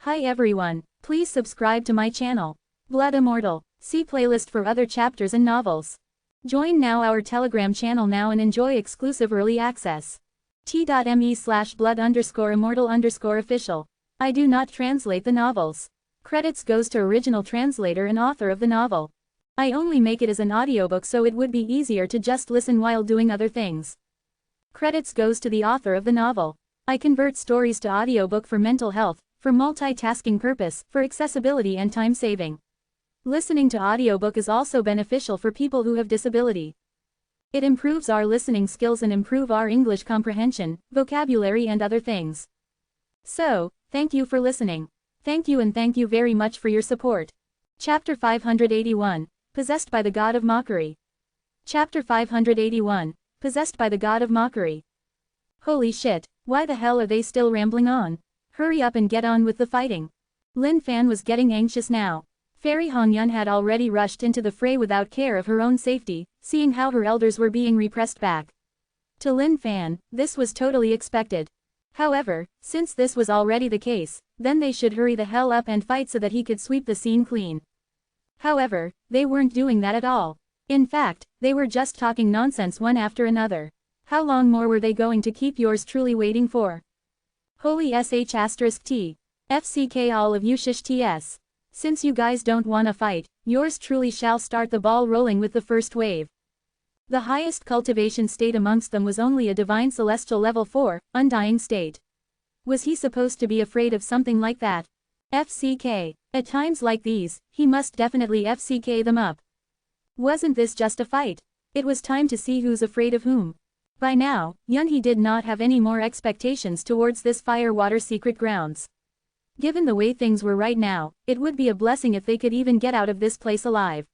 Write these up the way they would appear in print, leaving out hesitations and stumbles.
Hi everyone, please subscribe to my channel. Blood Immortal. See playlist for other chapters and novels. Join now our Telegram channel now and enjoy exclusive early access. t.me/blood_immortal_official. I do not translate the novels. Credits goes to original translator and author of the novel. I only make it as an audiobook so it would be easier to just listen while doing other things. Credits goes to the author of the novel. I convert stories to audiobook for mental health, for multitasking purpose, for accessibility and time saving. Listening to audiobook is also beneficial for people who have disability. It improves our listening skills and improve our English comprehension, vocabulary and other things. So, thank you for listening. Thank you and thank you very much for your support. Chapter 581, Possessed by the God of Mockery. Chapter 581, Possessed by the God of Mockery. Holy shit, why the hell are they still rambling on? Hurry up and get on with the fighting. Lin Fan was getting anxious now. Fairy Hongyun had already rushed into the fray without care of her own safety, seeing how her elders were being repressed back. To Lin Fan, this was totally expected. However, since this was already the case, then they should hurry the hell up and fight so that he could sweep the scene clean. However, they weren't doing that at all. In fact, they were just talking nonsense one after another. How long more were they going to keep yours truly waiting for? Holy sh*t. FCK all of you shish ts. Since you guys don't wanna fight, yours truly shall start the ball rolling with the first wave. The highest cultivation state amongst them was only a divine celestial level 4, undying state. Was he supposed to be afraid of something like that? FCK. At times like these, he must definitely FCK them up. Wasn't this just a fight? It was time to see who's afraid of whom. By now, Yunhee did not have any more expectations towards this fire-water secret grounds. Given the way things were right now, it would be a blessing if they could even get out of this place alive.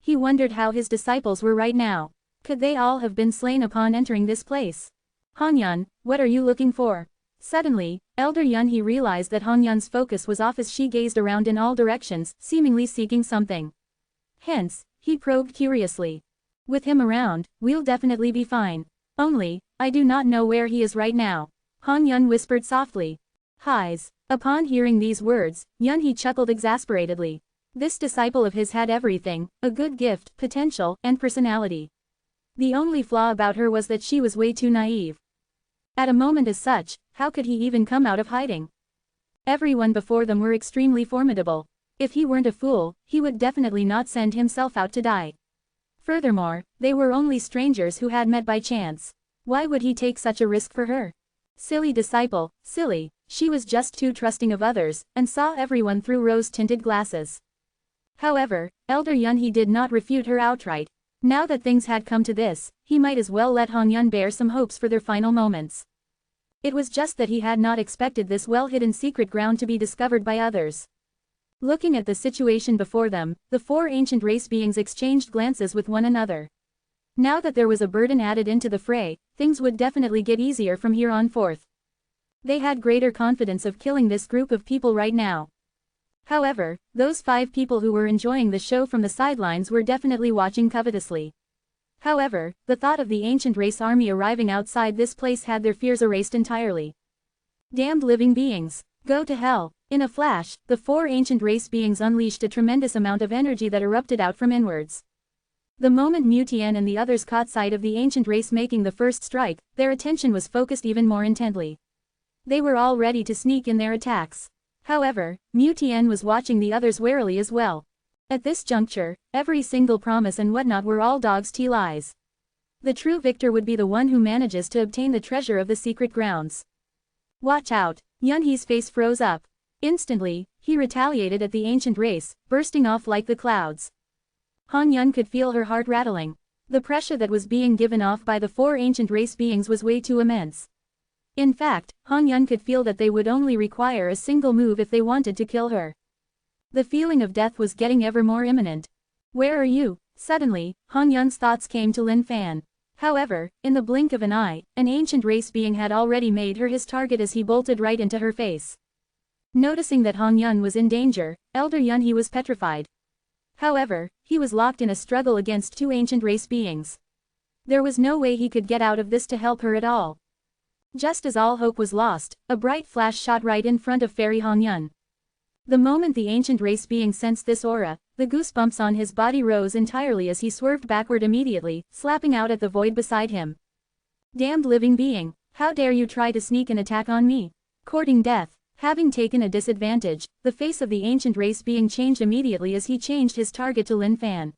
He wondered how his disciples were right now. Could they all have been slain upon entering this place? Hongyun, what are you looking for? Suddenly, Elder Yunhee realized that Hongyun's focus was off as she gazed around in all directions, seemingly seeking something. Hence, he probed curiously. With him around, we'll definitely be fine. Only, I do not know where he is right now. Hongyun whispered softly. Highs. Upon hearing these words, Yunhee chuckled exasperatedly. This disciple of his had everything, a good gift, potential, and personality. The only flaw about her was that she was way too naive. At a moment as such, how could he even come out of hiding? Everyone before them were extremely formidable. If he weren't a fool, he would definitely not send himself out to die. Furthermore, they were only strangers who had met by chance. Why would he take such a risk for her? Silly disciple, silly, she was just too trusting of others, and saw everyone through rose-tinted glasses. However, Elder Yunhee did not refute her outright. Now that things had come to this, he might as well let Hongyun bear some hopes for their final moments. It was just that he had not expected this well-hidden secret ground to be discovered by others. Looking at the situation before them, the four ancient race beings exchanged glances with one another. Now that there was a burden added into the fray, things would definitely get easier from here on forth. They had greater confidence of killing this group of people right now. However, those 5 people who were enjoying the show from the sidelines were definitely watching covetously. However, the thought of the ancient race army arriving outside this place had their fears erased entirely. Damned living beings. Go to hell. In a flash, the 4 ancient race beings unleashed a tremendous amount of energy that erupted out from inwards. The moment Mutian and the others caught sight of the ancient race making the first strike, their attention was focused even more intently. They were all ready to sneak in their attacks. However, Mutian was watching the others warily as well. At this juncture, every single promise and whatnot were all dog's tea lies. The true victor would be the one who manages to obtain the treasure of the secret grounds. Watch out. Yunhee's face froze up. Instantly, he retaliated at the ancient race, bursting off like the clouds. Hongyun could feel her heart rattling. The pressure that was being given off by the 4 ancient race beings was way too immense. In fact, Hongyun could feel that they would only require a single move if they wanted to kill her. The feeling of death was getting ever more imminent. Where are you? Suddenly, Hongyun's thoughts came to Lin Fan. However, in the blink of an eye, an ancient race being had already made her his target as he bolted right into her face. Noticing that Hongyun was in danger, Elder Yunhee was petrified. However, he was locked in a struggle against 2 ancient race beings. There was no way he could get out of this to help her at all. Just as all hope was lost, a bright flash shot right in front of Fairy Hongyun. The moment the ancient race being sensed this aura, the goosebumps on his body rose entirely as he swerved backward immediately, slapping out at the void beside him. Damned living being, how dare you try to sneak an attack on me? Courting death. Having taken a disadvantage, the face of the ancient race being changed immediately as he changed his target to Lin Fan.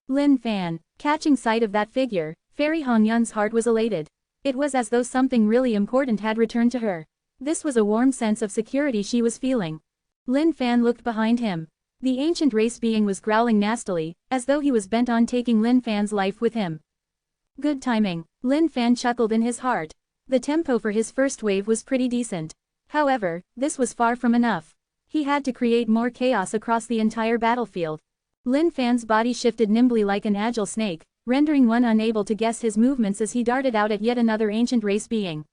Lin Fan, catching sight of that figure, Fairy Hongyun's heart was elated. It was as though something really important had returned to her. This was a warm sense of security she was feeling. Lin Fan looked behind him. The ancient race being was growling nastily, as though he was bent on taking Lin Fan's life with him. Good timing, Lin Fan chuckled in his heart. The tempo for his first wave was pretty decent. However, this was far from enough. He had to create more chaos across the entire battlefield. Lin Fan's body shifted nimbly like an agile snake, rendering one unable to guess his movements as he darted out at yet another ancient race being.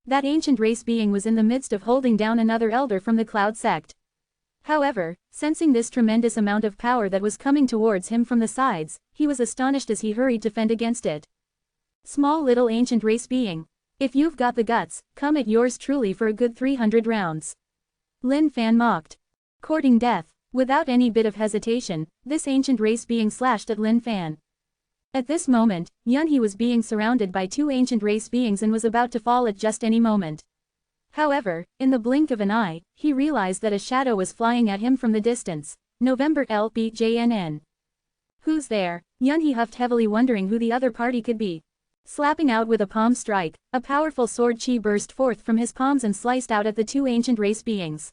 That ancient race being was in the midst of holding down another elder from the Cloud sect. However, sensing this tremendous amount of power that was coming towards him from the sides, he was astonished as he hurried to fend against it. Small little ancient race being. If you've got the guts, come at yours truly for a good 300 rounds. Lin Fan mocked. Courting death. Without any bit of hesitation, this ancient race being slashed at Lin Fan. At this moment, Yunhe was being surrounded by two ancient race beings and was about to fall at just any moment. However, in the blink of an eye, he realized that a shadow was flying at him from the distance. November LBJNN. Who's there? Yunhe huffed heavily, wondering who the other party could be. Slapping out with a palm strike, a powerful sword chi burst forth from his palms and sliced out at the two ancient race beings.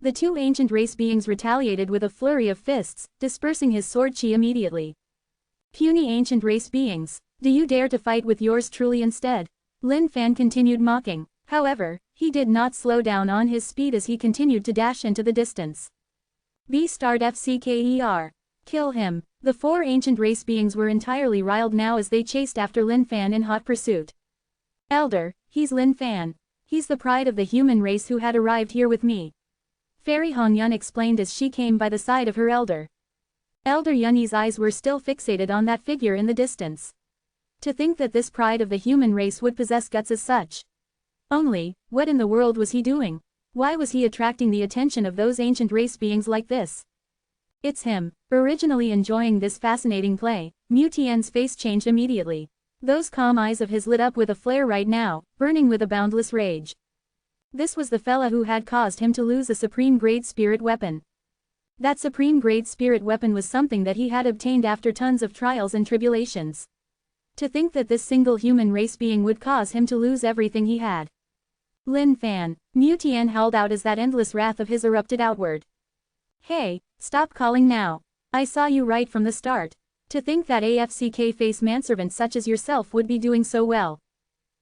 The two ancient race beings retaliated with a flurry of fists, dispersing his sword chi immediately. Puny ancient race beings, do you dare to fight with yours truly instead? Lin Fan continued mocking. However, he did not slow down on his speed as he continued to dash into the distance. B*FCKER. Kill him. The four ancient race beings were entirely riled now as they chased after Lin Fan in hot pursuit. Elder, he's Lin Fan. He's the pride of the human race who had arrived here with me. Fairy Hongyun explained as she came by the side of her elder. Elder Yunhe's eyes were still fixated on that figure in the distance. To think that this pride of the human race would possess guts as such. Only, what in the world was he doing? Why was he attracting the attention of those ancient race beings like this? It's him. Originally enjoying this fascinating play, Mu Tian's face changed immediately. Those calm eyes of his lit up with a flare right now, burning with a boundless rage. This was the fella who had caused him to lose a supreme-grade spirit weapon. That supreme-grade spirit weapon was something that he had obtained after tons of trials and tribulations. To think that this single human race being would cause him to lose everything he had. Lin Fan, Mu Tian howled out as that endless wrath of his erupted outward. Hey, stop calling now. I saw you right from the start. To think that AFCK face manservant such as yourself would be doing so well.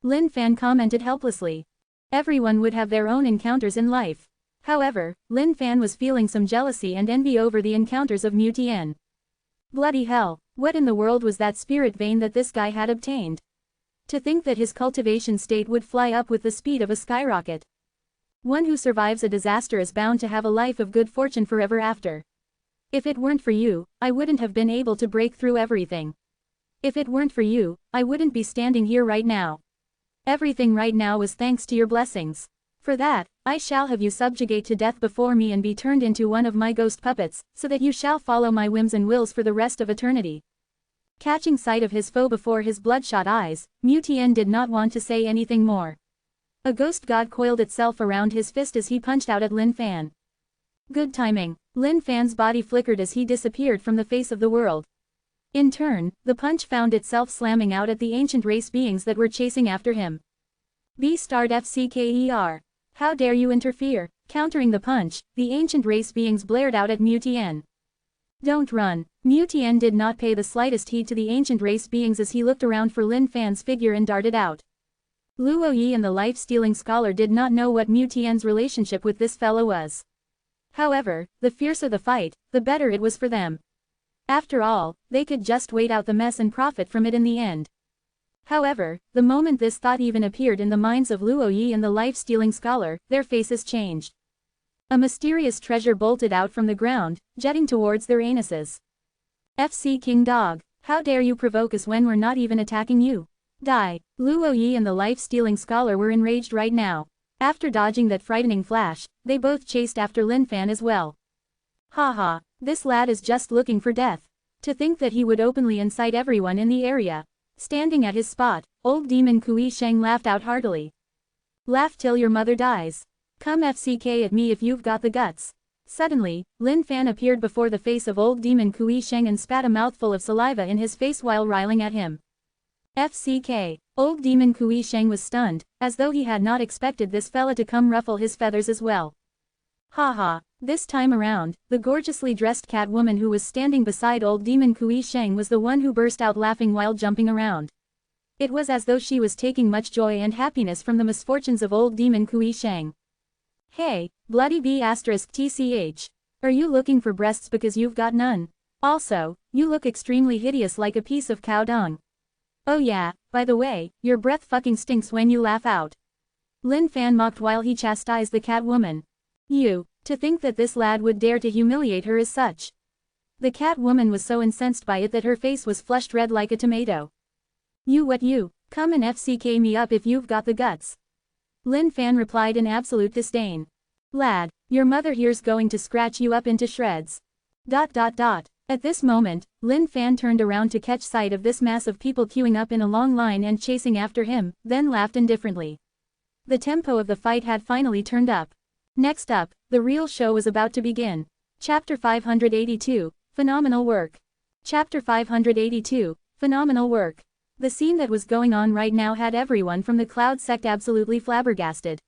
Lin Fan commented helplessly. Everyone would have their own encounters in life. However, Lin Fan was feeling some jealousy and envy over the encounters of Mu Tian. Bloody hell, what in the world was that spirit vein that this guy had obtained? To think that his cultivation state would fly up with the speed of a skyrocket. One who survives a disaster is bound to have a life of good fortune forever after. If it weren't for you, I wouldn't have been able to break through everything. If it weren't for you, I wouldn't be standing here right now. Everything right now was thanks to your blessings. For that, I shall have you subjugate to death before me and be turned into one of my ghost puppets, so that you shall follow my whims and wills for the rest of eternity. Catching sight of his foe before his bloodshot eyes, Mu Tian did not want to say anything more. A ghost god coiled itself around his fist as he punched out at Lin Fan. Good timing. Lin Fan's body flickered as he disappeared from the face of the world. In turn, the punch found itself slamming out at the ancient race beings that were chasing after him. B*FCKER. How dare you interfere? Countering the punch, the ancient race beings blared out at Mu Tian. Don't run. Mu Tian did not pay the slightest heed to the ancient race beings as he looked around for Lin Fan's figure and darted out. Luo Yi and the life-stealing scholar did not know what Mu Tian's relationship with this fellow was. However, the fiercer the fight, the better it was for them. After all, they could just wait out the mess and profit from it in the end. However, the moment this thought even appeared in the minds of Luo Yi and the life-stealing scholar, their faces changed. A mysterious treasure bolted out from the ground, jetting towards their anuses. FC King Dog, how dare you provoke us when we're not even attacking you? Die. Luo Yi and the life-stealing scholar were enraged right now. After dodging that frightening flash, they both chased after Lin Fan as well. Haha, this lad is just looking for death. To think that he would openly incite everyone in the area. Standing at his spot, old demon Kui Sheng laughed out heartily. Laugh till your mother dies. Come FCK at me if you've got the guts. Suddenly, Lin Fan appeared before the face of old demon Kui Sheng and spat a mouthful of saliva in his face while riling at him. FCK. Old demon Kui Sheng was stunned, as though he had not expected this fella to come ruffle his feathers as well. Haha, this time around, the gorgeously dressed cat woman who was standing beside old demon Kui Sheng was the one who burst out laughing while jumping around. It was as though she was taking much joy and happiness from the misfortunes of old demon Kui Sheng. Hey, bloody B***TCH. Are you looking for breasts because you've got none? Also, you look extremely hideous like a piece of cow dung. Oh yeah, by the way, your breath fucking stinks when you laugh out. Lin Fan mocked while he chastised the cat woman. To think that this lad would dare to humiliate her as such. The cat woman was so incensed by it that her face was flushed red like a tomato. You, come and FCK me up if you've got the guts. Lin Fan replied in absolute disdain. Lad, your mother here's going to scratch you up into shreds. ... At this moment, Lin Fan turned around to catch sight of this mass of people queuing up in a long line and chasing after him, then laughed indifferently. The tempo of the fight had finally turned up. Next up, the real show was about to begin. Chapter 582, Phenomenal Work. Chapter 582, Phenomenal Work. The scene that was going on right now had everyone from the Cloud sect absolutely flabbergasted.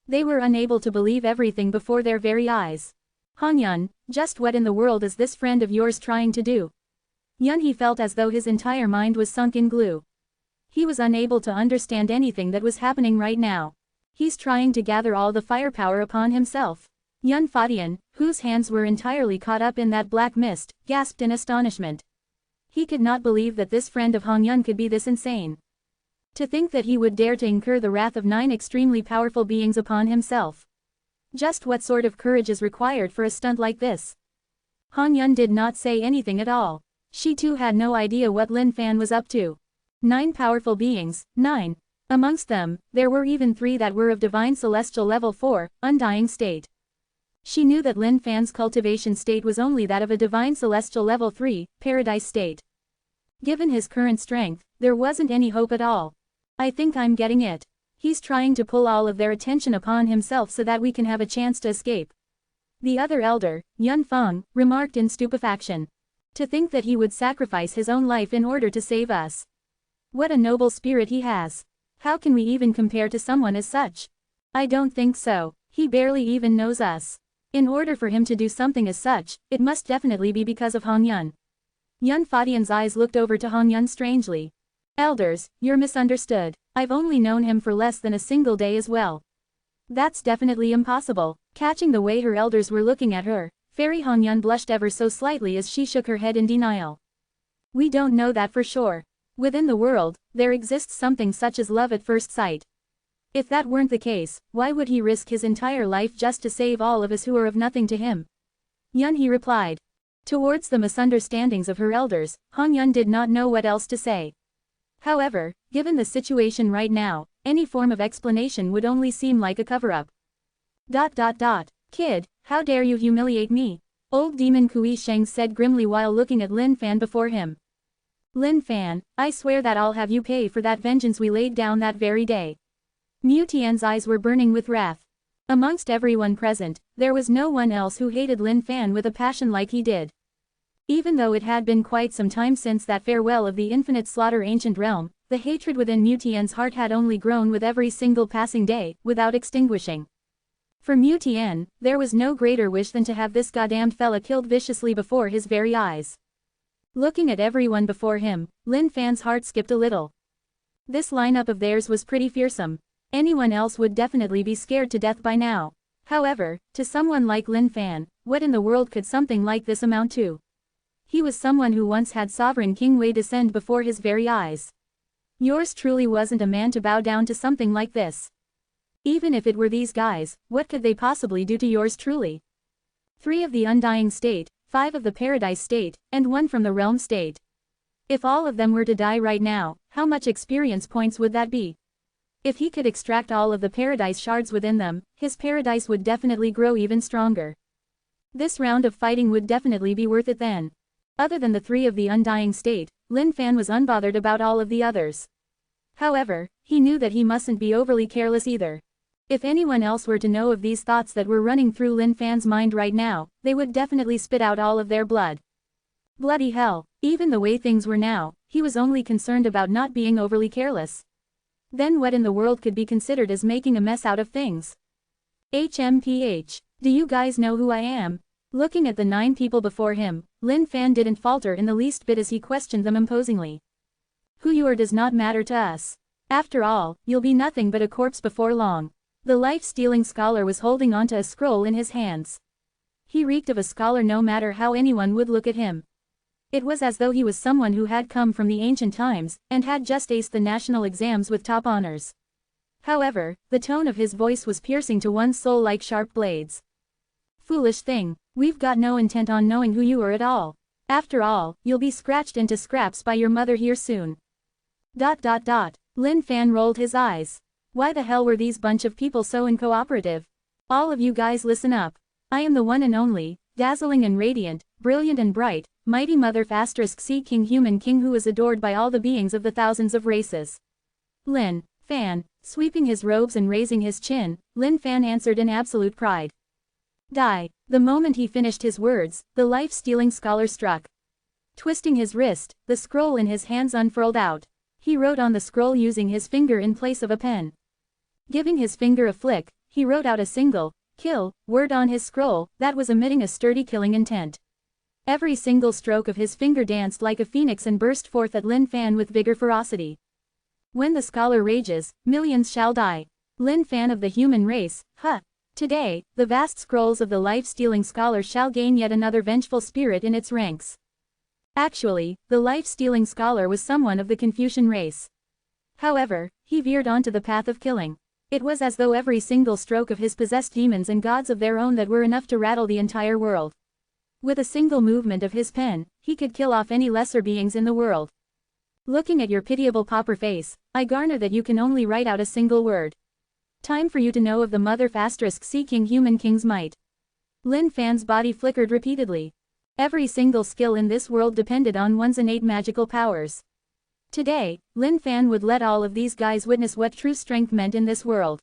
They were unable to believe everything before their very eyes. Hong Yun, just what in the world is this friend of yours trying to do? He felt as though his entire mind was sunk in glue. He was unable to understand anything that was happening right now. He's trying to gather all the firepower upon himself. Yun Fadian, whose hands were entirely caught up in that black mist, gasped in astonishment. He could not believe that this friend of Hong Yun could be this insane. To think that he would dare to incur the wrath of 9 extremely powerful beings upon himself. Just what sort of courage is required for a stunt like this? Hong Yun did not say anything at all. She too had no idea what Lin Fan was up to. 9 powerful beings, 9. Amongst them, there were even 3 that were of divine celestial level 4, undying state. She knew that Lin Fan's cultivation state was only that of a divine celestial level 3, paradise state. Given his current strength, there wasn't any hope at all. I think I'm getting it. He's trying to pull all of their attention upon himself so that we can have a chance to escape. The other elder, Yun Feng, remarked in stupefaction. To think that he would sacrifice his own life in order to save us. What a noble spirit he has. How can we even compare to someone as such? I don't think so. He barely even knows us. In order for him to do something as such, it must definitely be because of Hong Yun. Yun Fadian's eyes looked over to Hong Yun strangely. Elders, you're misunderstood. I've only known him for less than a single day as well. That's definitely impossible. Catching the way her elders were looking at her, Fairy Hong Yun blushed ever so slightly as she shook her head in denial. We don't know that for sure. Within the world, there exists something such as love at first sight. If that weren't the case, why would he risk his entire life just to save all of us who are of nothing to him? He replied. Towards the misunderstandings of her elders, Hong Yun did not know what else to say. However, given the situation right now, any form of explanation would only seem like a cover-up. Kid, how dare you humiliate me? Old demon Kui Sheng said grimly while looking at Lin Fan before him. Lin Fan, I swear that I'll have you pay for that vengeance we laid down that very day. Mu Tian's eyes were burning with wrath. Amongst everyone present, there was no one else who hated Lin Fan with a passion like he did. Even though it had been quite some time since that farewell of the infinite slaughter ancient realm, the hatred within Mu Tian's heart had only grown with every single passing day, without extinguishing. For Mu Tian, there was no greater wish than to have this goddamned fella killed viciously before his very eyes. Looking at everyone before him, Lin Fan's heart skipped a little. This lineup of theirs was pretty fearsome. Anyone else would definitely be scared to death by now. However, to someone like Lin Fan, what in the world could something like this amount to? He was someone who once had Sovereign King Wei descend before his very eyes. Yours truly wasn't a man to bow down to something like this. Even if it were these guys, what could they possibly do to yours truly? 3 of the Undying State, 5 of the Paradise State, and 1 from the Realm State. If all of them were to die right now, how much experience points would that be? If he could extract all of the paradise shards within them, his paradise would definitely grow even stronger. This round of fighting would definitely be worth it then. Other than the three of the undying state, Lin Fan was unbothered about all of the others. However, he knew that he mustn't be overly careless either. If anyone else were to know of these thoughts that were running through Lin Fan's mind right now, they would definitely spit out all of their blood. Bloody hell, even the way things were now, he was only concerned about not being overly careless. Then what in the world could be considered as making a mess out of things? HMPH, do you guys know who I am? Looking at the 9 people before him, Lin Fan didn't falter in the least bit as he questioned them imposingly. Who you are does not matter to us. After all, you'll be nothing but a corpse before long. The life-stealing scholar was holding onto a scroll in his hands. He reeked of a scholar no matter how anyone would look at him. It was as though he was someone who had come from the ancient times, and had just aced the national exams with top honors. However, the tone of his voice was piercing to one's soul like sharp blades. Foolish thing, we've got no intent on knowing who you are at all. After all, you'll be scratched into scraps by your mother here soon. ... Lin Fan rolled his eyes. Why the hell were these bunch of people so uncooperative? All of you guys listen up. I am the one and only, dazzling and radiant, brilliant and bright, mighty mother *C King Human King who is adored by all the beings of the thousands of races. Lin Fan, sweeping his robes and raising his chin, Lin Fan answered in absolute pride. Die. The moment he finished his words, the life-stealing scholar struck. Twisting his wrist, the scroll in his hands unfurled out. He wrote on the scroll using his finger in place of a pen. Giving his finger a flick, he wrote out a single, kill, word on his scroll, that was emitting a sturdy killing intent. Every single stroke of his finger danced like a phoenix and burst forth at Lin Fan with vigor ferocity. When the scholar rages, millions shall die. Lin Fan of the human race, huh. Today, the vast scrolls of the life-stealing scholar shall gain yet another vengeful spirit in its ranks. Actually, the life-stealing scholar was someone of the Confucian race. However, he veered onto the path of killing. It was as though every single stroke of his possessed demons and gods of their own that were enough to rattle the entire world. With a single movement of his pen, he could kill off any lesser beings in the world. Looking at your pitiable pauper face, I garner that you can only write out a single word. Time for you to know of the mother *C King Human King's might. Lin Fan's body flickered repeatedly. Every single skill in this world depended on one's innate magical powers. Today, Lin Fan would let all of these guys witness what true strength meant in this world.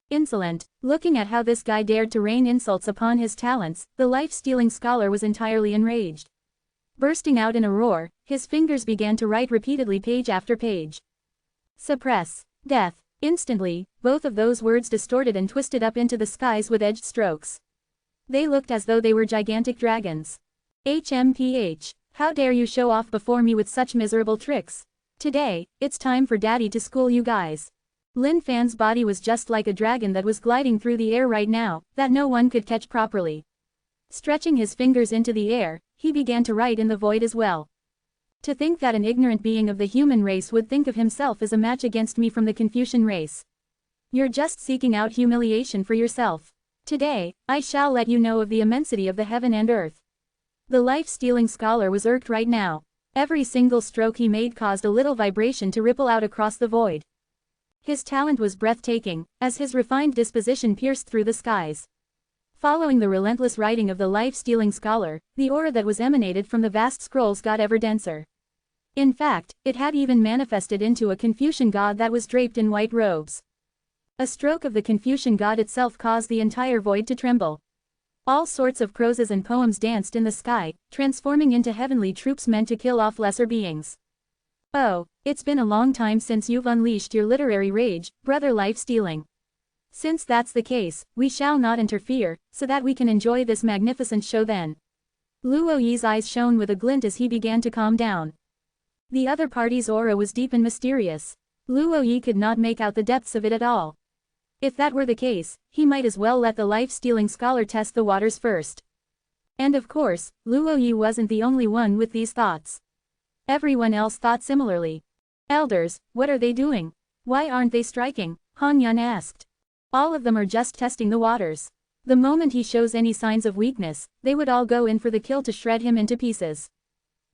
Insolent, looking at how this guy dared to rain insults upon his talents, the life-stealing scholar was entirely enraged. Bursting out in a roar, his fingers began to write repeatedly page after page. Suppress. Death. Instantly, both of those words distorted and twisted up into the skies with edged strokes. They looked as though they were gigantic dragons. HMPH, how dare you show off before me with such miserable tricks? Today, it's time for daddy to school you guys. Lin Fan's body was just like a dragon that was gliding through the air right now, that no one could catch properly. Stretching his fingers into the air, he began to write in the void as well. To think that an ignorant being of the human race would think of himself as a match against me from the Confucian race. You're just seeking out humiliation for yourself. Today, I shall let you know of the immensity of the heaven and earth. The life-stealing scholar was irked right now. Every single stroke he made caused a little vibration to ripple out across the void. His talent was breathtaking, as his refined disposition pierced through the skies. Following the relentless writing of the life-stealing scholar, the aura that was emanated from the vast scrolls got ever denser. In fact, it had even manifested into a Confucian god that was draped in white robes. A stroke of the Confucian god itself caused the entire void to tremble. All sorts of proses and poems danced in the sky, transforming into heavenly troops meant to kill off lesser beings. Oh, it's been a long time since you've unleashed your literary rage, brother life-stealing. Since that's the case, we shall not interfere, so that we can enjoy this magnificent show then. Luo Yi's eyes shone with a glint as he began to calm down. The other party's aura was deep and mysterious. Luo Yi could not make out the depths of it at all. If that were the case, he might as well let the life-stealing scholar test the waters first. And of course, Luo Yi wasn't the only one with these thoughts. Everyone else thought similarly. Elders, what are they doing? Why aren't they striking? Han Yun asked. All of them are just testing the waters. The moment he shows any signs of weakness, they would all go in for the kill to shred him into pieces.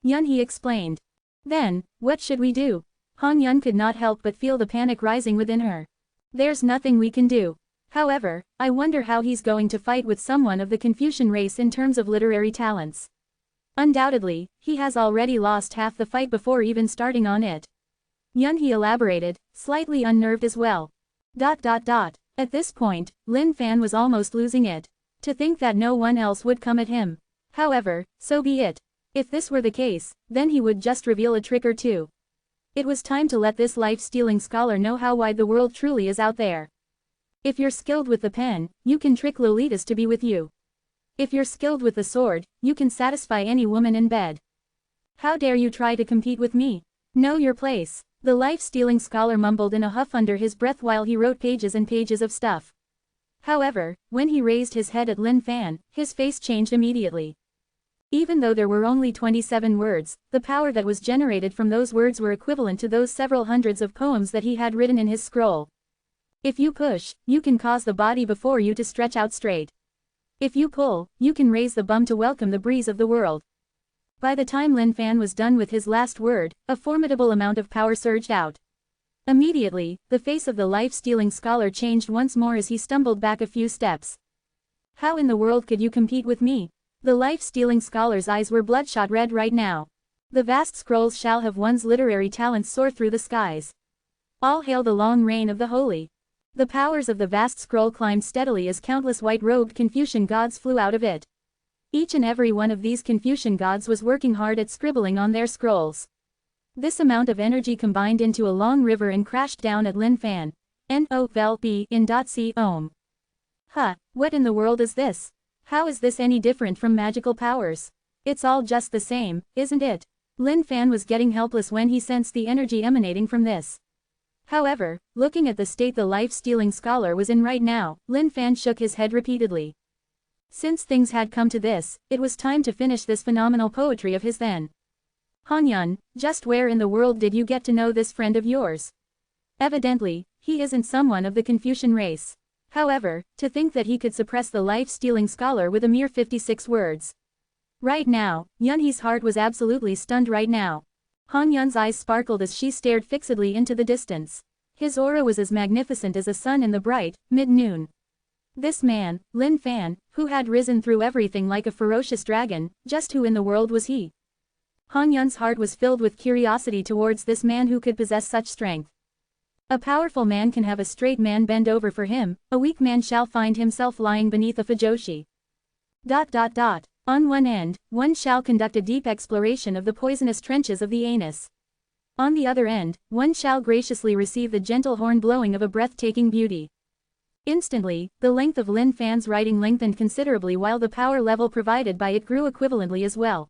Yun He explained. Then, what should we do? Han Yun could not help but feel the panic rising within her. There's nothing we can do. However, I wonder how he's going to fight with someone of the Confucian race in terms of literary talents. Undoubtedly, he has already lost half the fight before even starting on it. Yunhee elaborated, slightly unnerved as well. At this point, Lin Fan was almost losing it. To think that no one else would come at him. However, so be it. If this were the case, then he would just reveal a trick or two. It was time to let this life-stealing scholar know how wide the world truly is out there. If you're skilled with the pen, you can trick Lolitas to be with you. If you're skilled with the sword, you can satisfy any woman in bed. How dare you try to compete with me? Know your place. The life-stealing scholar mumbled in a huff under his breath while he wrote pages and pages of stuff. However, when he raised his head at Lin Fan, his face changed immediately. Even though there were only 27 words, the power that was generated from those words were equivalent to those several hundreds of poems that he had written in his scroll. If you push, you can cause the body before you to stretch out straight. If you pull, you can raise the bum to welcome the breeze of the world. By the time Lin Fan was done with his last word, a formidable amount of power surged out. Immediately, the face of the life-stealing scholar changed once more as he stumbled back a few steps. How in the world could you compete with me? The life-stealing scholar's eyes were bloodshot red right now. The vast scrolls shall have one's literary talents soar through the skies. All hail the long reign of the holy. The powers of the vast scroll climbed steadily as countless white-robed Confucian gods flew out of it. Each and every one of these Confucian gods was working hard at scribbling on their scrolls. This amount of energy combined into a long river and crashed down at Lin Fan. N-O-V-E in .c ohm. What in the world is this? How is this any different from magical powers? It's all just the same, isn't it? Lin Fan was getting helpless when he sensed the energy emanating from this. However, looking at the state the life-stealing scholar was in right now, Lin Fan shook his head repeatedly. Since things had come to this, it was time to finish this phenomenal poetry of his then. Hanyun, just where in the world did you get to know this friend of yours? Evidently, he isn't someone of the Confucian race. However, to think that he could suppress the life-stealing scholar with a mere 56 words. Right now, Yunhee's heart was absolutely stunned right now. Hanyun's eyes sparkled as she stared fixedly into the distance. His aura was as magnificent as a sun in the bright, mid-noon. This man, Lin Fan, who had risen through everything like a ferocious dragon, just who in the world was he? Hanyun's heart was filled with curiosity towards this man who could possess such strength. A powerful man can have a straight man bend over for him, a weak man shall find himself lying beneath a fujoshi. On one end, one shall conduct a deep exploration of the poisonous trenches of the anus. On the other end, one shall graciously receive the gentle horn blowing of a breathtaking beauty. Instantly, the length of Lin Fan's writing lengthened considerably while the power level provided by it grew equivalently as well.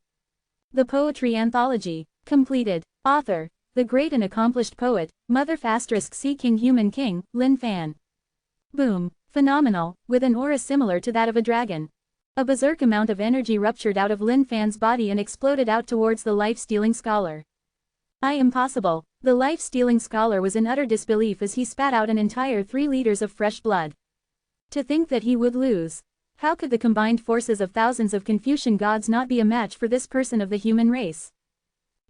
The Poetry Anthology. Completed. Author. The great and accomplished poet, Mother *C King Human King, Lin Fan. Boom. Phenomenal, with an aura similar to that of a dragon. A berserk amount of energy ruptured out of Lin Fan's body and exploded out towards the life-stealing scholar. Impossible. The life-stealing scholar was in utter disbelief as he spat out an entire 3 liters of fresh blood. To think that he would lose. How could the combined forces of thousands of Confucian gods not be a match for this person of the human race?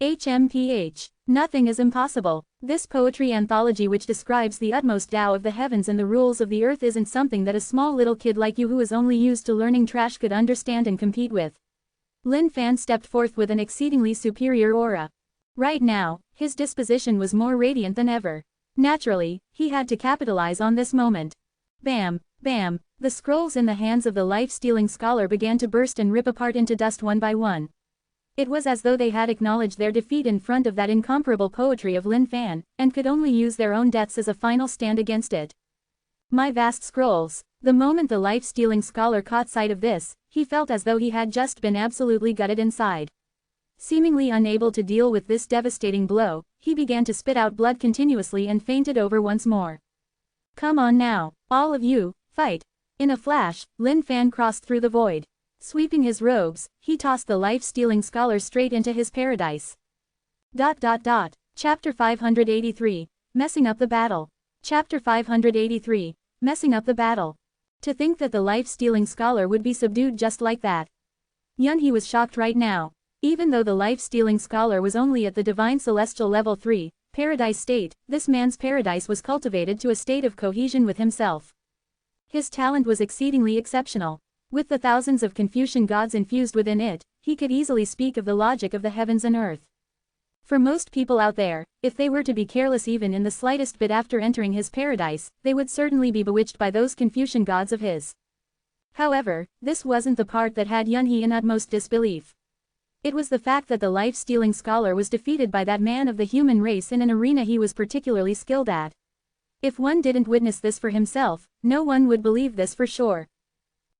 HMPH. Nothing is impossible. This poetry anthology which describes the utmost Tao of the heavens and the rules of the earth isn't something that a small little kid like you who is only used to learning trash could understand and compete with. Lin Fan stepped forth with an exceedingly superior aura. Right now, his disposition was more radiant than ever. Naturally, he had to capitalize on this moment. Bam, bam, the scrolls in the hands of the life-stealing scholar began to burst and rip apart into dust one by one. It was as though they had acknowledged their defeat in front of that incomparable poetry of Lin Fan, and could only use their own deaths as a final stand against it. My vast scrolls. The moment the life-stealing scholar caught sight of this, he felt as though he had just been absolutely gutted inside. Seemingly unable to deal with this devastating blow, he began to spit out blood continuously and fainted over once more. Come on now, all of you, fight. In a flash, Lin Fan crossed through the void. Sweeping his robes, he tossed the life-stealing scholar straight into his paradise. Chapter 583. Messing up the battle. Chapter 583. Messing up the battle. To think that the life-stealing scholar would be subdued just like that. Yunhee was shocked right now. Even though the life-stealing scholar was only at the divine celestial level 3, Paradise state, this man's paradise was cultivated to a state of cohesion with himself. His talent was exceedingly exceptional. With the thousands of Confucian gods infused within it, he could easily speak of the logic of the heavens and earth. For most people out there, if they were to be careless even in the slightest bit after entering his paradise, they would certainly be bewitched by those Confucian gods of his. However, this wasn't the part that had Yunhee in utmost disbelief. It was the fact that the life-stealing scholar was defeated by that man of the human race in an arena he was particularly skilled at. If one didn't witness this for himself, no one would believe this for sure.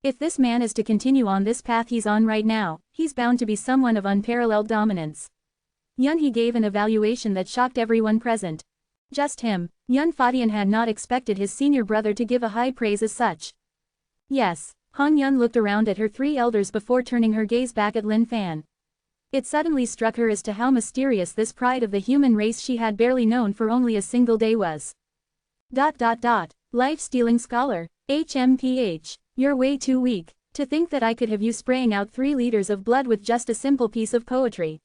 If this man is to continue on this path he's on right now, he's bound to be someone of unparalleled dominance. Yunhee gave an evaluation that shocked everyone present. Just him, Yun Fadian had not expected his senior brother to give a high praise as such. Yes, Han Yun looked around at her three elders before turning her gaze back at Lin Fan. It suddenly struck her as to how mysterious this pride of the human race she had barely known for only a single day was. Life-stealing scholar, HMPH, you're way too weak. To think that I could have you spraying out 3 liters of blood with just a simple piece of poetry.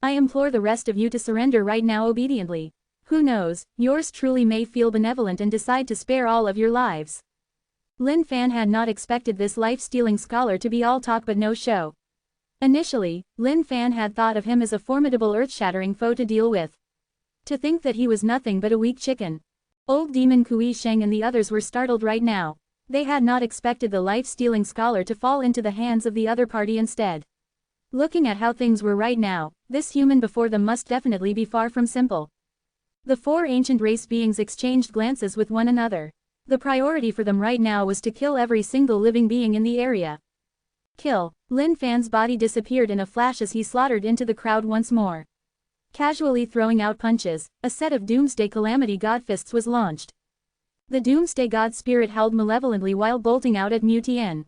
I implore the rest of you to surrender right now obediently. Who knows, yours truly may feel benevolent and decide to spare all of your lives. Lin Fan had not expected this life-stealing scholar to be all talk but no show. Initially, Lin Fan had thought of him as a formidable earth-shattering foe to deal with. To think that he was nothing but a weak chicken. Old Demon Kui Sheng and the others were startled right now. They had not expected the life-stealing scholar to fall into the hands of the other party instead. Looking at how things were right now, this human before them must definitely be far from simple. The 4 ancient race beings exchanged glances with one another. The priority for them right now was to kill every single living being in the area. Kill. Lin Fan's body disappeared in a flash as he slaughtered into the crowd once more. Casually throwing out punches, a set of Doomsday Calamity God fists was launched. The Doomsday God spirit howled malevolently while bolting out at Mu Tian.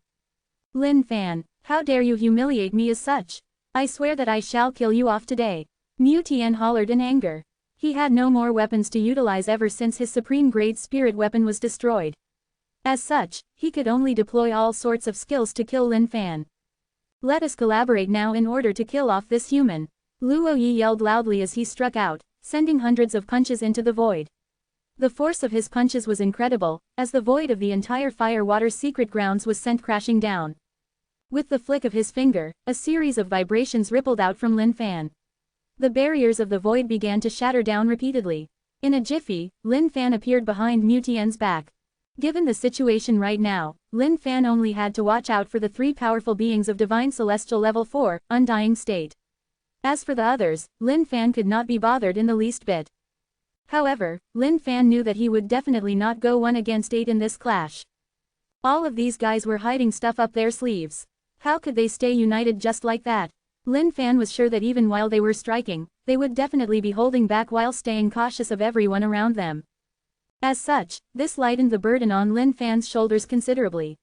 Lin Fan, how dare you humiliate me as such? I swear that I shall kill you off today. Mu Tian hollered in anger. He had no more weapons to utilize ever since his supreme-grade spirit weapon was destroyed. As such, he could only deploy all sorts of skills to kill Lin Fan. Let us collaborate now in order to kill off this human. Luo Yi yelled loudly as he struck out, sending hundreds of punches into the void. The force of his punches was incredible, as the void of the entire Fire-Water secret grounds was sent crashing down. With the flick of his finger, a series of vibrations rippled out from Lin Fan. The barriers of the void began to shatter down repeatedly. In a jiffy, Lin Fan appeared behind Mu Tian's back. Given the situation right now, Lin Fan only had to watch out for the 3 powerful beings of Divine Celestial Level 4, Undying State. As for the others, Lin Fan could not be bothered in the least bit. However, Lin Fan knew that he would definitely not go 1 against 8 in this clash. All of these guys were hiding stuff up their sleeves. How could they stay united just like that? Lin Fan was sure that even while they were striking, they would definitely be holding back while staying cautious of everyone around them. As such, this lightened the burden on Lin Fan's shoulders considerably.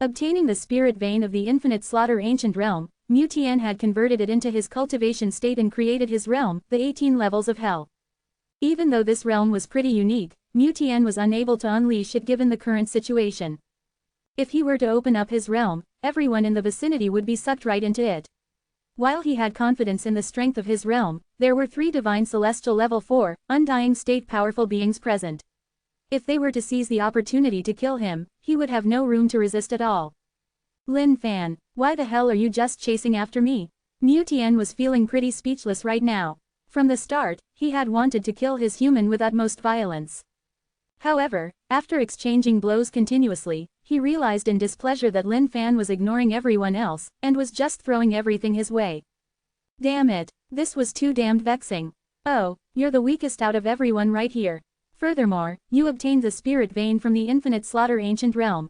Obtaining the spirit vein of the infinite slaughter ancient realm, Mu Tian had converted it into his cultivation state and created his realm, the 18 levels of hell. Even though this realm was pretty unique, Mu Tian was unable to unleash it given the current situation. If he were to open up his realm, everyone in the vicinity would be sucked right into it. While he had confidence in the strength of his realm, there were 3 divine celestial level 4, undying state powerful beings present. If they were to seize the opportunity to kill him, he would have no room to resist at all. Lin Fan, why the hell are you just chasing after me? Mu Tian was feeling pretty speechless right now. From the start, he had wanted to kill his human with utmost violence. However, after exchanging blows continuously, he realized in displeasure that Lin Fan was ignoring everyone else, and was just throwing everything his way. Damn it, this was too damned vexing. Oh, you're the weakest out of everyone right here. Furthermore, you obtained the spirit vein from the infinite slaughter ancient realm.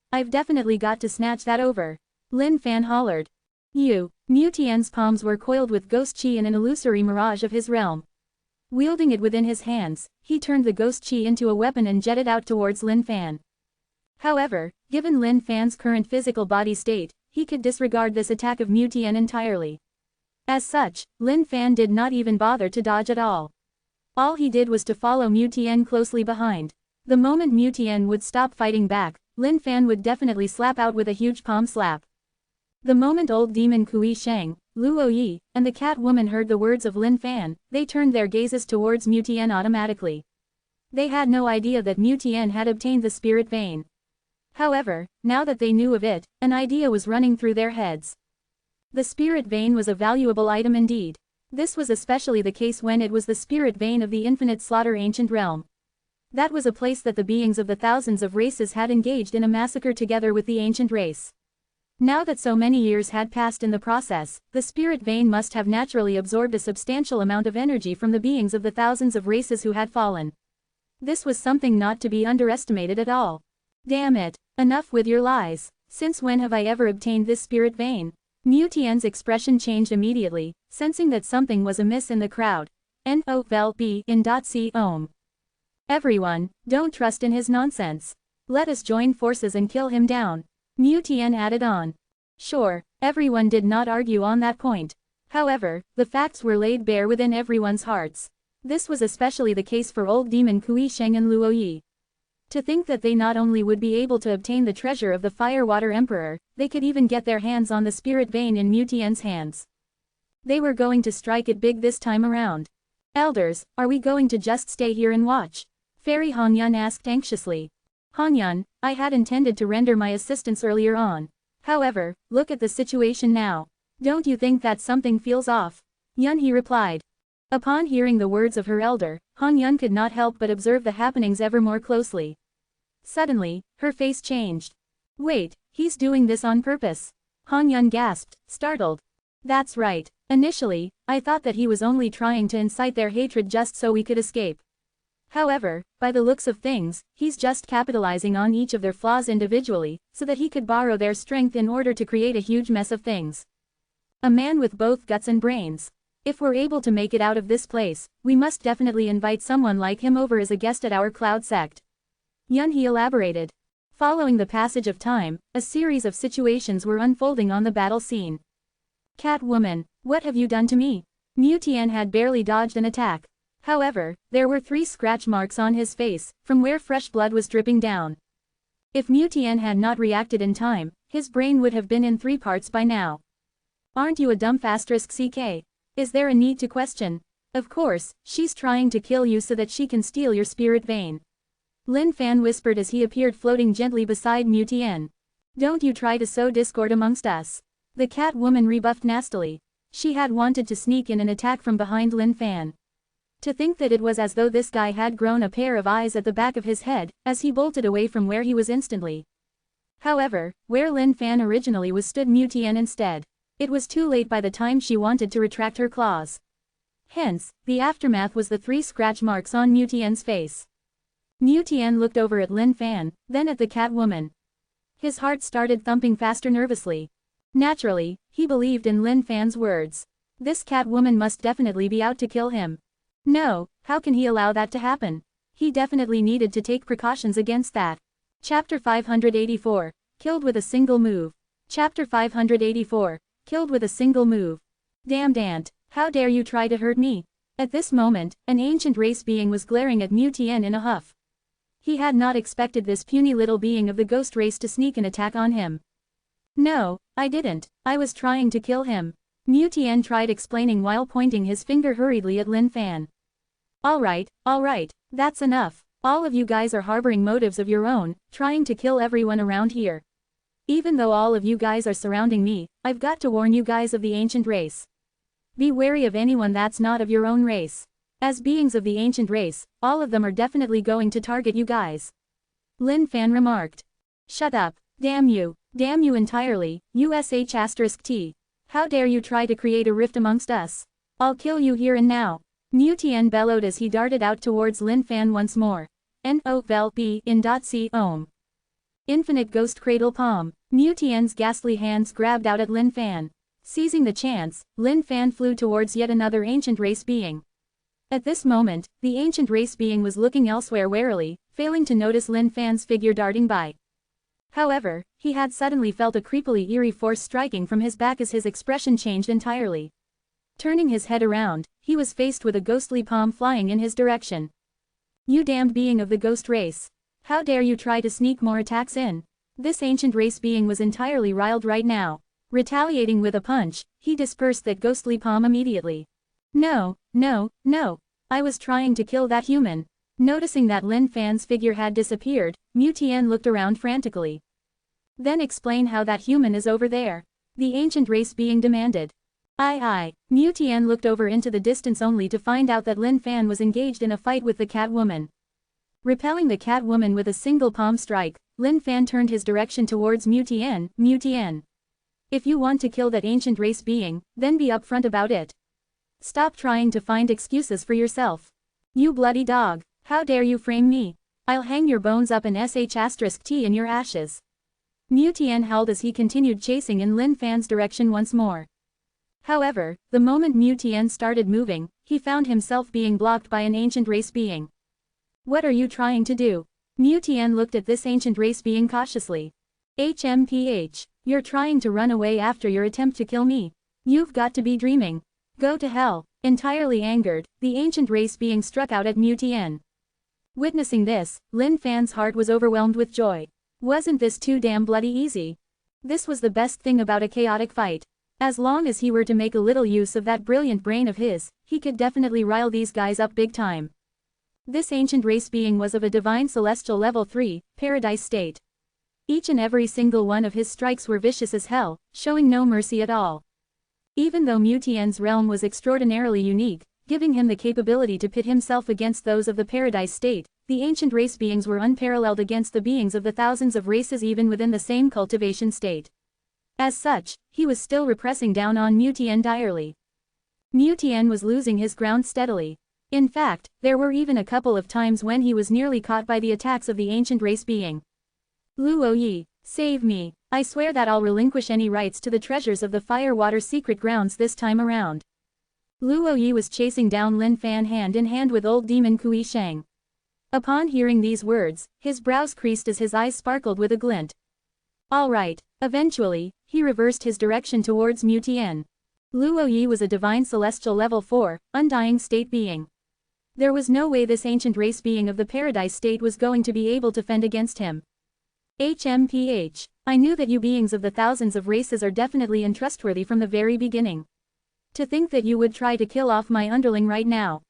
I've definitely got to snatch that over. Lin Fan hollered. You. Mu Tian's palms were coiled with ghost chi in an illusory mirage of his realm. Wielding it within his hands, he turned the ghost chi into a weapon and jetted out towards Lin Fan. However, given Lin Fan's current physical body state, he could disregard this attack of Mu Tian entirely. As such, Lin Fan did not even bother to dodge at all. All he did was to follow Mu Tian closely behind. The moment Mu Tian would stop fighting back, Lin Fan would definitely slap out with a huge palm slap. The moment old demon Kui Sheng, Luo Yi, and the cat woman heard the words of Lin Fan, they turned their gazes towards Mu Tian automatically. They had no idea that Mu Tian had obtained the spirit vein. However, now that they knew of it, an idea was running through their heads. The spirit vein was a valuable item indeed. This was especially the case when it was the spirit vein of the infinite slaughter ancient realm. That was a place that the beings of the thousands of races had engaged in a massacre together with the ancient race. Now that so many years had passed in the process, the spirit vein must have naturally absorbed a substantial amount of energy from the beings of the thousands of races who had fallen. This was something not to be underestimated at all. Damn it, enough with your lies. Since when have I ever obtained this spirit vein? Mu Tian's expression changed immediately, sensing that something was amiss in the crowd. N-O-V-E-N.C-O-M. Everyone, don't trust in his nonsense. Let us join forces and kill him down. Mu Tian added on. Sure, everyone did not argue on that point. However, the facts were laid bare within everyone's hearts. This was especially the case for old demon Kui Sheng and Luo Yi. To think that they not only would be able to obtain the treasure of the Firewater Emperor, they could even get their hands on the spirit vein in Mu Tian's hands. They were going to strike it big this time around. Elders, are we going to just stay here and watch? Fairy Hongyun asked anxiously. Hongyun, I had intended to render my assistance earlier on. However, look at the situation now. Don't you think that something feels off? Yunhe replied. Upon hearing the words of her elder, Hongyun could not help but observe the happenings ever more closely. Suddenly, her face changed. Wait, he's doing this on purpose. Hongyun gasped, startled. That's right. Initially, I thought that he was only trying to incite their hatred just so we could escape. However, by the looks of things, he's just capitalizing on each of their flaws individually, so that he could borrow their strength in order to create a huge mess of things. A man with both guts and brains. If we're able to make it out of this place, we must definitely invite someone like him over as a guest at our cloud sect. Yunhe elaborated. Following the passage of time, a series of situations were unfolding on the battle scene. Catwoman, what have you done to me? Mu Tian had barely dodged an attack. However, there were 3 scratch marks on his face, from where fresh blood was dripping down. If Mu Tian had not reacted in time, his brain would have been in 3 parts by now. Aren't you a dumb *CK? Is there a need to question? Of course, she's trying to kill you so that she can steal your spirit vein. Lin Fan whispered as he appeared floating gently beside Mu Tian. Don't you try to sow discord amongst us. The cat woman rebuffed nastily. She had wanted to sneak in an attack from behind Lin Fan. To think that it was as though this guy had grown a pair of eyes at the back of his head, as he bolted away from where he was instantly. However, where Lin Fan originally was stood Mu Tian instead. It was too late by the time she wanted to retract her claws. Hence, the aftermath was the 3 scratch marks on Mu Tian's face. Mu Tian looked over at Lin Fan, then at the cat woman. His heart started thumping faster nervously. Naturally, he believed in Lin Fan's words. This cat woman must definitely be out to kill him. No, how can he allow that to happen? He definitely needed to take precautions against that. Chapter 584. Killed with a single move. Chapter 584. Killed with a single move. Damned ant, how dare you try to hurt me? At this moment, an ancient race being was glaring at Mu Tian in a huff. He had not expected this puny little being of the ghost race to sneak an attack on him. No, I didn't, I was trying to kill him. Mu Tian tried explaining while pointing his finger hurriedly at Lin Fan. Alright, that's enough. All of you guys are harboring motives of your own, trying to kill everyone around here. Even though all of you guys are surrounding me, I've got to warn you guys of the ancient race. Be wary of anyone that's not of your own race. As beings of the ancient race, all of them are definitely going to target you guys. Lin Fan remarked. Shut up, damn you entirely, USH*T. How dare you try to create a rift amongst us? I'll kill you here and now. Mu Tian bellowed as he darted out towards Lin Fan once more. N-O-V-E-N.C-O-M. Infinite Ghost Cradle Palm. Mu Tian's ghastly hands grabbed out at Lin Fan. Seizing the chance, Lin Fan flew towards yet another ancient race being. At this moment, the ancient race being was looking elsewhere warily, failing to notice Lin Fan's figure darting by. However, he had suddenly felt a creepily eerie force striking from his back as his expression changed entirely. Turning his head around, he was faced with a ghostly palm flying in his direction. You damned being of the ghost race. How dare you try to sneak more attacks in? This ancient race being was entirely riled right now. Retaliating with a punch, he dispersed that ghostly palm immediately. No, no, no. I was trying to kill that human. Noticing that Lin Fan's figure had disappeared, Mu Tian looked around frantically. Then explain how that human is over there. The ancient race being demanded. Aye. Mu Tian looked over into the distance only to find out that Lin Fan was engaged in a fight with the cat woman. Repelling the cat woman with a single palm strike, Lin Fan turned his direction towards Mu Tian. Mu Tian. If you want to kill that ancient race being, then be upfront about it. Stop trying to find excuses for yourself. You bloody dog, how dare you frame me? I'll hang your bones up and sh*t in your ashes. Mu Tian howled as he continued chasing in Lin Fan's direction once more. However, the moment Mu Tian started moving, he found himself being blocked by an ancient race being. What are you trying to do? Mu Tian looked at this ancient race being cautiously. HMPH, you're trying to run away after your attempt to kill me. You've got to be dreaming. Go to hell. Entirely angered, the ancient race being struck out at Mu Tian. Witnessing this, Lin Fan's heart was overwhelmed with joy. Wasn't this too damn bloody easy? This was the best thing about a chaotic fight. As long as he were to make a little use of that brilliant brain of his, he could definitely rile these guys up big time. This ancient race being was of a divine celestial level 3, paradise state. Each and every single one of his strikes were vicious as hell, showing no mercy at all. Even though Mu Tian's realm was extraordinarily unique, giving him the capability to pit himself against those of the paradise state, the ancient race beings were unparalleled against the beings of the thousands of races even within the same cultivation state. As such, he was still repressing down on Mu Tian direly. Mu Tian was losing his ground steadily. In fact, there were even a couple of times when he was nearly caught by the attacks of the ancient race being. Luo Yi, save me. I swear that I'll relinquish any rights to the treasures of the Fire-Water secret grounds this time around. Luo Yi was chasing down Lin Fan hand in hand with old demon Kui Sheng. Upon hearing these words, his brows creased as his eyes sparkled with a glint. Alright, eventually, he reversed his direction towards Mu Tian. Luo Yi was a divine celestial level 4, undying state being. There was no way this ancient race being of the paradise state was going to be able to fend against him. HMPH, I knew that you beings of the thousands of races are definitely untrustworthy from the very beginning. To think that you would try to kill off my underling right now.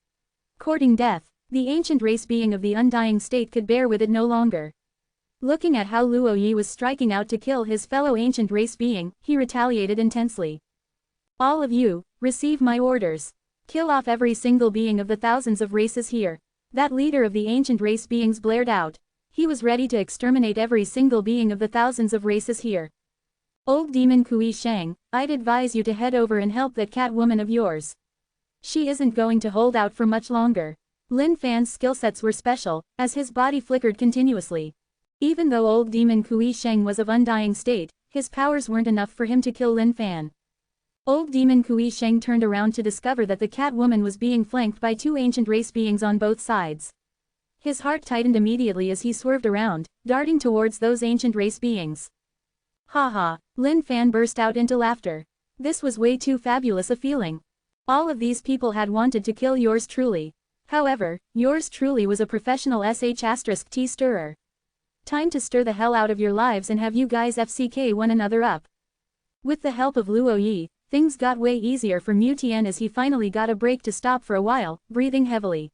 Courting death, the ancient race being of the undying state could bear with it no longer. Looking at how Luo Yi was striking out to kill his fellow ancient race being, he retaliated intensely. All of you, receive my orders. Kill off every single being of the thousands of races here. That leader of the ancient race beings blared out. He was ready to exterminate every single being of the thousands of races here. Old demon Kui Sheng, I'd advise you to head over and help that cat woman of yours. She isn't going to hold out for much longer. Lin Fan's skillsets were special, as his body flickered continuously. Even though old demon Kui Sheng was of undying state, his powers weren't enough for him to kill Lin Fan. Old demon Kui Sheng turned around to discover that the cat woman was being flanked by two ancient race beings on both sides. His heart tightened immediately as he swerved around, darting towards those ancient race beings. Haha, Lin Fan burst out into laughter. This was way too fabulous a feeling. All of these people had wanted to kill yours truly. However, yours truly was a professional sh*t stirrer. Time to stir the hell out of your lives and have you guys FCK one another up. With the help of Luo Yi, things got way easier for Mu Tian as he finally got a break to stop for a while, breathing heavily.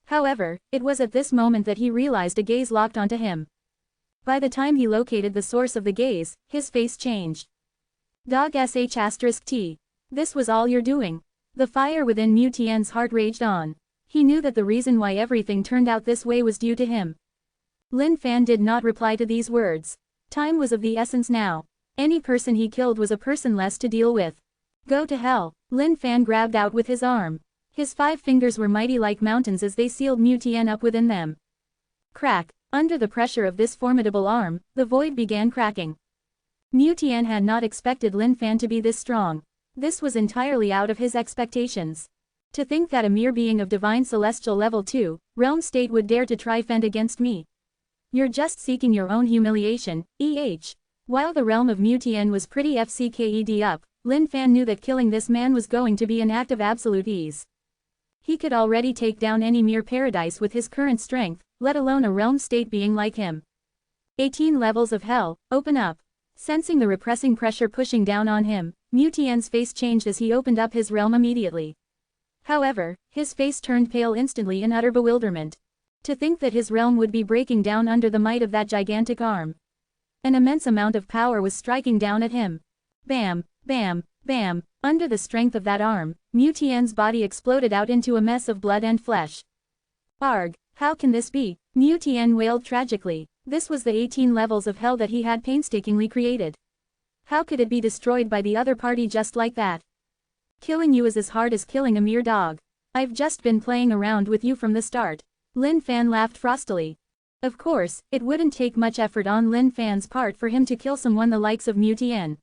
However, it was at this moment that he realized a gaze locked onto him. By the time he located the source of the gaze, his face changed. Dog sh*t. This was all you're doing. The fire within Mu Tian's heart raged on. He knew that the reason why everything turned out this way was due to him. Lin Fan did not reply to these words. Time was of the essence now. Any person he killed was a person less to deal with. Go to hell, Lin Fan grabbed out with his arm. His 5 fingers were mighty like mountains as they sealed Mu Tian up within them. Crack, under the pressure of this formidable arm, the void began cracking. Mu Tian had not expected Lin Fan to be this strong. This was entirely out of his expectations. To think that a mere being of divine celestial level 2, realm state would dare to try fend against me. You're just seeking your own humiliation, While the realm of Mu Tian was pretty FCKED up, Lin Fan knew that killing this man was going to be an act of absolute ease. He could already take down any mere paradise with his current strength, let alone a realm state being like him. 18 levels of hell, open up. Sensing the repressing pressure pushing down on him, Mutian's face changed as he opened up his realm immediately. However, his face turned pale instantly in utter bewilderment. To think that his realm would be breaking down under the might of that gigantic arm. An immense amount of power was striking down at him. Bam, bam, bam, under the strength of that arm, Mutian's body exploded out into a mess of blood and flesh. Arg, how can this be? Mutian wailed tragically. This was the 18 levels of hell that he had painstakingly created. How could it be destroyed by the other party just like that? Killing you is as hard as killing a mere dog. I've just been playing around with you from the start. Lin Fan laughed frostily. Of course, it wouldn't take much effort on Lin Fan's part for him to kill someone the likes of Mutian.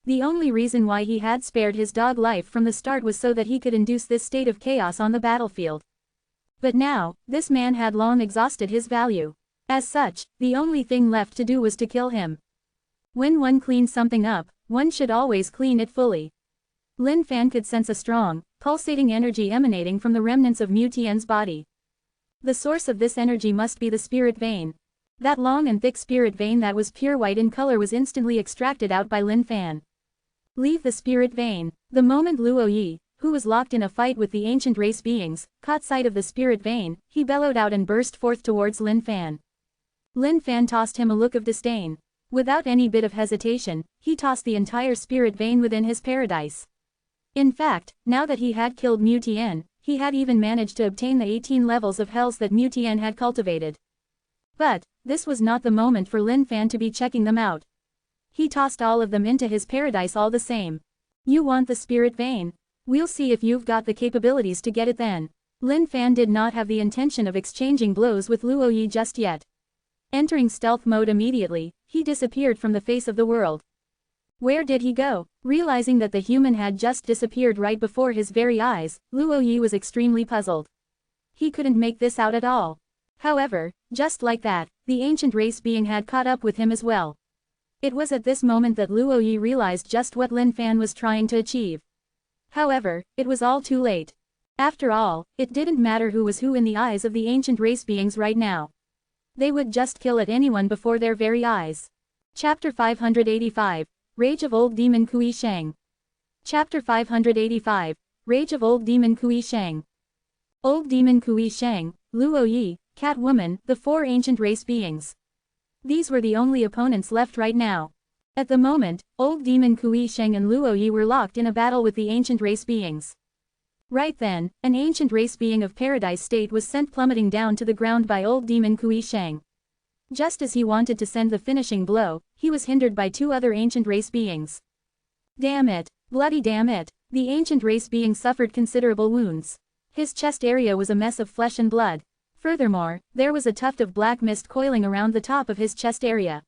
The only reason why he had spared his dog life from the start was so that he could induce this state of chaos on the battlefield. But now, this man had long exhausted his value. As such, the only thing left to do was to kill him. When one cleans something up, one should always clean it fully. Lin Fan could sense a strong, pulsating energy emanating from the remnants of Mutian's body. The source of this energy must be the spirit vein. That long and thick spirit vein that was pure white in color was instantly extracted out by Lin Fan. Leave the spirit vein. The moment Luo Yi, who was locked in a fight with the ancient race beings, caught sight of the spirit vein, he bellowed out and burst forth towards Lin Fan. Lin Fan tossed him a look of disdain. Without any bit of hesitation, he tossed the entire spirit vein within his paradise. In fact, now that he had killed Mutian, he had even managed to obtain the 18 levels of hells that Mutian had cultivated. But, this was not the moment for Lin Fan to be checking them out. He tossed all of them into his paradise all the same. You want the spirit vein? We'll see if you've got the capabilities to get it then. Lin Fan did not have the intention of exchanging blows with Luo Yi just yet. Entering stealth mode immediately, he disappeared from the face of the world. Where did he go? Realizing that the human had just disappeared right before his very eyes, Luo Yi was extremely puzzled. He couldn't make this out at all. However, just like that, the ancient race being had caught up with him as well. It was at this moment that Luo Yi realized just what Lin Fan was trying to achieve. However, it was all too late. After all, it didn't matter who was who in the eyes of the ancient race beings right now. They would just kill at anyone before their very eyes. Chapter 585, Rage of Old Demon Kui Sheng. Chapter 585, Rage of Old Demon Kui Sheng. Old Demon Kui Sheng, Luo Yi, Catwoman, the 4 ancient race beings. These were the only opponents left right now. At the moment, Old Demon Kui Sheng and Luo Yi were locked in a battle with the ancient race beings. Right then, an ancient race being of Paradise State was sent plummeting down to the ground by Old Demon Kui Sheng. Just as he wanted to send the finishing blow, he was hindered by 2 other ancient race beings. Damn it, bloody damn it, the ancient race being suffered considerable wounds. His chest area was a mess of flesh and blood. Furthermore, there was a tuft of black mist coiling around the top of his chest area.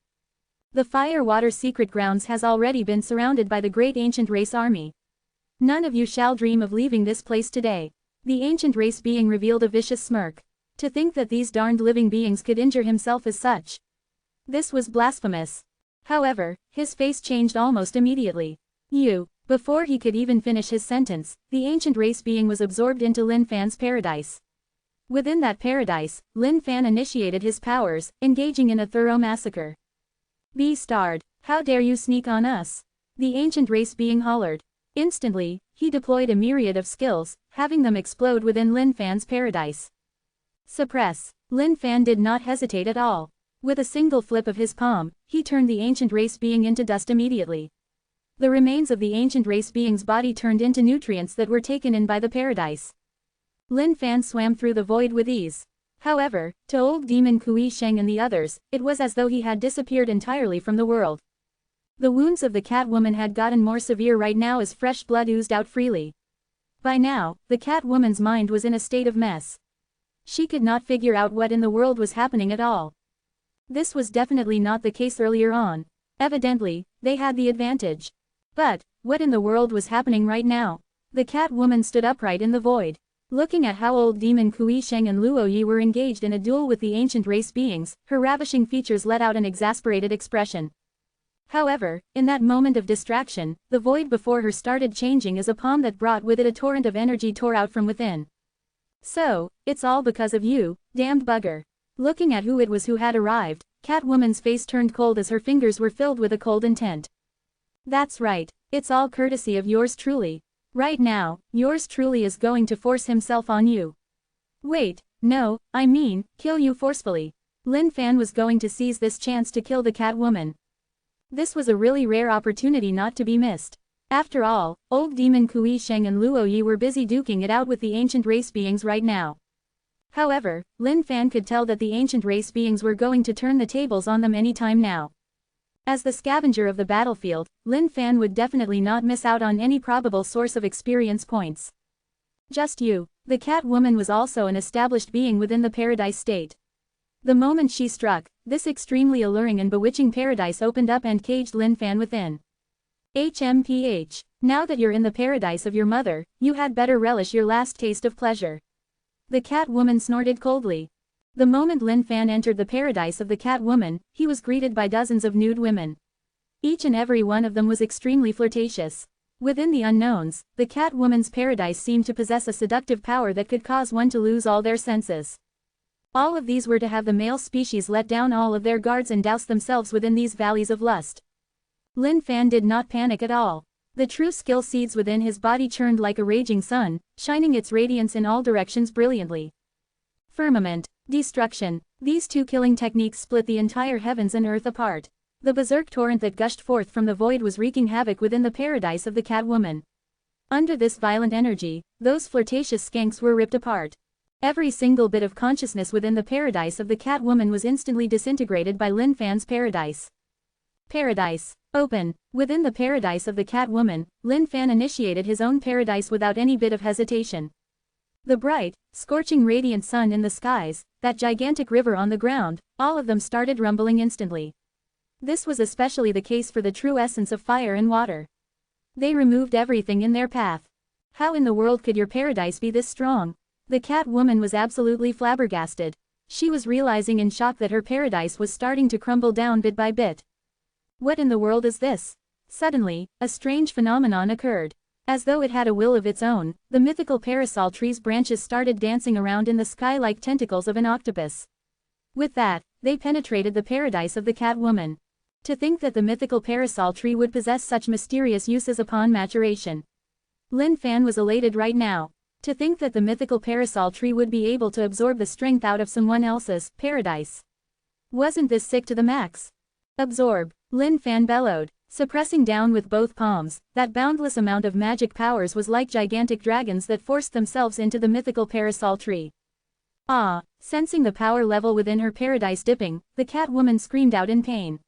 The Fire Water Secret Grounds has already been surrounded by the great ancient race army. None of you shall dream of leaving this place today. The ancient race being revealed a vicious smirk. To think that these darned living beings could injure himself as such. This was blasphemous. However, his face changed almost immediately. Before he could even finish his sentence, the ancient race being was absorbed into Lin Fan's paradise. Within that paradise, Lin Fan initiated his powers, engaging in a thorough massacre. Beastard, how dare you sneak on us? The ancient race being hollered. Instantly, he deployed a myriad of skills, having them explode within Lin Fan's paradise. Suppress. Lin Fan did not hesitate at all. With a single flip of his palm, he turned the ancient race being into dust immediately. The remains of the ancient race being's body turned into nutrients that were taken in by the paradise. Lin Fan swam through the void with ease. However, to Old Demon Kui Sheng and the others, it was as though he had disappeared entirely from the world. The wounds of the Catwoman had gotten more severe right now as fresh blood oozed out freely. By now, the Catwoman's mind was in a state of mess. She could not figure out what in the world was happening at all. This was definitely not the case earlier on. Evidently, they had the advantage. But, what in the world was happening right now? The Catwoman stood upright in the void. Looking at how Old Demon Kui Sheng and Luo Yi were engaged in a duel with the ancient race beings, her ravishing features let out an exasperated expression. However, in that moment of distraction, the void before her started changing as a palm that brought with it a torrent of energy tore out from within. So, it's all because of you, damned bugger. Looking at who it was who had arrived, Catwoman's face turned cold as her fingers were filled with a cold intent. That's right, it's all courtesy of yours truly. Right now, yours truly is going to force himself on you. Wait, no, I mean, kill you forcefully. Lin Fan was going to seize this chance to kill the Catwoman. This was a really rare opportunity not to be missed. After all, old demon Kui Sheng and Luo Yi were busy duking it out with the ancient race beings right now. However, Lin Fan could tell that the ancient race beings were going to turn the tables on them anytime now. As the scavenger of the battlefield, Lin Fan would definitely not miss out on any probable source of experience points. Just you. The Catwoman was also an established being within the Paradise State. The moment she struck, this extremely alluring and bewitching paradise opened up and caged Lin Fan within. HMPH. Now that you're in the paradise of your mother, you had better relish your last taste of pleasure. The Catwoman snorted coldly. The moment Lin Fan entered the paradise of the Catwoman, he was greeted by dozens of nude women. Each and every one of them was extremely flirtatious. Within the unknowns, the Catwoman's paradise seemed to possess a seductive power that could cause one to lose all their senses. All of these were to have the male species let down all of their guards and douse themselves within these valleys of lust. Lin Fan did not panic at all. The true skill seeds within his body churned like a raging sun, shining its radiance in all directions brilliantly. Firmament. Destruction. These two killing techniques split the entire heavens and earth apart. The berserk torrent that gushed forth from the void was wreaking havoc within the paradise of the Catwoman. Under this violent energy, those flirtatious skanks were ripped apart. Every single bit of consciousness within the paradise of the Catwoman was instantly disintegrated by Lin Fan's paradise. Paradise. Open. Within the paradise of the Catwoman, Lin Fan initiated his own paradise without any bit of hesitation. The bright, scorching radiant sun in the skies, that gigantic river on the ground, all of them started rumbling instantly. This was especially the case for the true essence of fire and water. They removed everything in their path. How in the world could your paradise be this strong? The Catwoman was absolutely flabbergasted. She was realizing in shock that her paradise was starting to crumble down bit by bit. What in the world is this? Suddenly, a strange phenomenon occurred. As though it had a will of its own, the mythical parasol tree's branches started dancing around in the sky like tentacles of an octopus. With that, they penetrated the paradise of the Catwoman. To think that the mythical parasol tree would possess such mysterious uses upon maturation. Lin Fan was elated right now. To think that the mythical parasol tree would be able to absorb the strength out of someone else's paradise. Wasn't this sick to the max? Absorb. Lin Fan bellowed, suppressing down with both palms. That boundless amount of magic powers was like gigantic dragons that forced themselves into the mythical parasol tree. Ah! Sensing the power level within her paradise dipping, the Catwoman screamed out in pain.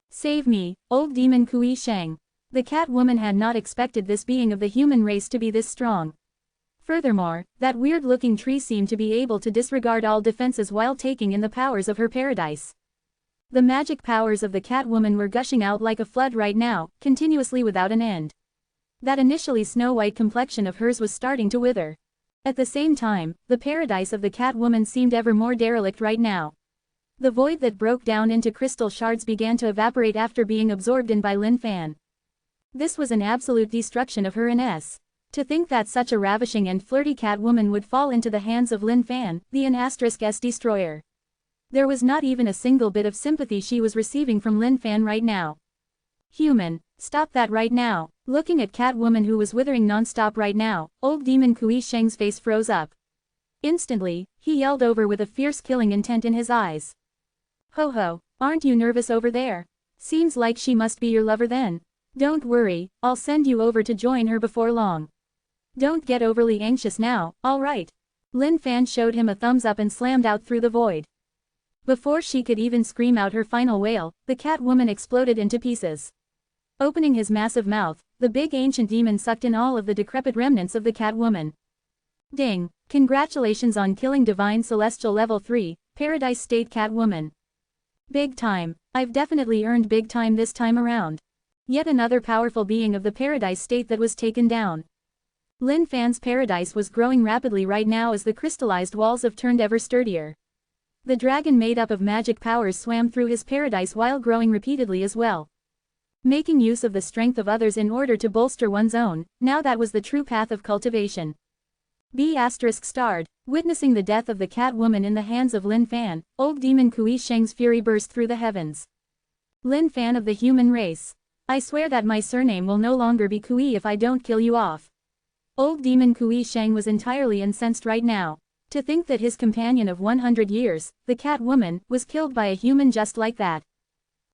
Save me, old demon Kui Sheng. The Catwoman had not expected this being of the human race to be this strong. Furthermore, that weird-looking tree seemed to be able to disregard all defenses while taking in the powers of her paradise. The magic powers of the Catwoman were gushing out like a flood right now, continuously without an end. That initially snow-white complexion of hers was starting to wither. At the same time, the paradise of the Catwoman seemed ever more derelict right now. The void that broke down into crystal shards began to evaporate after being absorbed in by Lin Fan. This was an absolute destruction of her ins. To think that such a ravishing and flirty Catwoman would fall into the hands of Lin Fan, the N*S destroyer. There was not even a single bit of sympathy she was receiving from Lin Fan right now. Human, stop that right now. Looking at Catwoman who was withering non-stop right now, old demon Kui Sheng's face froze up. Instantly, he yelled over with a fierce killing intent in his eyes. Ho ho, aren't you nervous over there? Seems like she must be your lover then. Don't worry, I'll send you over to join her before long. Don't get overly anxious now, alright. Lin Fan showed him a thumbs up and slammed out through the void. Before she could even scream out her final wail, the Catwoman exploded into pieces. Opening his massive mouth, the big ancient demon sucked in all of the decrepit remnants of the Catwoman. Ding! Congratulations on killing Divine Celestial Level 3, Paradise State Catwoman. Big time, I've definitely earned big time this time around. Yet another powerful being of the Paradise State that was taken down. Lin Fan's paradise was growing rapidly right now as the crystallized walls of turned ever sturdier. The dragon made up of magic powers swam through his paradise while growing repeatedly as well. Making use of the strength of others in order to bolster one's own, now that was the true path of cultivation. B*****, Witnessing the death of the cat woman in the hands of Lin Fan, old demon Kui Sheng's fury burst through the heavens. Lin Fan of the human race. I swear that my surname will no longer be Kui if I don't kill you off. Old demon Kui Sheng was entirely incensed right now. To think that his companion of 100 years, the cat woman, was killed by a human just like that.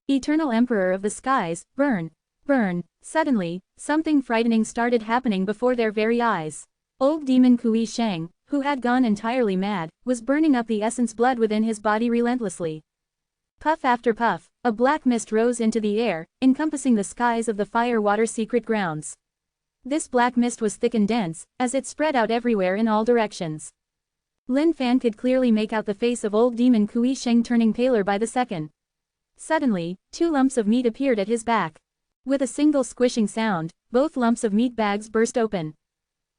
Eternal Emperor of the Skies, burn. Burn. Suddenly, something frightening started happening before their very eyes. Old demon Kui Sheng, who had gone entirely mad, was burning up the essence blood within his body relentlessly. Puff after puff, a black mist rose into the air, encompassing the skies of the fire-water secret grounds. This black mist was thick and dense, as it spread out everywhere in all directions. Lin Fan could clearly make out the face of old demon Kui Sheng turning paler by the second. Suddenly, 2 lumps of meat appeared at his back. With a single squishing sound, both lumps of meat bags burst open.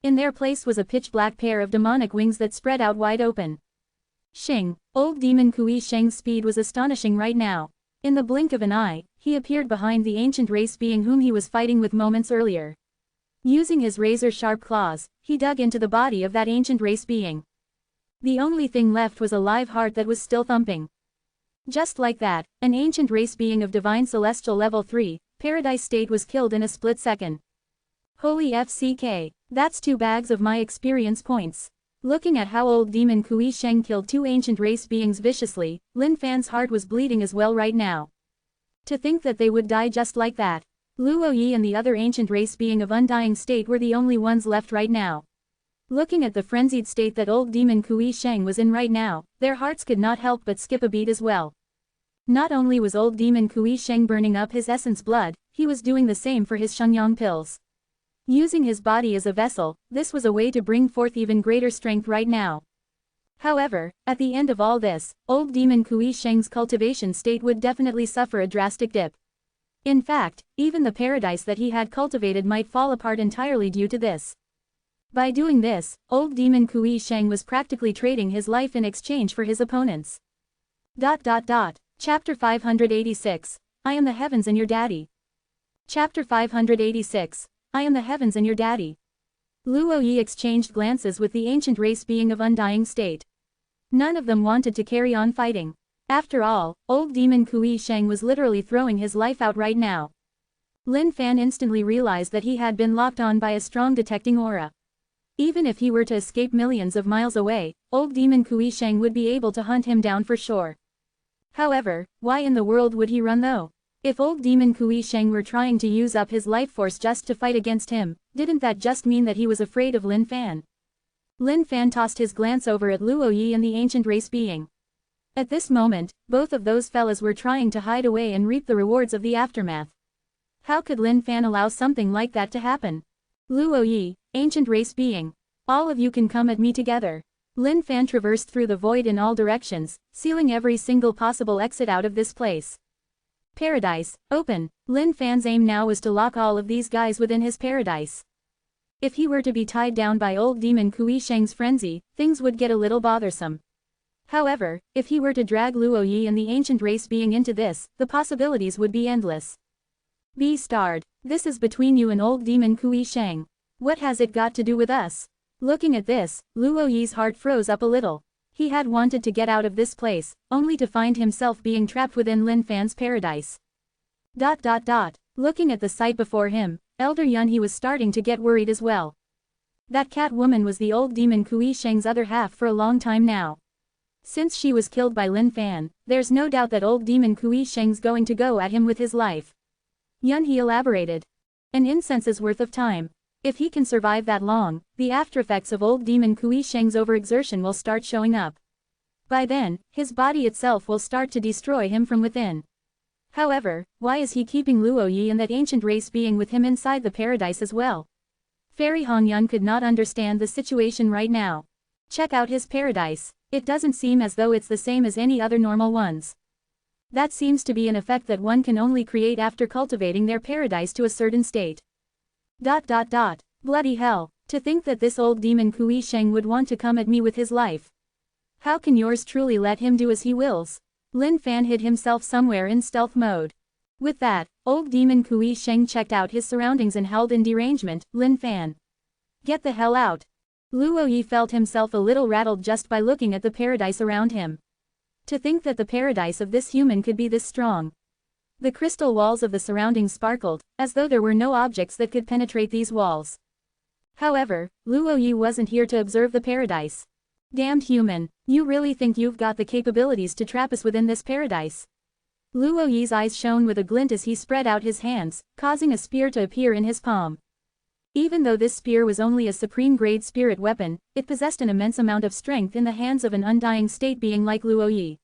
In their place was a pitch-black pair of demonic wings that spread out wide open. Shing, old demon Kui Sheng's speed was astonishing right now. In the blink of an eye, he appeared behind the ancient race being whom he was fighting with moments earlier. Using his razor-sharp claws, he dug into the body of that ancient race being. The only thing left was a live heart that was still thumping. Just like that, an ancient race being of divine celestial level 3, paradise state was killed in a split second. Holy FCK, that's 2 bags of my experience points. Looking at how old demon Kui Sheng killed 2 ancient race beings viciously, Lin Fan's heart was bleeding as well right now. To think that they would die just like that. Luo Yi and the other ancient race being of undying state were the only ones left right now. Looking at the frenzied state that old demon Kui Sheng was in right now, their hearts could not help but skip a beat as well. Not only was old demon Kui Sheng burning up his essence blood, he was doing the same for his Shenyang pills. Using his body as a vessel, this was a way to bring forth even greater strength right now. However, at the end of all this, old demon Kui Sheng's cultivation state would definitely suffer a drastic dip. In fact, even the paradise that he had cultivated might fall apart entirely due to this. By doing this, old demon Kui Sheng was practically trading his life in exchange for his opponents. Chapter 586. I am the heavens and your daddy. Chapter 586. I am the heavens and your daddy. Luo Yi exchanged glances with the ancient race being of undying state. None of them wanted to carry on fighting. After all, old demon Kui Sheng was literally throwing his life out right now. Lin Fan instantly realized that he had been locked on by a strong detecting aura. Even if he were to escape millions of miles away, old demon Kui Sheng would be able to hunt him down for sure. However, why in the world would he run though? If old demon Kui Sheng were trying to use up his life force just to fight against him, didn't that just mean that he was afraid of Lin Fan? Lin Fan tossed his glance over at Luo Yi and the ancient race being. At this moment, both of those fellas were trying to hide away and reap the rewards of the aftermath. How could Lin Fan allow something like that to happen? Luo Yi, ancient race being. All of you can come at me together. Lin Fan traversed through the void in all directions, sealing every single possible exit out of this place. Paradise, open. Lin Fan's aim now was to lock all of these guys within his paradise. If he were to be tied down by old demon Kui Sheng's frenzy, things would get a little bothersome. However, if he were to drag Luo Yi and the ancient race being into this, the possibilities would be endless. B-starred. This is between you and old demon Kui Sheng. What has it got to do with us? Looking at this, Luo Yi's heart froze up a little. He had wanted to get out of this place, only to find himself being trapped within Lin Fan's paradise. Looking at the sight before him, Elder Yun he was starting to get worried as well. That cat woman was the old demon Kui Sheng's other half for a long time now. Since she was killed by Lin Fan, there's no doubt that old demon Kui Sheng's going to go at him with his life. Yun he elaborated. An incense's worth of time. If he can survive that long, the aftereffects of old demon Kui Sheng's overexertion will start showing up. By then, his body itself will start to destroy him from within. However, why is he keeping Luo Yi and that ancient race being with him inside the paradise as well? Fairy Hong Yun could not understand the situation right now. Check out his paradise. It doesn't seem as though it's the same as any other normal ones. That seems to be an effect that one can only create after cultivating their paradise to a certain state. Bloody hell, to think that this old demon Kui Sheng would want to come at me with his life. How can yours truly let him do as he wills? Lin Fan hid himself somewhere in stealth mode. With that, old demon Kui Sheng checked out his surroundings and held in derangement, Lin Fan. Get the hell out. Luo Yi felt himself a little rattled just by looking at the paradise around him. To think that the paradise of this human could be this strong. The crystal walls of the surroundings sparkled, as though there were no objects that could penetrate these walls. However, Luo Yi wasn't here to observe the paradise. Damned human, you really think you've got the capabilities to trap us within this paradise? Luo Yi's eyes shone with a glint as he spread out his hands, causing a spear to appear in his palm. Even though this spear was only a supreme-grade spirit weapon, it possessed an immense amount of strength in the hands of an undying state being like Luo Yi.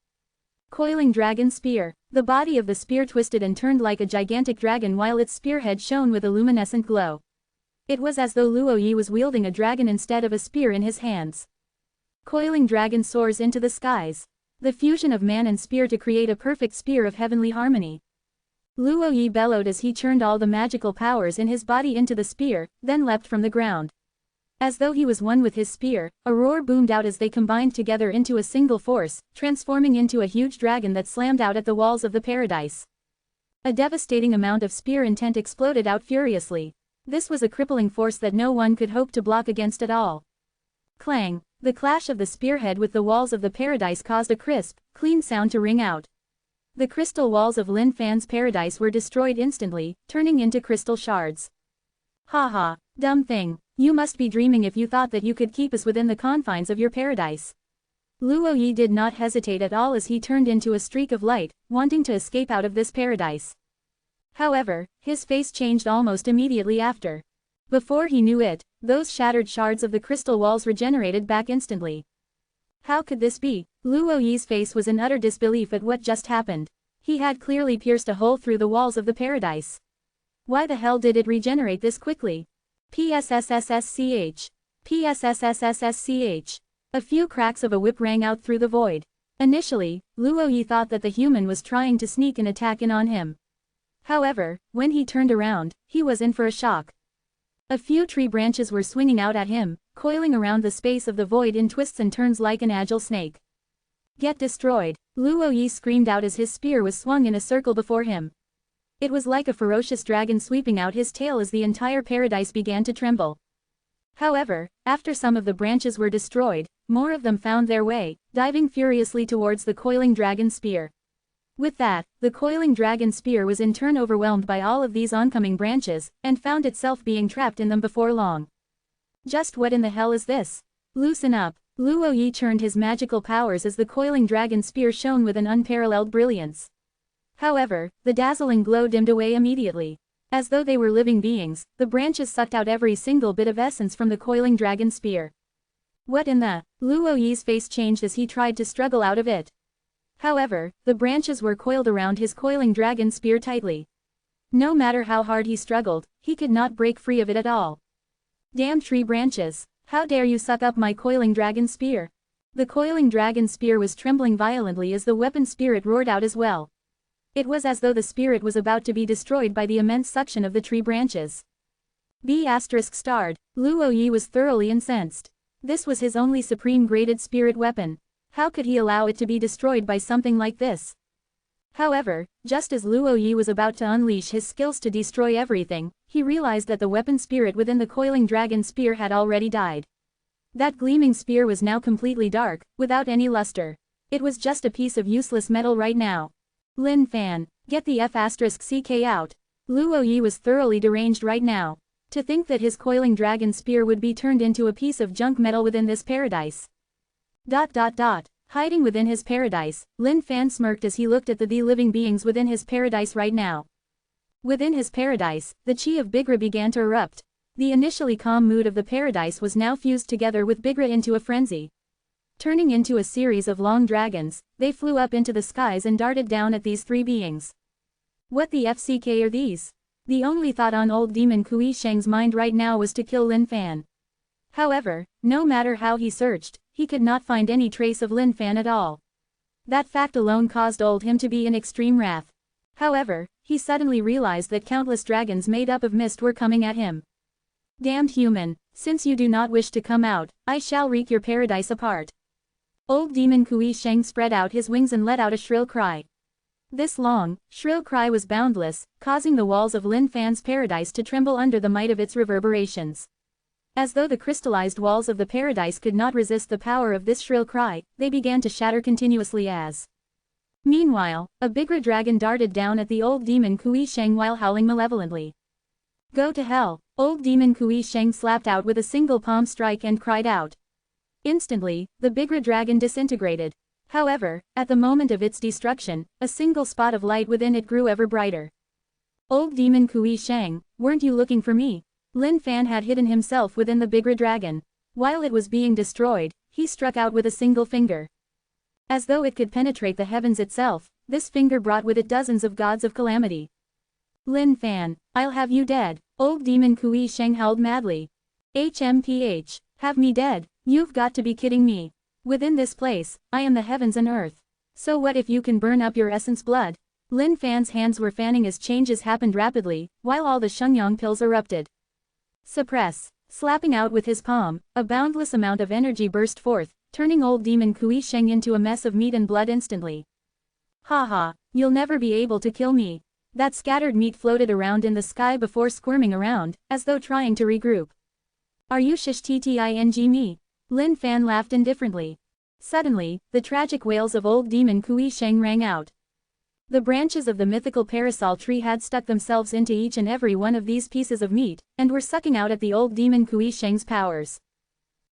Coiling Dragon Spear. The body of the spear twisted and turned like a gigantic dragon while its spearhead shone with a luminescent glow. It was as though Luo Yi was wielding a dragon instead of a spear in his hands. Coiling Dragon soars into the skies. The fusion of man and spear to create a perfect spear of heavenly harmony. Luo Yi bellowed as he churned all the magical powers in his body into the spear, then leapt from the ground. As though he was one with his spear, a roar boomed out as they combined together into a single force, transforming into a huge dragon that slammed out at the walls of the paradise. A devastating amount of spear intent exploded out furiously. This was a crippling force that no one could hope to block against at all. Clang! The clash of the spearhead with the walls of the paradise caused a crisp, clean sound to ring out. The crystal walls of Lin Fan's paradise were destroyed instantly, turning into crystal shards. Ha ha, dumb thing, you must be dreaming if you thought that you could keep us within the confines of your paradise. Luo Yi did not hesitate at all as he turned into a streak of light, wanting to escape out of this paradise. However, his face changed almost immediately after. Before he knew it, those shattered shards of the crystal walls regenerated back instantly. How could this be? Luo Yi's face was in utter disbelief at what just happened. He had clearly pierced a hole through the walls of the paradise. Why the hell did it regenerate this quickly? PSSSSCH. PSSSSSCH. A few cracks of a whip rang out through the void. Initially, Luo Yi thought that the human was trying to sneak an attack in on him. However, when he turned around, he was in for a shock. A few tree branches were swinging out at him, coiling around the space of the void in twists and turns like an agile snake. Get destroyed! Luo Yi screamed out as his spear was swung in a circle before him. It was like a ferocious dragon sweeping out his tail as the entire paradise began to tremble. However, after some of the branches were destroyed, more of them found their way, diving furiously towards the coiling dragon spear. With that, the coiling dragon spear was in turn overwhelmed by all of these oncoming branches, and found itself being trapped in them before long. Just what in the hell is this? Loosen up! Luo Yi churned his magical powers as the coiling dragon spear shone with an unparalleled brilliance. However, the dazzling glow dimmed away immediately. As though they were living beings, the branches sucked out every single bit of essence from the coiling dragon spear. What in the? Luo Yi's face changed as he tried to struggle out of it. However, the branches were coiled around his coiling dragon spear tightly. No matter how hard he struggled, he could not break free of it at all. Damn tree branches! How dare you suck up my coiling dragon spear? The coiling dragon spear was trembling violently as the weapon spirit roared out as well. It was as though the spirit was about to be destroyed by the immense suction of the tree branches. B*****. Luo Yi was thoroughly incensed. This was his only supreme-graded spirit weapon. How could he allow it to be destroyed by something like this? However, just as Luo Yi was about to unleash his skills to destroy everything, he realized that the weapon spirit within the coiling dragon spear had already died. That gleaming spear was now completely dark, without any luster. It was just a piece of useless metal right now. Lin Fan, get the F***ck out. Luo Yi was thoroughly deranged right now. To think that his coiling dragon spear would be turned into a piece of junk metal within this paradise. Hiding within his paradise, Lin Fan smirked as he looked at the living beings within his paradise right now. Within his paradise, the chi of Bigra began to erupt. The initially calm mood of the paradise was now fused together with Bigra into a frenzy. Turning into a series of long dragons, they flew up into the skies and darted down at these three beings. What the FCK are these? The only thought on old demon Kui Sheng's mind right now was to kill Lin Fan. However, no matter how he searched, he could not find any trace of Lin Fan at all. That fact alone caused old him to be in extreme wrath. However, he suddenly realized that countless dragons made up of mist were coming at him. Damned human, since you do not wish to come out, I shall wreak your paradise apart. Old demon Kui Sheng spread out his wings and let out a shrill cry. This long, shrill cry was boundless, causing the walls of Lin Fan's paradise to tremble under the might of its reverberations. As though the crystallized walls of the paradise could not resist the power of this shrill cry, they began to shatter continuously as. Meanwhile, a bigger dragon darted down at the old demon Kui Sheng while howling malevolently. Go to hell, old demon Kui Sheng slapped out with a single palm strike and cried out. Instantly, the bigger dragon disintegrated. However, at the moment of its destruction, a single spot of light within it grew ever brighter. Old demon Kui Sheng, weren't you looking for me? Lin Fan had hidden himself within the bigger dragon. While it was being destroyed, he struck out with a single finger. As though it could penetrate the heavens itself, this finger brought with it dozens of gods of calamity. Lin Fan, I'll have you dead, old demon Kui Sheng howled madly. HMPH, have me dead, you've got to be kidding me. Within this place, I am the heavens and earth. So what if you can burn up your essence blood? Lin Fan's hands were fanning as changes happened rapidly, while all the Shengyang pills erupted. Suppress. Slapping out with his palm, a boundless amount of energy burst forth, turning old demon Kui Sheng into a mess of meat and blood instantly. Haha, you'll never be able to kill me. That scattered meat floated around in the sky before squirming around, as though trying to regroup. Are you shishting me? Lin Fan laughed indifferently. Suddenly, the tragic wails of old demon Kui Sheng rang out. The branches of the mythical parasol tree had stuck themselves into each and every one of these pieces of meat, and were sucking out at the old demon Kui Sheng's powers.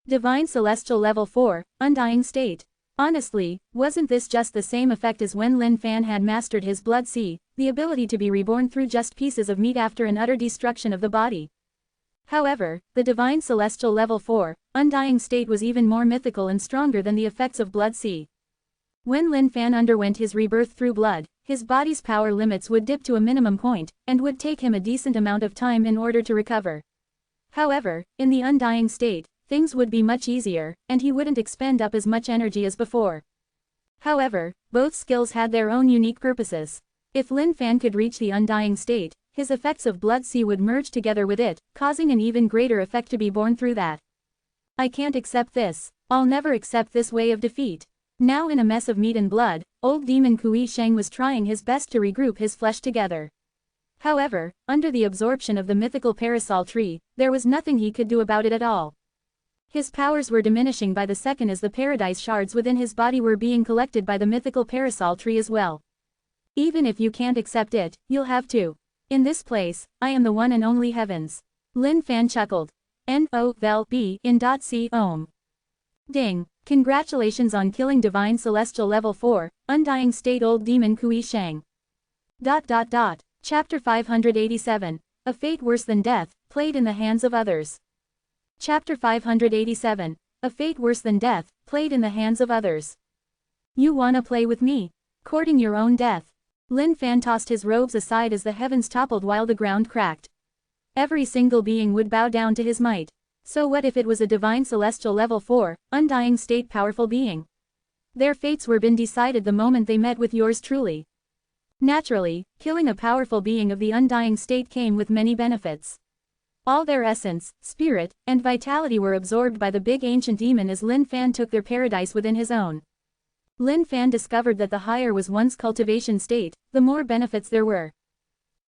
Divine Celestial Level 4, Undying State. Honestly, wasn't this just the same effect as when Lin Fan had mastered his blood sea, the ability to be reborn through just pieces of meat after an utter destruction of the body? However, the Divine Celestial Level 4, Undying State was even more mythical and stronger than the effects of blood sea. When Lin Fan underwent his rebirth through blood, his body's power limits would dip to a minimum point, and would take him a decent amount of time in order to recover. However, in the Undying State, things would be much easier, and he wouldn't expend up as much energy as before. However, both skills had their own unique purposes. If Lin Fan could reach the Undying State, his effects of blood sea would merge together with it, causing an even greater effect to be born through that. I can't accept this. I'll never accept this way of defeat. Now in a mess of meat and blood, old demon Kui Sheng was trying his best to regroup his flesh together. However, under the absorption of the mythical parasol tree, there was nothing he could do about it at all. His powers were diminishing by the second as the paradise shards within his body were being collected by the mythical parasol tree as well. Even if you can't accept it, you'll have to. In this place, I am the one and only heavens. Lin Fan chuckled. N-O-V-E in .C Ohm. Ding. Congratulations on killing Divine Celestial Level 4, Undying State Old Demon Kui Sheng. Chapter 587. A Fate Worse Than Death, Played in the Hands of Others. Chapter 587. A Fate Worse Than Death, Played in the Hands of Others. You wanna play with me? Courting your own death. Lin Fan tossed his robes aside as the heavens toppled while the ground cracked. Every single being would bow down to his might. So what if it was a Divine Celestial Level 4, Undying State powerful being? Their fates were been decided the moment they met with yours truly. Naturally, killing a powerful being of the Undying State came with many benefits. All their essence, spirit, and vitality were absorbed by the big ancient demon as Lin Fan took their paradise within his own. Lin Fan discovered that the higher was one's cultivation state, the more benefits there were.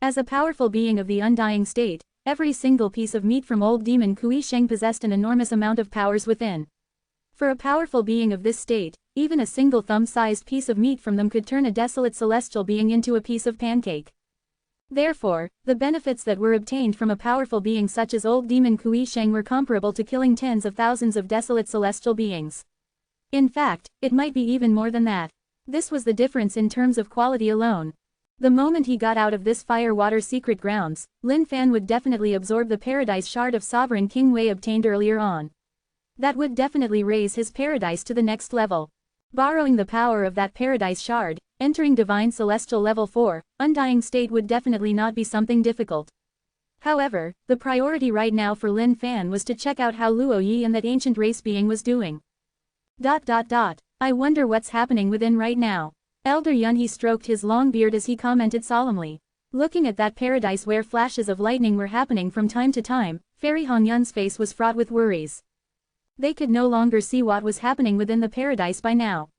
As a powerful being of the Undying State, every single piece of meat from old demon Kui Sheng possessed an enormous amount of powers within. For a powerful being of this state, even a single thumb-sized piece of meat from them could turn a desolate celestial being into a piece of pancake. Therefore, the benefits that were obtained from a powerful being such as old demon Kui Sheng were comparable to killing tens of thousands of desolate celestial beings. In fact, it might be even more than that. This was the difference in terms of quality alone. The moment he got out of this fire-water secret grounds, Lin Fan would definitely absorb the paradise shard of Sovereign King Wei obtained earlier on. That would definitely raise his paradise to the next level. Borrowing the power of that paradise shard, entering Divine Celestial Level 4, Undying State would definitely not be something difficult. However, the priority right now for Lin Fan was to check out how Luo Yi and that ancient race being was doing. I wonder what's happening within right now. Elder Yunhe stroked his long beard as he commented solemnly. Looking at that paradise where flashes of lightning were happening from time to time, Fairy Han Yun's face was fraught with worries. They could no longer see what was happening within the paradise by now.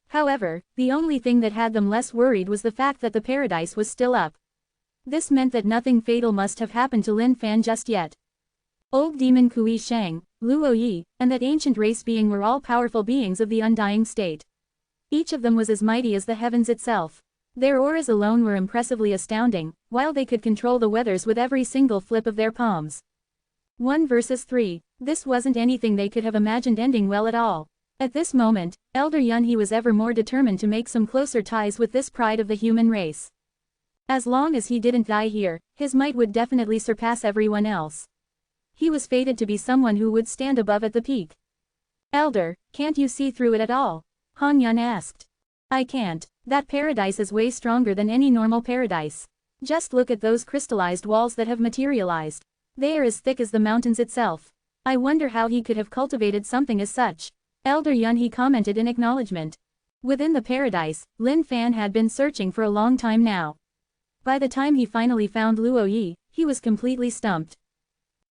However, the only thing that had them less worried was the fact that the paradise was still up. This meant that nothing fatal must have happened to Lin Fan just yet. Old demon Kui Sheng, Luo Yi, and that ancient race being were all powerful beings of the undying state. Each of them was as mighty as the heavens itself. Their auras alone were impressively astounding, while they could control the weathers with every single flip of their palms. 1 versus 3. This wasn't anything they could have imagined ending well at all. At this moment, Elder Yun He was ever more determined to make some closer ties with this pride of the human race. As long as he didn't die here, his might would definitely surpass everyone else. He was fated to be someone who would stand above at the peak. Elder, can't you see through it at all? Han Yun asked. I can't. That paradise is way stronger than any normal paradise. Just look at those crystallized walls that have materialized. They are as thick as the mountains itself. I wonder how he could have cultivated something as such. Elder Yun He commented in acknowledgement. Within the paradise, Lin Fan had been searching for a long time now. By the time he finally found Luo Yi, he was completely stumped.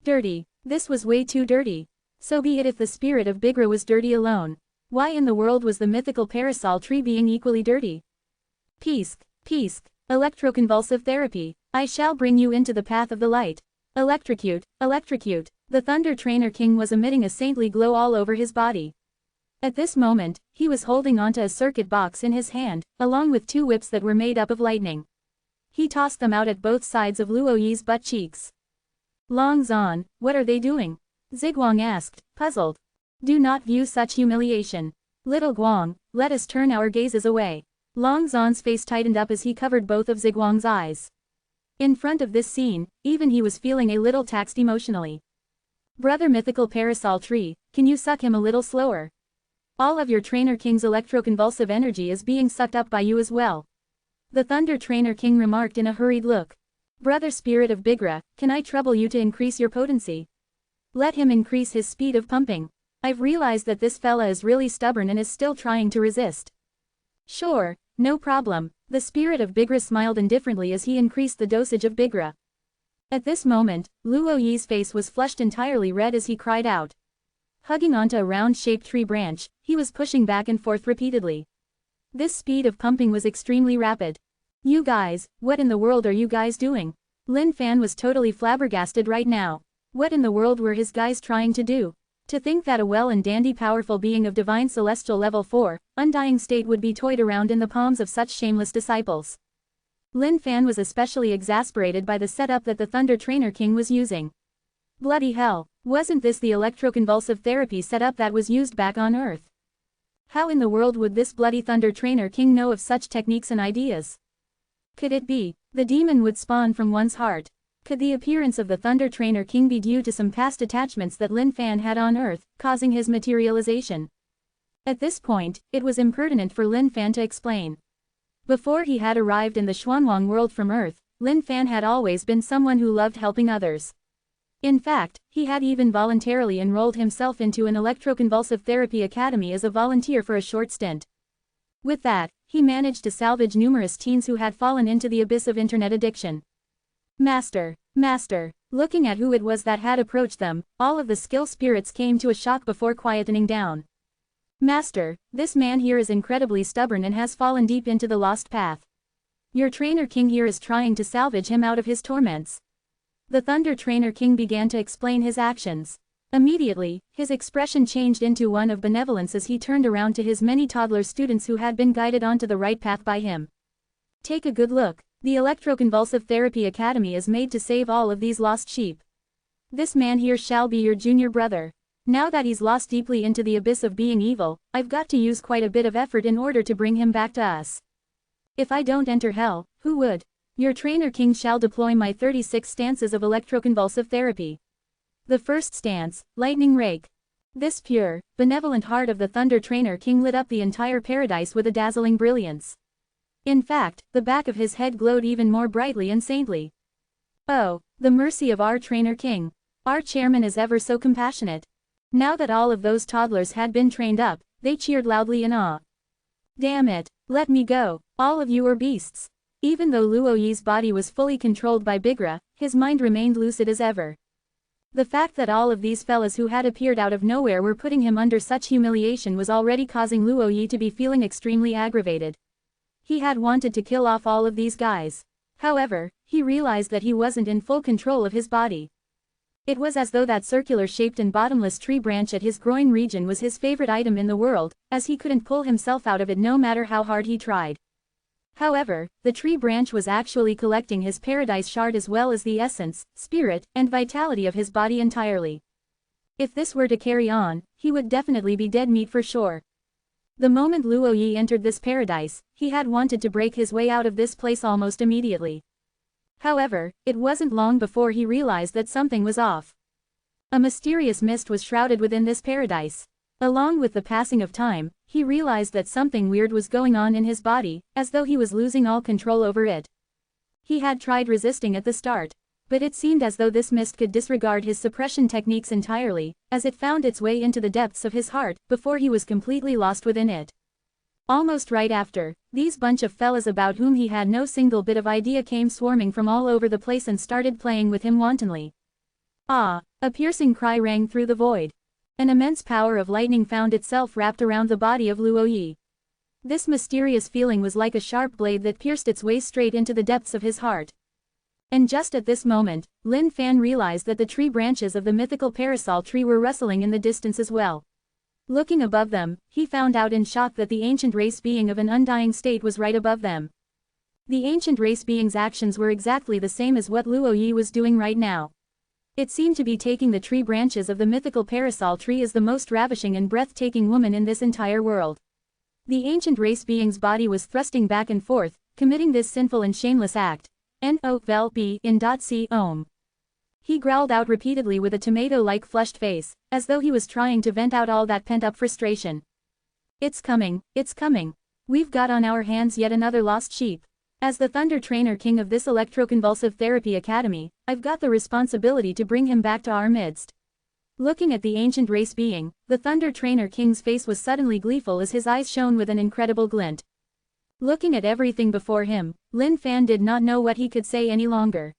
Dirty. This was way too dirty. So be it if the spirit of Bigra was dirty alone. Why in the world was the mythical parasol tree being equally dirty? Peace. Electroconvulsive therapy. I shall bring you into the path of the light. Electrocute. The Thunder Trainer King was emitting a saintly glow all over his body. At this moment, he was holding onto a circuit box in his hand, along with 2 whips that were made up of lightning. He tossed them out at both sides of Luo Yi's butt cheeks. Long Zan, what are they doing? Ziguang asked, puzzled. Do not view such humiliation. Little Guang, let us turn our gazes away. Long Zan's face tightened up as he covered both of Ziguang's eyes. In front of this scene, even he was feeling a little taxed emotionally. Brother Mythical Parasol Tree, can you suck him a little slower? All of your Trainer King's electroconvulsive energy is being sucked up by you as well. The Thunder Trainer King remarked in a hurried look. Brother Spirit of Bigra, can I trouble you to increase your potency? Let him increase his speed of pumping. I've realized that this fella is really stubborn and is still trying to resist. Sure, no problem. The Spirit of Bigra smiled indifferently as he increased the dosage of Bigra. At this moment, Luo Yi's face was flushed entirely red as he cried out. Hugging onto a round-shaped tree branch, he was pushing back and forth repeatedly. This speed of pumping was extremely rapid. You guys, what in the world are you guys doing? Lin Fan was totally flabbergasted right now. What in the world were his guys trying to do? To think that a well and dandy powerful being of divine celestial level 4, undying state would be toyed around in the palms of such shameless disciples. Lin Fan was especially exasperated by the setup that the Thunder Trainer King was using. Bloody hell, wasn't this the electroconvulsive therapy setup that was used back on Earth? How in the world would this bloody Thunder Trainer King know of such techniques and ideas? Could it be, the demon would spawn from one's heart? Could the appearance of the Thunder Trainer King be due to some past attachments that Lin Fan had on Earth, causing his materialization? At this point, it was impertinent for Lin Fan to explain. Before he had arrived in the Xuanwang world from Earth, Lin Fan had always been someone who loved helping others. In fact, he had even voluntarily enrolled himself into an electroconvulsive therapy academy as a volunteer for a short stint. With that, he managed to salvage numerous teens who had fallen into the abyss of internet addiction. Master. Looking at who it was that had approached them, all of the skill spirits came to a shock before quietening down. Master, this man here is incredibly stubborn and has fallen deep into the lost path. Your Trainer King here is trying to salvage him out of his torments. The Thunder Trainer King began to explain his actions. Immediately, his expression changed into one of benevolence as he turned around to his many toddler students who had been guided onto the right path by him. Take a good look. The Electroconvulsive Therapy Academy is made to save all of these lost sheep. This man here shall be your junior brother. Now that he's lost deeply into the abyss of being evil, I've got to use quite a bit of effort in order to bring him back to us. If I don't enter hell, who would? Your Trainer King shall deploy my 36 stances of electroconvulsive therapy. The first stance, Lightning Rake. This pure, benevolent heart of the Thunder Trainer King lit up the entire paradise with a dazzling brilliance. In fact, the back of his head glowed even more brightly and saintly. Oh, the mercy of our Trainer King. Our chairman is ever so compassionate. Now that all of those toddlers had been trained up, they cheered loudly in awe. Damn it, let me go, all of you are beasts. Even though Luo Yi's body was fully controlled by Bigra, his mind remained lucid as ever. The fact that all of these fellas who had appeared out of nowhere were putting him under such humiliation was already causing Luo Yi to be feeling extremely aggravated. He had wanted to kill off all of these guys. However, he realized that he wasn't in full control of his body. It was as though that circular-shaped and bottomless tree branch at his groin region was his favorite item in the world, as he couldn't pull himself out of it no matter how hard he tried. However, the tree branch was actually collecting his paradise shard as well as the essence, spirit, and vitality of his body entirely. If this were to carry on, he would definitely be dead meat for sure. The moment Luo Yi entered this paradise, he had wanted to break his way out of this place almost immediately. However, it wasn't long before he realized that something was off. A mysterious mist was shrouded within this paradise. Along with the passing of time, he realized that something weird was going on in his body, as though he was losing all control over it. He had tried resisting at the start, but it seemed as though this mist could disregard his suppression techniques entirely, as it found its way into the depths of his heart, before he was completely lost within it. Almost right after, these bunch of fellas about whom he had no single bit of idea came swarming from all over the place and started playing with him wantonly. Ah! A piercing cry rang through the void. An immense power of lightning found itself wrapped around the body of Luo Yi. This mysterious feeling was like a sharp blade that pierced its way straight into the depths of his heart. And just at this moment, Lin Fan realized that the tree branches of the mythical parasol tree were rustling in the distance as well. Looking above them, he found out in shock that the ancient race being of an undying state was right above them. The ancient race being's actions were exactly the same as what Luo Yi was doing right now. It seemed to be taking the tree branches of the mythical parasol tree as the most ravishing and breathtaking woman in this entire world. The ancient race being's body was thrusting back and forth, committing this sinful and shameless act. N-O-V-E-N-C-O-M. He growled out repeatedly with a tomato-like flushed face, as though he was trying to vent out all that pent-up frustration. It's coming, it's coming. We've got on our hands yet another lost sheep. As the Thunder Trainer King of this electroconvulsive therapy academy, I've got the responsibility to bring him back to our midst. Looking at the ancient race being, the Thunder Trainer King's face was suddenly gleeful as his eyes shone with an incredible glint. Looking at everything before him, Lin Fan did not know what he could say any longer.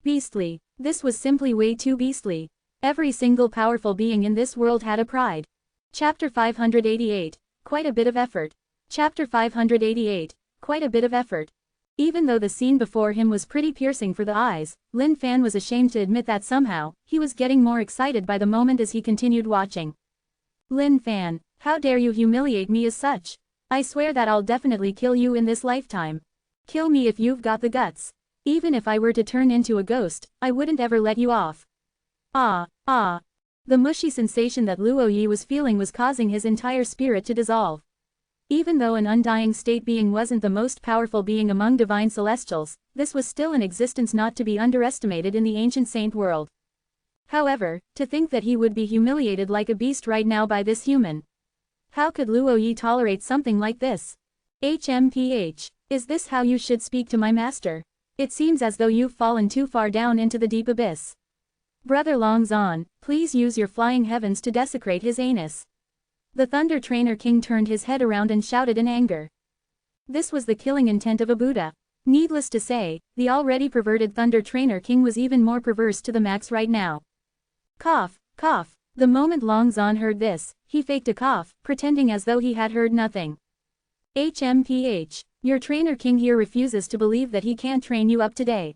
Beastly. This was simply way too beastly. Every single powerful being in this world had a pride. Chapter 588. Quite a bit of effort. Chapter 588. Quite a bit of effort. Even though the scene before him was pretty piercing for the eyes, Lin Fan was ashamed to admit that somehow, he was getting more excited by the moment as he continued watching. Lin Fan, how dare you humiliate me as such? I swear that I'll definitely kill you in this lifetime. Kill me if you've got the guts. Even if I were to turn into a ghost, I wouldn't ever let you off. Ah. The mushy sensation that Luo Yi was feeling was causing his entire spirit to dissolve. Even though an undying state being wasn't the most powerful being among divine celestials, this was still an existence not to be underestimated in the ancient saint world. However, to think that he would be humiliated like a beast right now by this human. How could Luo Yi tolerate something like this? HMPH, is this how you should speak to my master? It seems as though you've fallen too far down into the deep abyss. Brother Long Zan, please use your flying heavens to desecrate his anus. The Thunder Trainer King turned his head around and shouted in anger. This was the killing intent of a Buddha. Needless to say, the already perverted Thunder Trainer King was even more perverse to the max right now. Cough, cough. The moment Long Zan heard this, he faked a cough, pretending as though he had heard nothing. HMPH. Your Trainer King here refuses to believe that he can't train you up today.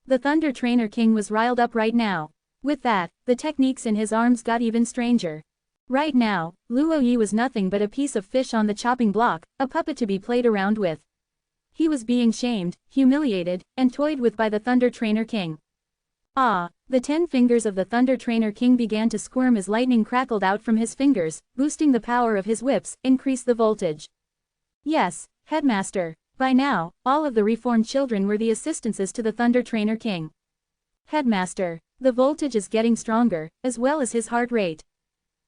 The Thunder Trainer King was riled up right now. With that, the techniques in his arms got even stranger. Right now, Luo Yi was nothing but a piece of fish on the chopping block, a puppet to be played around with. He was being shamed, humiliated, and toyed with by the Thunder Trainer King. Ah! The 10 fingers of the Thunder Trainer King began to squirm as lightning crackled out from his fingers, boosting the power of his whips, increased the voltage. Yes, Headmaster. By now, all of the reformed children were the assistances to the Thunder Trainer King. Headmaster, the voltage is getting stronger, as well as his heart rate.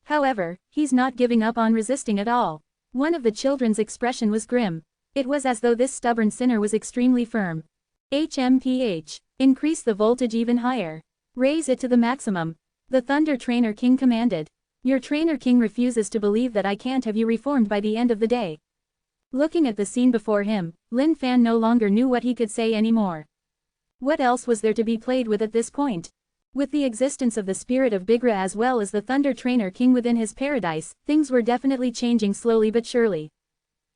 However, he's not giving up on resisting at all. One of the children's expression was grim. It was as though this stubborn sinner was extremely firm. HMPH. Increase the voltage even higher. Raise it to the maximum. The Thunder Trainer King commanded. Your Trainer King refuses to believe that I can't have you reformed by the end of the day. Looking at the scene before him, Lin Fan no longer knew what he could say anymore. What else was there to be played with at this point? With the existence of the spirit of Bigra as well as the Thunder Trainer King within his paradise, things were definitely changing slowly but surely.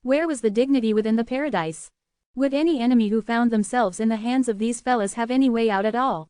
Where was the dignity within the paradise? Would any enemy who found themselves in the hands of these fellas have any way out at all?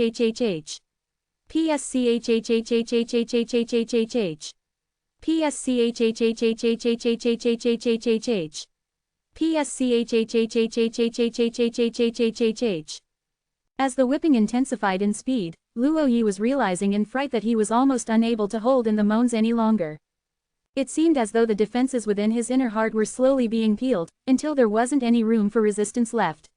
PSCHHHHHHH. PSCHHHHHHHHHH. PSCHHHHHHHHHHH. PSCHHHHHHHHHHHH. As the whipping intensified in speed, Luo Yi was realizing in fright that he was almost unable to hold in the moans any longer. It seemed as though the defenses within his inner heart were slowly being peeled, until there wasn't any room for resistance left.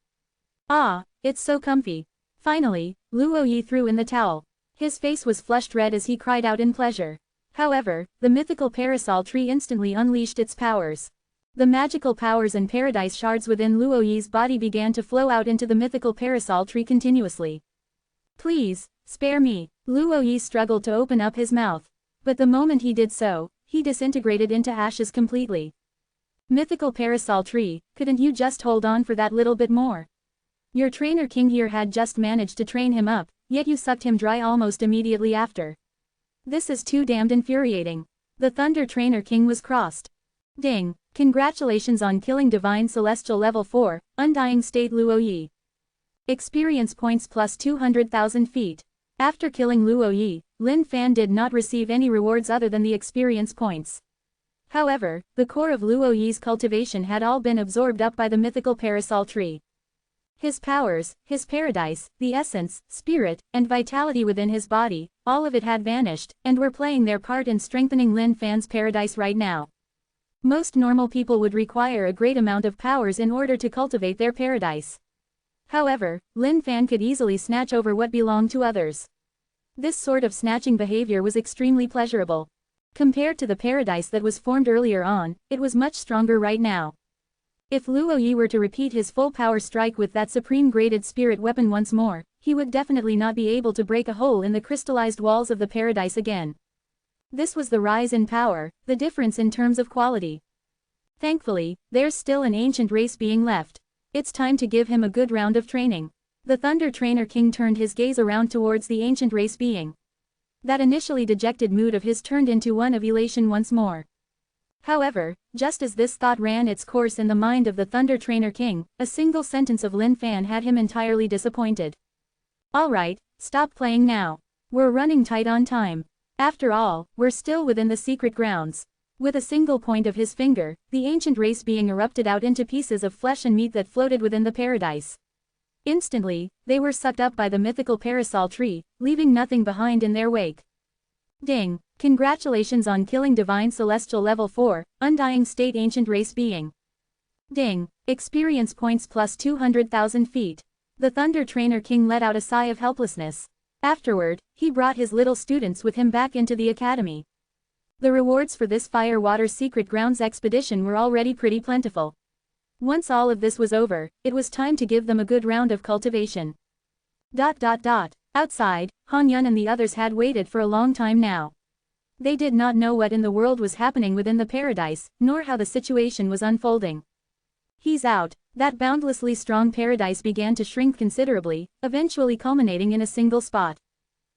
Ah, it's so comfy. Finally, Luo Yi threw in the towel. His face was flushed red as he cried out in pleasure. However, the mythical parasol tree instantly unleashed its powers. The magical powers and paradise shards within Luo Yi's body began to flow out into the mythical parasol tree continuously. Please, spare me. Luo Yi struggled to open up his mouth. But the moment he did so, he disintegrated into ashes completely. Mythical parasol tree, couldn't you just hold on for that little bit more? Your trainer king here had just managed to train him up, yet you sucked him dry almost immediately after. This is too damned infuriating. The Thunder Trainer King was crossed. Ding! Congratulations on killing Divine Celestial Level 4, Undying State Luo Yi. Experience points plus 200,000 feet. After killing Luo Yi, Lin Fan did not receive any rewards other than the experience points. However, the core of Luo Yi's cultivation had all been absorbed up by the mythical parasol tree. His powers, his paradise, the essence, spirit, and vitality within his body, all of it had vanished, and were playing their part in strengthening Lin Fan's paradise right now. Most normal people would require a great amount of powers in order to cultivate their paradise. However, Lin Fan could easily snatch over what belonged to others. This sort of snatching behavior was extremely pleasurable. Compared to the paradise that was formed earlier on, it was much stronger right now. If Luo Yi were to repeat his full power strike with that supreme graded spirit weapon once more, he would definitely not be able to break a hole in the crystallized walls of the paradise again. This was the rise in power, the difference in terms of quality. Thankfully, there's still an ancient race being left. It's time to give him a good round of training. The Thunder Trainer King turned his gaze around towards the ancient race being. That initially dejected mood of his turned into one of elation once more. However, just as this thought ran its course in the mind of the Thunder Trainer King, a single sentence of Lin Fan had him entirely disappointed. Alright, stop playing now. We're running tight on time. After all, we're still within the secret grounds. With a single point of his finger, the ancient race being erupted out into pieces of flesh and meat that floated within the paradise. Instantly, they were sucked up by the mythical parasol tree, leaving nothing behind in their wake. Ding! Congratulations on killing Divine Celestial Level 4, Undying State Ancient Race Being. Ding! Experience points plus 200,000 feet. The Thunder Trainer King let out a sigh of helplessness. Afterward, he brought his little students with him back into the academy. The rewards for this Fire-Water Secret Grounds expedition were already pretty plentiful. Once all of this was over, it was time to give them a good round of cultivation. Outside, Han Yun and the others had waited for a long time now. They did not know what in the world was happening within the paradise, nor how the situation was unfolding. He's out. That boundlessly strong paradise began to shrink considerably, eventually culminating in a single spot.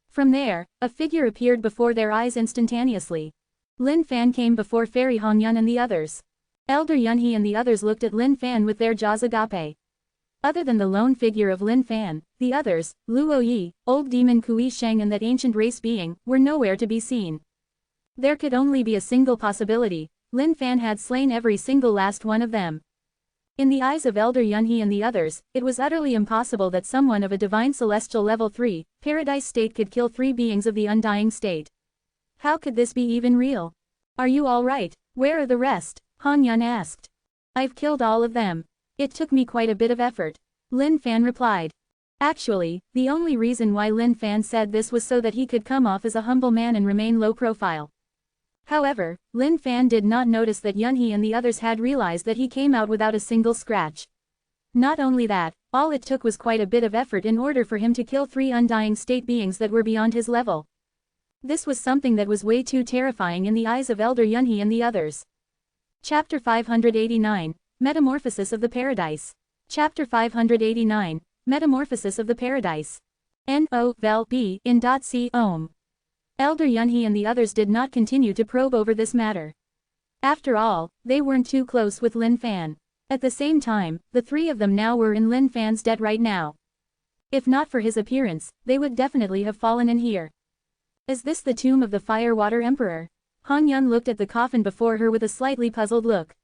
From there, a figure appeared before their eyes instantaneously. Lin Fan came before Fairy Hong Yun and the others. Elder Yunhee and the others looked at Lin Fan with their jaws agape. Other than the lone figure of Lin Fan, the others, Luo Yi, old demon Kui Sheng and that ancient race being, were nowhere to be seen. There could only be a single possibility: Lin Fan had slain every single last one of them. In the eyes of Elder Yunhee and the others, it was utterly impossible that someone of a divine celestial level 3, paradise state could kill 3 beings of the undying state. How could this be even real? Are you all right? Where are the rest? Han Yun asked. I've killed all of them. It took me quite a bit of effort. Lin Fan replied. Actually, the only reason why Lin Fan said this was so that he could come off as a humble man and remain low profile. However, Lin Fan did not notice that Yunhee and the others had realized that he came out without a single scratch. Not only that, all it took was quite a bit of effort in order for him to kill 3 undying state beings that were beyond his level. This was something that was way too terrifying in the eyes of Elder Yunhee and the others. Chapter 589, Metamorphosis of the Paradise. Chapter 589, Metamorphosis of the Paradise. No. Vel. B. In. C. Ohm. Elder Yunhee and the others did not continue to probe over this matter. After all, they weren't too close with Lin Fan. At the same time, the 3 of them now were in Lin Fan's debt right now. If not for his appearance, they would definitely have fallen in here. Is this the tomb of the Firewater Emperor? Hong Yun looked at the coffin before her with a slightly puzzled look.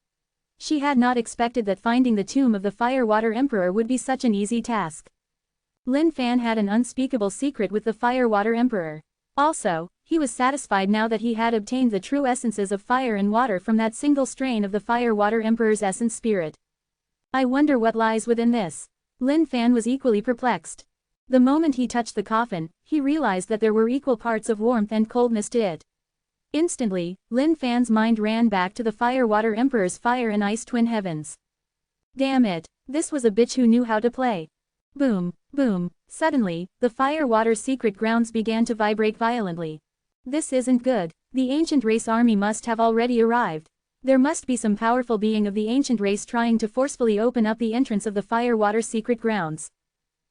She had not expected that finding the tomb of the Firewater Emperor would be such an easy task. Lin Fan had an unspeakable secret with the Firewater Emperor. Also, he was satisfied now that he had obtained the true essences of fire and water from that single strain of the Firewater Emperor's essence spirit. I wonder what lies within this. Lin Fan was equally perplexed. The moment he touched the coffin, he realized that there were equal parts of warmth and coldness to it. Instantly, Lin Fan's mind ran back to the Firewater Emperor's fire and ice twin heavens. Damn it, this was a bitch who knew how to play. Boom, boom. Suddenly, the Firewater secret grounds began to vibrate violently. This isn't good. The ancient race army must have already arrived. There must be some powerful being of the ancient race trying to forcefully open up the entrance of the Firewater secret grounds.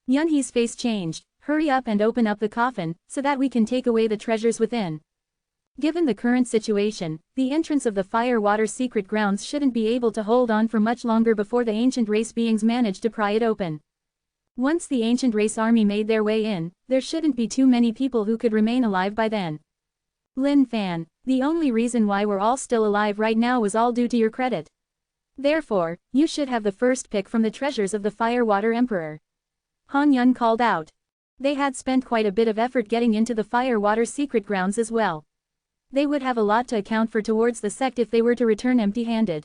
Yunhee's face changed. Hurry up and open up the coffin, so that we can take away the treasures within. Given the current situation, the entrance of the Firewater secret grounds shouldn't be able to hold on for much longer before the ancient race beings manage to pry it open. Once the ancient race army made their way in, there shouldn't be too many people who could remain alive by then. Lin Fan, the only reason why we're all still alive right now was all due to your credit. Therefore, you should have the first pick from the treasures of the Firewater Emperor. Han Yun called out. They had spent quite a bit of effort getting into the Firewater secret grounds as well. They would have a lot to account for towards the sect if they were to return empty-handed.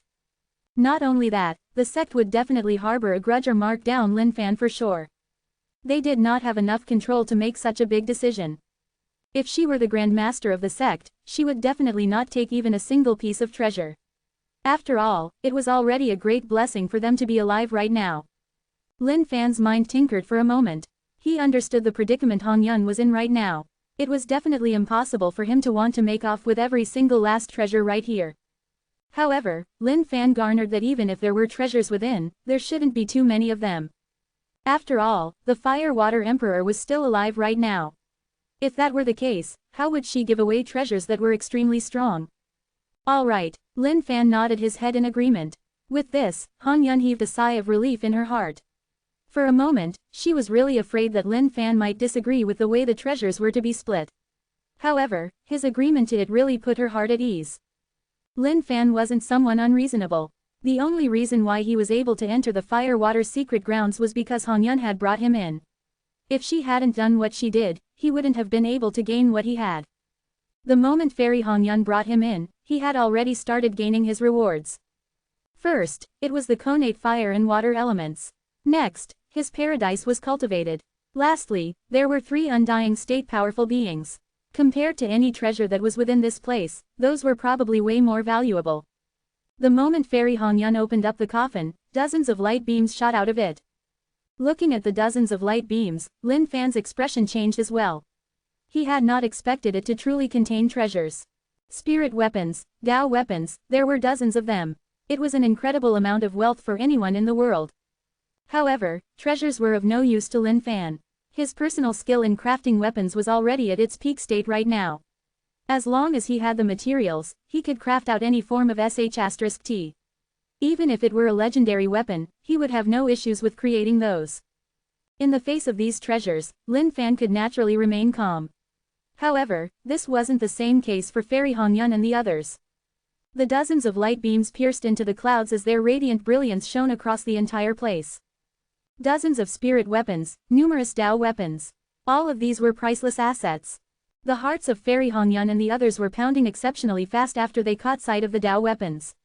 Not only that, the sect would definitely harbor a grudge or mark down Lin Fan for sure. They did not have enough control to make such a big decision. If she were the Grand Master of the sect, she would definitely not take even a single piece of treasure. After all, it was already a great blessing for them to be alive right now. Lin Fan's mind tinkered for a moment. He understood the predicament Hong Yun was in right now. It was definitely impossible for him to want to make off with every single last treasure right here. However, Lin Fan garnered that even if there were treasures within, there shouldn't be too many of them. After all, the Firewater Emperor was still alive right now. If that were the case, how would she give away treasures that were extremely strong? Alright, Lin Fan nodded his head in agreement. With this, Hong Yun heaved a sigh of relief in her heart. For a moment, she was really afraid that Lin Fan might disagree with the way the treasures were to be split. However, his agreement to it really put her heart at ease. Lin Fan wasn't someone unreasonable. The only reason why he was able to enter the Firewater secret grounds was because Hong Yun had brought him in. If she hadn't done what she did, he wouldn't have been able to gain what he had. The moment Fairy Hong Yun brought him in, he had already started gaining his rewards. First, it was the connate fire and water elements. Next, his paradise was cultivated. Lastly, there were 3 undying state powerful beings. Compared to any treasure that was within this place, those were probably way more valuable. The moment Fairy Hong Yun opened up the coffin, dozens of light beams shot out of it. Looking at the dozens of light beams, Lin Fan's expression changed as well. He had not expected it to truly contain treasures. Spirit weapons, Tao weapons, there were dozens of them. It was an incredible amount of wealth for anyone in the world. However, treasures were of no use to Lin Fan. His personal skill in crafting weapons was already at its peak state right now. As long as he had the materials, he could craft out any form of sh*t. Even if it were a legendary weapon, he would have no issues with creating those. In the face of these treasures, Lin Fan could naturally remain calm. However, this wasn't the same case for Fairy Hongyun and the others. The dozens of light beams pierced into the clouds as their radiant brilliance shone across the entire place. Dozens of spirit weapons, numerous Tao weapons. All of these were priceless assets. The hearts of Fairy Hongyun and the others were pounding exceptionally fast after they caught sight of the Tao weapons.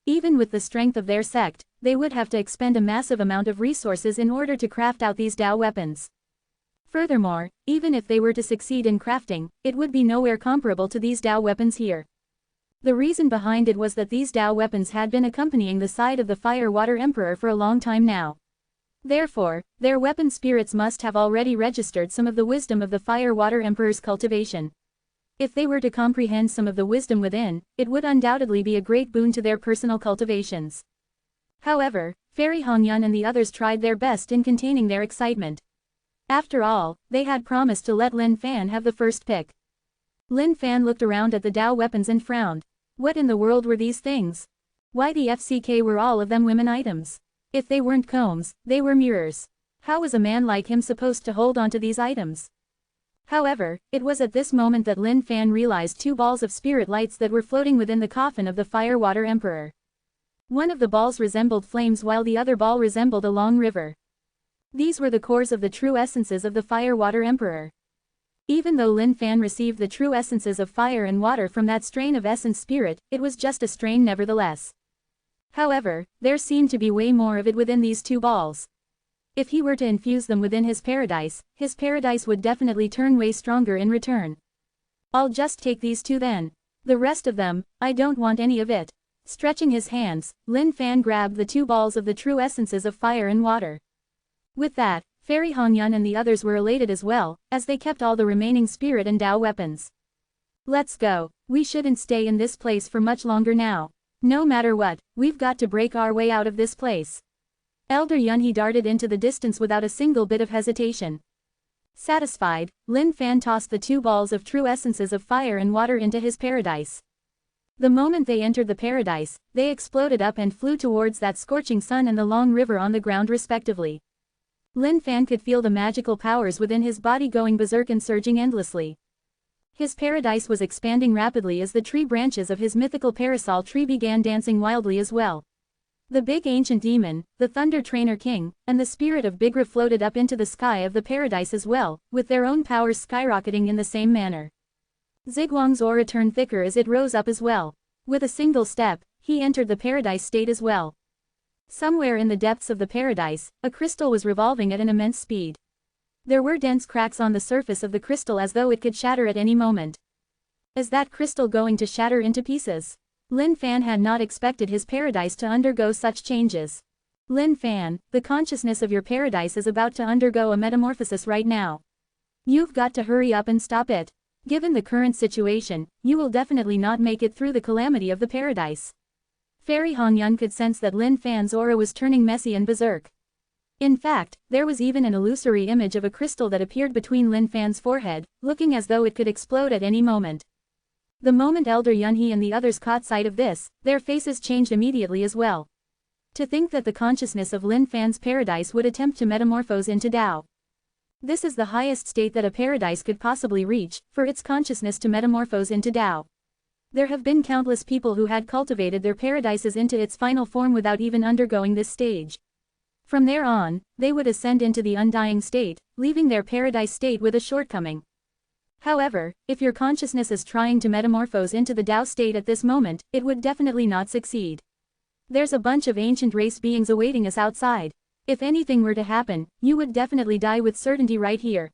Even with the strength of their sect, they would have to expend a massive amount of resources in order to craft out these Tao weapons. Furthermore, even if they were to succeed in crafting, it would be nowhere comparable to these Tao weapons here. The reason behind it was that these Tao weapons had been accompanying the side of the Fire-Water Emperor for a long time now. Therefore, their weapon spirits must have already registered some of the wisdom of the Fire-Water Emperor's cultivation. If they were to comprehend some of the wisdom within, it would undoubtedly be a great boon to their personal cultivations. However, Fairy Hongyun and the others tried their best in containing their excitement. After all, they had promised to let Lin Fan have the first pick. Lin Fan looked around at the Tao weapons and frowned. What in the world were these things? Why the FCK were all of them women items? If they weren't combs, they were mirrors. How was a man like him supposed to hold on to these items? However, it was at this moment that Lin Fan realized two balls of spirit lights that were floating within the coffin of the Fire-Water Emperor. One of the balls resembled flames while the other ball resembled a long river. These were the cores of the true essences of the Fire-Water Emperor. Even though Lin Fan received the true essences of fire and water from that strain of essence spirit, it was just a strain nevertheless. However, there seemed to be way more of it within these two balls. If he were to infuse them within his paradise would definitely turn way stronger in return. I'll just take these two then. The rest of them, I don't want any of it. Stretching his hands, Lin Fan grabbed the two balls of the true essences of fire and water. With that, Fairy Hongyun and the others were elated as well, as they kept all the remaining spirit and Tao weapons. Let's go. We shouldn't stay in this place for much longer now. No matter what, we've got to break our way out of this place. Elder Yunhee darted into the distance without a single bit of hesitation. Satisfied, Lin Fan tossed the two balls of true essences of fire and water into his paradise. The moment they entered the paradise, they exploded up and flew towards that scorching sun and the long river on the ground respectively. Lin Fan could feel the magical powers within his body going berserk and surging endlessly. His paradise was expanding rapidly as the tree branches of his mythical parasol tree began dancing wildly as well. The big ancient demon, the Thunder Trainer King, and the spirit of Bigra floated up into the sky of the paradise as well, with their own powers skyrocketing in the same manner. Ziguang's aura turned thicker as it rose up as well. With a single step, he entered the paradise state as well. Somewhere in the depths of the paradise, a crystal was revolving at an immense speed. There were dense cracks on the surface of the crystal as though it could shatter at any moment. Is that crystal going to shatter into pieces? Lin Fan had not expected his paradise to undergo such changes. Lin Fan, the consciousness of your paradise is about to undergo a metamorphosis right now. You've got to hurry up and stop it. Given the current situation, you will definitely not make it through the calamity of the paradise. Fairy Hongyun could sense that Lin Fan's aura was turning messy and berserk. In fact, there was even an illusory image of a crystal that appeared between Lin Fan's forehead, looking as though it could explode at any moment. The moment Elder Yunhee and the others caught sight of this, their faces changed immediately as well. To think that the consciousness of Lin Fan's paradise would attempt to metamorphose into Tao. This is the highest state that a paradise could possibly reach, for its consciousness to metamorphose into Tao. There have been countless people who had cultivated their paradises into its final form without even undergoing this stage. From there on, they would ascend into the undying state, leaving their paradise state with a shortcoming. However, if your consciousness is trying to metamorphose into the Tao state at this moment, it would definitely not succeed. There's a bunch of ancient race beings awaiting us outside. If anything were to happen, you would definitely die with certainty right here.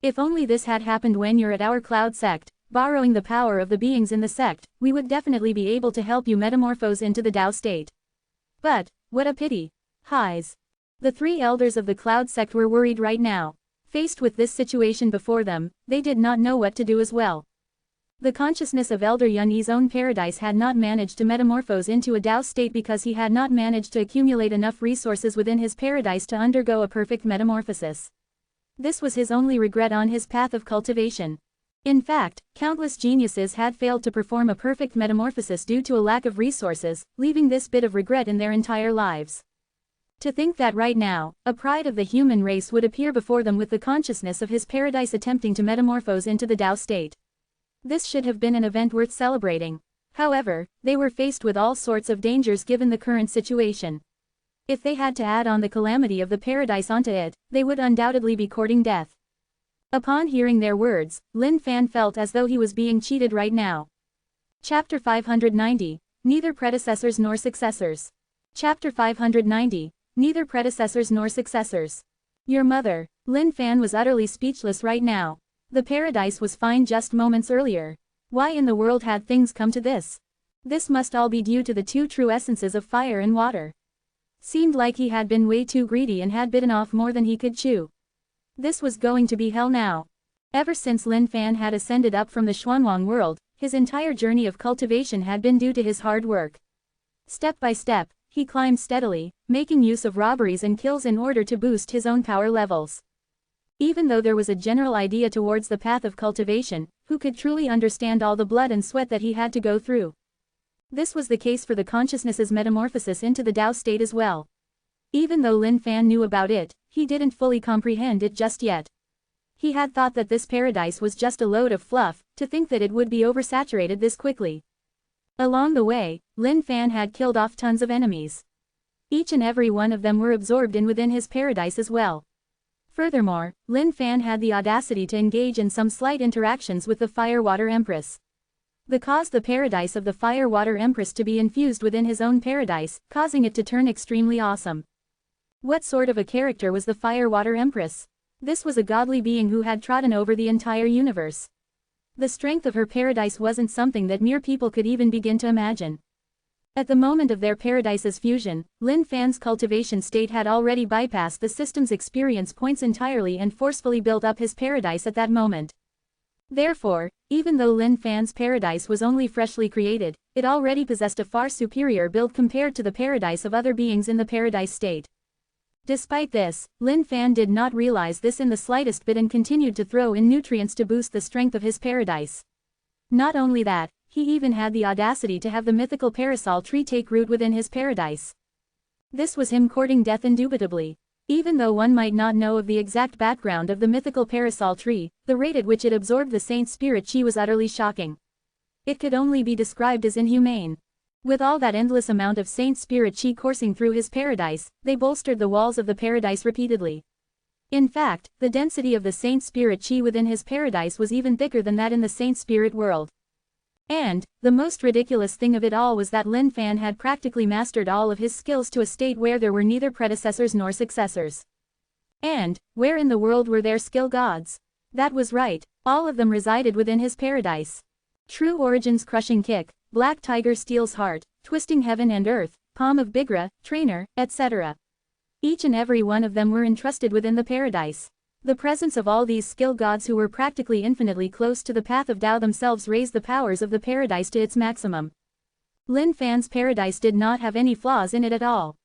If only this had happened when you're at our cloud sect, borrowing the power of the beings in the sect, we would definitely be able to help you metamorphose into the Tao state. But, what a pity. Highs. The three elders of the cloud sect were worried right now. Faced with this situation before them, they did not know what to do as well. The consciousness of Elder Yunyi's own paradise had not managed to metamorphose into a Tao state because he had not managed to accumulate enough resources within his paradise to undergo a perfect metamorphosis. This was his only regret on his path of cultivation. In fact, countless geniuses had failed to perform a perfect metamorphosis due to a lack of resources, leaving this bit of regret in their entire lives. To think that right now, a pride of the human race would appear before them with the consciousness of his paradise attempting to metamorphose into the Tao state. This should have been an event worth celebrating. However, they were faced with all sorts of dangers given the current situation. If they had to add on the calamity of the paradise onto it, they would undoubtedly be courting death. Upon hearing their words, Lin Fan felt as though he was being cheated right now. Chapter 590, Neither Predecessors Nor Successors. Chapter 590, Neither Predecessors Nor Successors. Your mother. Lin Fan was utterly speechless right now. The paradise was fine just moments earlier. Why in the world had things come to this? This must all be due to the two true essences of fire and water. Seemed like he had been way too greedy and had bitten off more than he could chew. This was going to be hell now. Ever since Lin Fan had ascended up from the Xuanwang world, his entire journey of cultivation had been due to his hard work. Step by step, he climbed steadily, making use of robberies and kills in order to boost his own power levels. Even though there was a general idea towards the path of cultivation, who could truly understand all the blood and sweat that he had to go through? This was the case for the consciousness's metamorphosis into the Tao state as well. Even though Lin Fan knew about it, he didn't fully comprehend it just yet. He had thought that this paradise was just a load of fluff, to think that it would be oversaturated this quickly. Along the way, Lin Fan had killed off tons of enemies. Each and every one of them were absorbed in within his paradise as well. Furthermore, Lin Fan had the audacity to engage in some slight interactions with the Fire-Water Empress. This caused the paradise of the Fire-Water Empress to be infused within his own paradise, causing it to turn extremely awesome. What sort of a character was the Fire-Water Empress? This was a godly being who had trodden over the entire universe. The strength of her paradise wasn't something that mere people could even begin to imagine. At the moment of their paradise's fusion, Lin Fan's cultivation state had already bypassed the system's experience points entirely and forcefully built up his paradise at that moment. Therefore, even though Lin Fan's paradise was only freshly created, it already possessed a far superior build compared to the paradise of other beings in the paradise state. Despite this, Lin Fan did not realize this in the slightest bit and continued to throw in nutrients to boost the strength of his paradise. Not only that, he even had the audacity to have the mythical parasol tree take root within his paradise. This was him courting death indubitably. Even though one might not know of the exact background of the mythical parasol tree, the rate at which it absorbed the saint spirit chi was utterly shocking. It could only be described as inhumane. With all that endless amount of saint spirit chi coursing through his paradise, they bolstered the walls of the paradise repeatedly. In fact, the density of the saint spirit chi within his paradise was even thicker than that in the saint spirit world. And, the most ridiculous thing of it all was that Lin Fan had practically mastered all of his skills to a state where there were neither predecessors nor successors. And, where in the world were their skill gods? That was right, all of them resided within his paradise. True Origin's Crushing Kick, Black Tiger Steel's Heart, Twisting Heaven and Earth, Palm of Bigra, Trainer, etc. Each and every one of them were entrusted within the paradise. The presence of all these skill gods who were practically infinitely close to the path of Tao themselves raised the powers of the paradise to its maximum. Lin Fan's paradise did not have any flaws in it at all.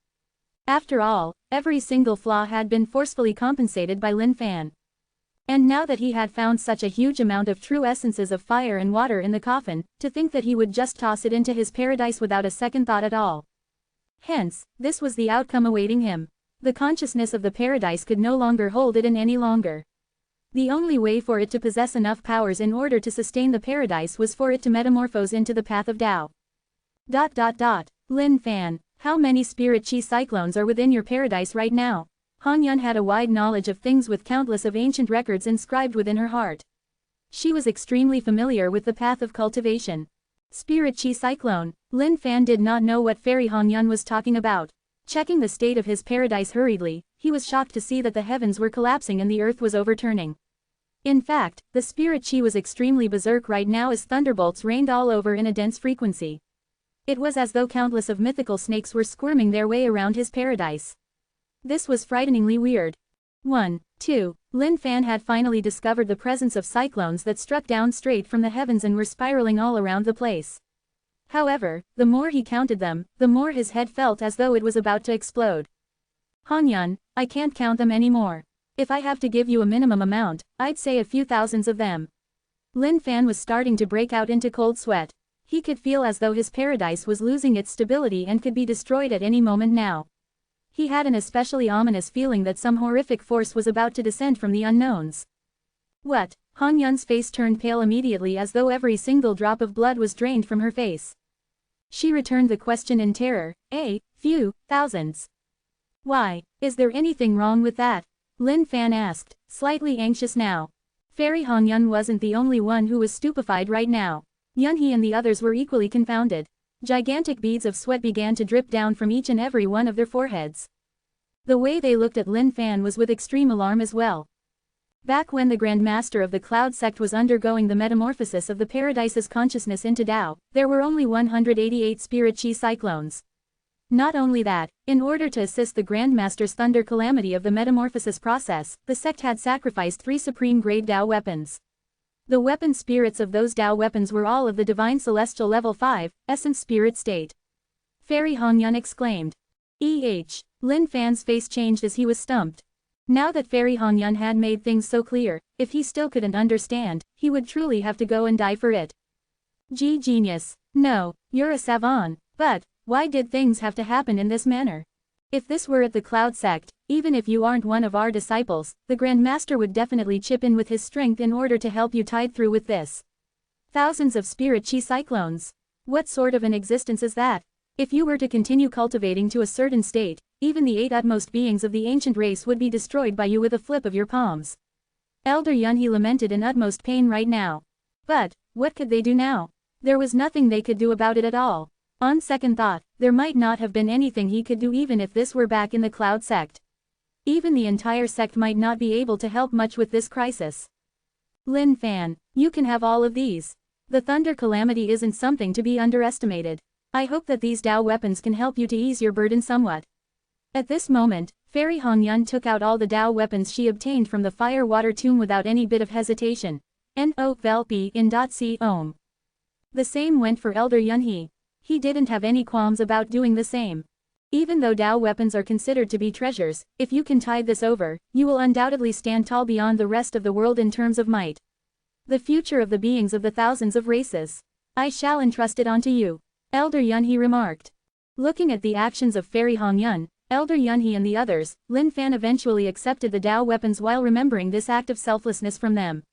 After all, every single flaw had been forcefully compensated by Lin Fan. And now that he had found such a huge amount of true essences of fire and water in the coffin, to think that he would just toss it into his paradise without a second thought at all. Hence, this was the outcome awaiting him. The consciousness of the paradise could no longer hold it in any longer. The only way for it to possess enough powers in order to sustain the paradise was for it to metamorphose into the path of Tao. Lin Fan, how many spirit chi cyclones are within your paradise right now? Han Yun had a wide knowledge of things with countless of ancient records inscribed within her heart. She was extremely familiar with the path of cultivation. Spirit chi cyclone, Lin Fan did not know what fairy Han Yun was talking about. Checking the state of his paradise hurriedly, he was shocked to see that the heavens were collapsing and the earth was overturning. In fact, the spirit chi was extremely berserk right now as thunderbolts rained all over in a dense frequency. It was as though countless of mythical snakes were squirming their way around his paradise. This was frighteningly weird. 1. 2. Lin Fan had finally discovered the presence of cyclones that struck down straight from the heavens and were spiraling all around the place. However, the more he counted them, the more his head felt as though it was about to explode. Hangyun, I can't count them anymore. If I have to give you a minimum amount, I'd say a few thousands of them. Lin Fan was starting to break out into cold sweat. He could feel as though his paradise was losing its stability and could be destroyed at any moment now. He had an especially ominous feeling that some horrific force was about to descend from the unknowns. What? Han Yun's face turned pale immediately as though every single drop of blood was drained from her face. She returned the question in terror. A few thousands. Why, is there anything wrong with that? Lin Fan asked, slightly anxious now. Fairy Han Yun wasn't the only one who was stupefied right now. Yunhee and the others were equally confounded. Gigantic beads of sweat began to drip down from each and every one of their foreheads. The way they looked at Lin Fan was with extreme alarm as well. Back when the Grand Master of the Cloud Sect was undergoing the metamorphosis of the Paradise's consciousness into Tao, there were only 188 spirit chi cyclones. Not only that, in order to assist the Grand Master's thunder calamity of the metamorphosis process, the sect had sacrificed 3 supreme-grade Tao weapons. The weapon spirits of those Tao weapons were all of the Divine Celestial Level 5, Essence Spirit State. Fairy Hangyun exclaimed. Lin Fan's face changed as he was stumped. Now that Fairy Hangyun had made things so clear, if he still couldn't understand, he would truly have to go and die for it. Genius. No, you're a savant, but why did things have to happen in this manner? If this were at the Cloud Sect, even if you aren't one of our disciples, the Grand Master would definitely chip in with his strength in order to help you tide through with this. Thousands of spirit chi cyclones. What sort of an existence is that? If you were to continue cultivating to a certain state, even the 8 utmost beings of the ancient race would be destroyed by you with a flip of your palms. Elder Yunhee lamented in utmost pain right now. But, what could they do now? There was nothing they could do about it at all. On second thought, there might not have been anything he could do even if this were back in the Cloud Sect. Even the entire sect might not be able to help much with this crisis. Lin Fan, you can have all of these. The thunder calamity isn't something to be underestimated. I hope that these Tao weapons can help you to ease your burden somewhat. At this moment, Fairy Hangyun took out all the Tao weapons she obtained from the fire water tomb without any bit of hesitation. No-vel-p-in.c-om. The same went for Elder Yunhee. He didn't have any qualms about doing the same. Even though Tao weapons are considered to be treasures, if you can tide this over, you will undoubtedly stand tall beyond the rest of the world in terms of might. The future of the beings of the thousands of races. I shall entrust it onto you. Elder Yunhee remarked. Looking at the actions of Fairy Hangyun, Elder Yunhee and the others, Lin Fan eventually accepted the Tao weapons while remembering this act of selflessness from them.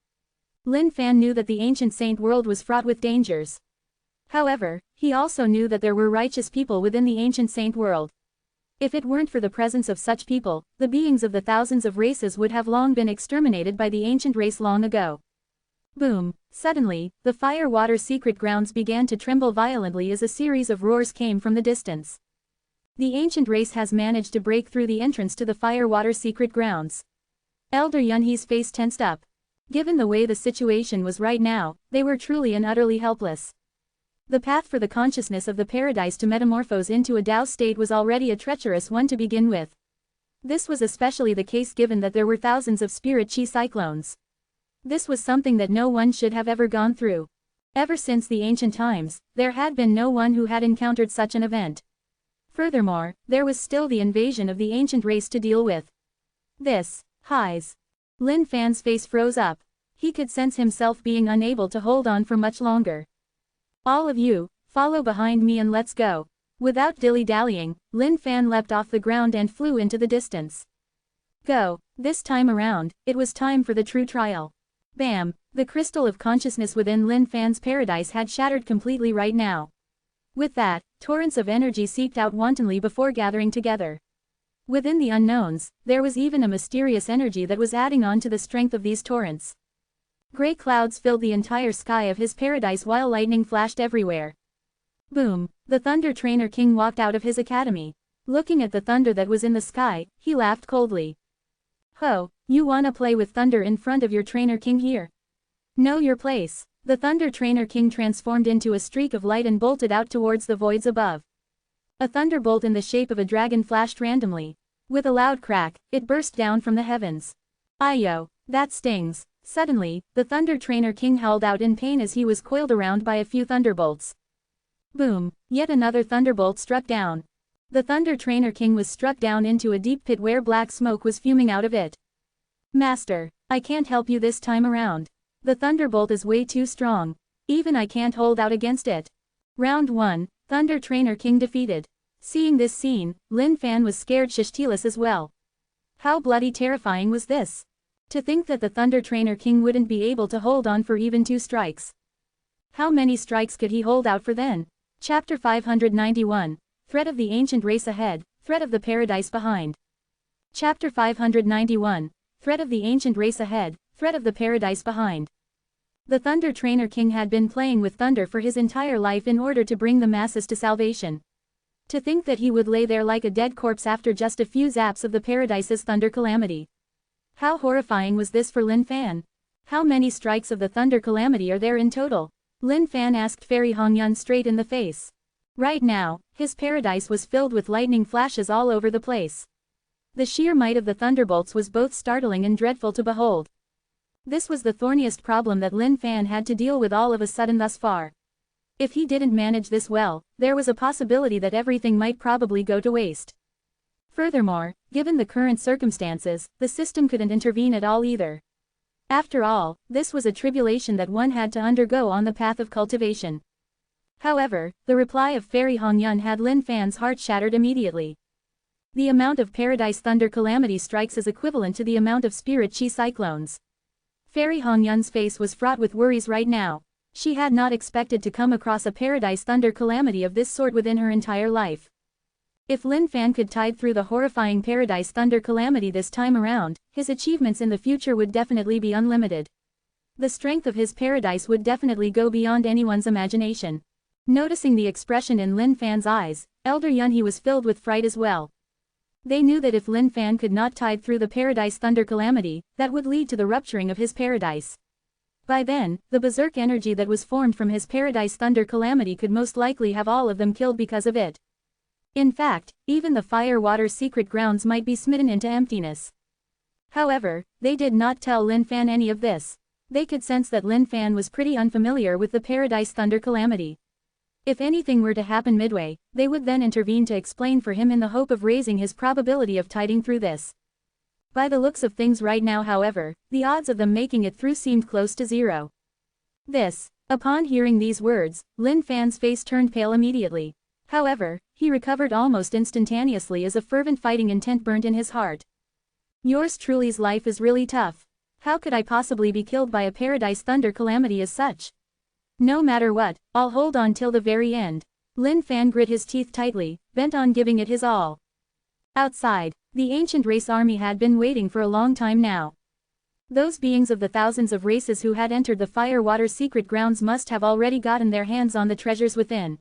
Lin Fan knew that the ancient saint world was fraught with dangers. However, he also knew that there were righteous people within the ancient saint world. If it weren't for the presence of such people, the beings of the thousands of races would have long been exterminated by the ancient race long ago. Boom! Suddenly, the fire-water secret grounds began to tremble violently as a series of roars came from the distance. The ancient race has managed to break through the entrance to the fire-water secret grounds. Elder Yunhee's face tensed up. Given the way the situation was right now, they were truly and utterly helpless. The path for the consciousness of the paradise to metamorphose into a Tao state was already a treacherous one to begin with. This was especially the case given that there were thousands of spirit chi cyclones. This was something that no one should have ever gone through. Ever since the ancient times, there had been no one who had encountered such an event. Furthermore, there was still the invasion of the ancient race to deal with. Highs. Lin Fan's face froze up. He could sense himself being unable to hold on for much longer. All of you, follow behind me and let's go. Without dilly-dallying, Lin Fan leapt off the ground and flew into the distance. Go. This time around, it was time for the true trial. Bam! The crystal of consciousness within Lin Fan's paradise had shattered completely right now. With that, torrents of energy seeped out wantonly before gathering together. Within the unknowns, there was even a mysterious energy that was adding on to the strength of these torrents. Gray clouds filled the entire sky of his paradise while lightning flashed everywhere. Boom! The Thunder Trainer King walked out of his academy. Looking at the thunder that was in the sky, he laughed coldly. Ho, you wanna play with thunder in front of your Trainer King here? Know your place. The Thunder Trainer King transformed into a streak of light and bolted out towards the voids above. A thunderbolt in the shape of a dragon flashed randomly. With a loud crack, it burst down from the heavens. Ayo, that stings. Suddenly, the Thunder Trainer King howled out in pain as he was coiled around by a few thunderbolts. Boom, yet another thunderbolt struck down. The Thunder Trainer King was struck down into a deep pit where black smoke was fuming out of it. Master, I can't help you this time around. The thunderbolt is way too strong. Even I can't hold out against it. Round 1, Thunder Trainer King defeated. Seeing this scene, Lin Fan was scared shitless as well. How bloody terrifying was this? To think that the Thunder Trainer King wouldn't be able to hold on for even 2 strikes. How many strikes could he hold out for then? Chapter 591. Threat of the Ancient Race Ahead, Threat of the Paradise Behind. Chapter 591. Threat of the Ancient Race Ahead, Threat of the Paradise Behind. The Thunder Trainer King had been playing with thunder for his entire life in order to bring the masses to salvation. To think that he would lay there like a dead corpse after just a few zaps of the Paradise's thunder calamity. How horrifying was this for Lin Fan? How many strikes of the thunder calamity are there in total? Lin Fan asked Fairy Hongyun straight in the face. Right now, his paradise was filled with lightning flashes all over the place. The sheer might of the thunderbolts was both startling and dreadful to behold. This was the thorniest problem that Lin Fan had to deal with all of a sudden thus far. If he didn't manage this well, there was a possibility that everything might probably go to waste. Furthermore, given the current circumstances, the system couldn't intervene at all either. After all, this was a tribulation that one had to undergo on the path of cultivation. However, the reply of Fairy Hongyun had Lin Fan's heart shattered immediately. The amount of Paradise Thunder Calamity strikes is equivalent to the amount of Spirit Chi cyclones. Fairy Hongyun's face was fraught with worries right now. She had not expected to come across a Paradise Thunder Calamity of this sort within her entire life. If Lin Fan could tide through the horrifying Paradise Thunder Calamity this time around, his achievements in the future would definitely be unlimited. The strength of his paradise would definitely go beyond anyone's imagination. Noticing the expression in Lin Fan's eyes, Elder Yunhee was filled with fright as well. They knew that if Lin Fan could not tide through the Paradise Thunder Calamity, that would lead to the rupturing of his paradise. By then, the berserk energy that was formed from his Paradise Thunder Calamity could most likely have all of them killed because of it. In fact, even the fire-water secret grounds might be smitten into emptiness. However, they did not tell Lin Fan any of this. They could sense that Lin Fan was pretty unfamiliar with the Paradise Thunder Calamity. If anything were to happen midway, they would then intervene to explain for him in the hope of raising his probability of tiding through this. By the looks of things right now, however, the odds of them making it through seemed close to 0. Upon hearing these words, Lin Fan's face turned pale immediately. However, he recovered almost instantaneously as a fervent fighting intent burned in his heart. Yours truly's life is really tough. How could I possibly be killed by a Paradise Thunder Calamity as such? No matter what, I'll hold on till the very end. Lin Fan grit his teeth tightly, bent on giving it his all. Outside, the ancient race army had been waiting for a long time now. Those beings of the thousands of races who had entered the fire-water secret grounds must have already gotten their hands on the treasures within.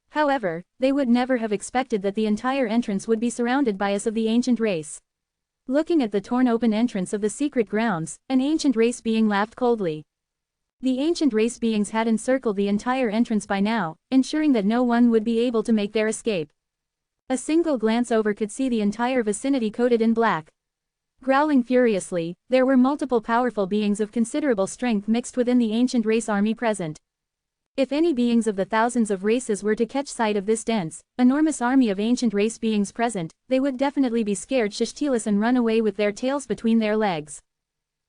However, they would never have expected that the entire entrance would be surrounded by us of the ancient race. Looking at the torn open entrance of the secret grounds, an ancient race being laughed coldly. The ancient race beings had encircled the entire entrance by now, ensuring that no one would be able to make their escape. A single glance over could see the entire vicinity coated in black. Growling furiously, there were multiple powerful beings of considerable strength mixed within the ancient race army present. If any beings of the thousands of races were to catch sight of this dense, enormous army of ancient race beings present, they would definitely be scared shitless and run away with their tails between their legs.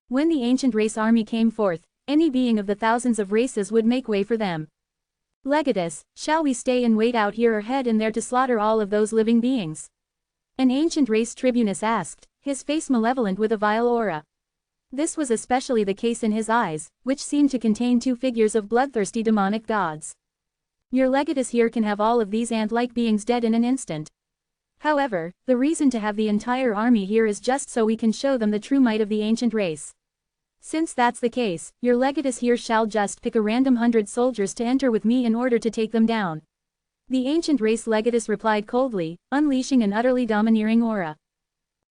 When the ancient race army came forth, any being of the thousands of races would make way for them. Legatus, shall we stay and wait out here or head in there to slaughter all of those living beings? An ancient race tribunus asked, his face malevolent with a vile aura. This was especially the case in his eyes, which seemed to contain 2 figures of bloodthirsty demonic gods. Your Legatus here can have all of these ant-like beings dead in an instant. However, the reason to have the entire army here is just so we can show them the true might of the ancient race. Since that's the case, your Legatus here shall just pick a random 100 soldiers to enter with me in order to take them down. The ancient race Legatus replied coldly, unleashing an utterly domineering aura.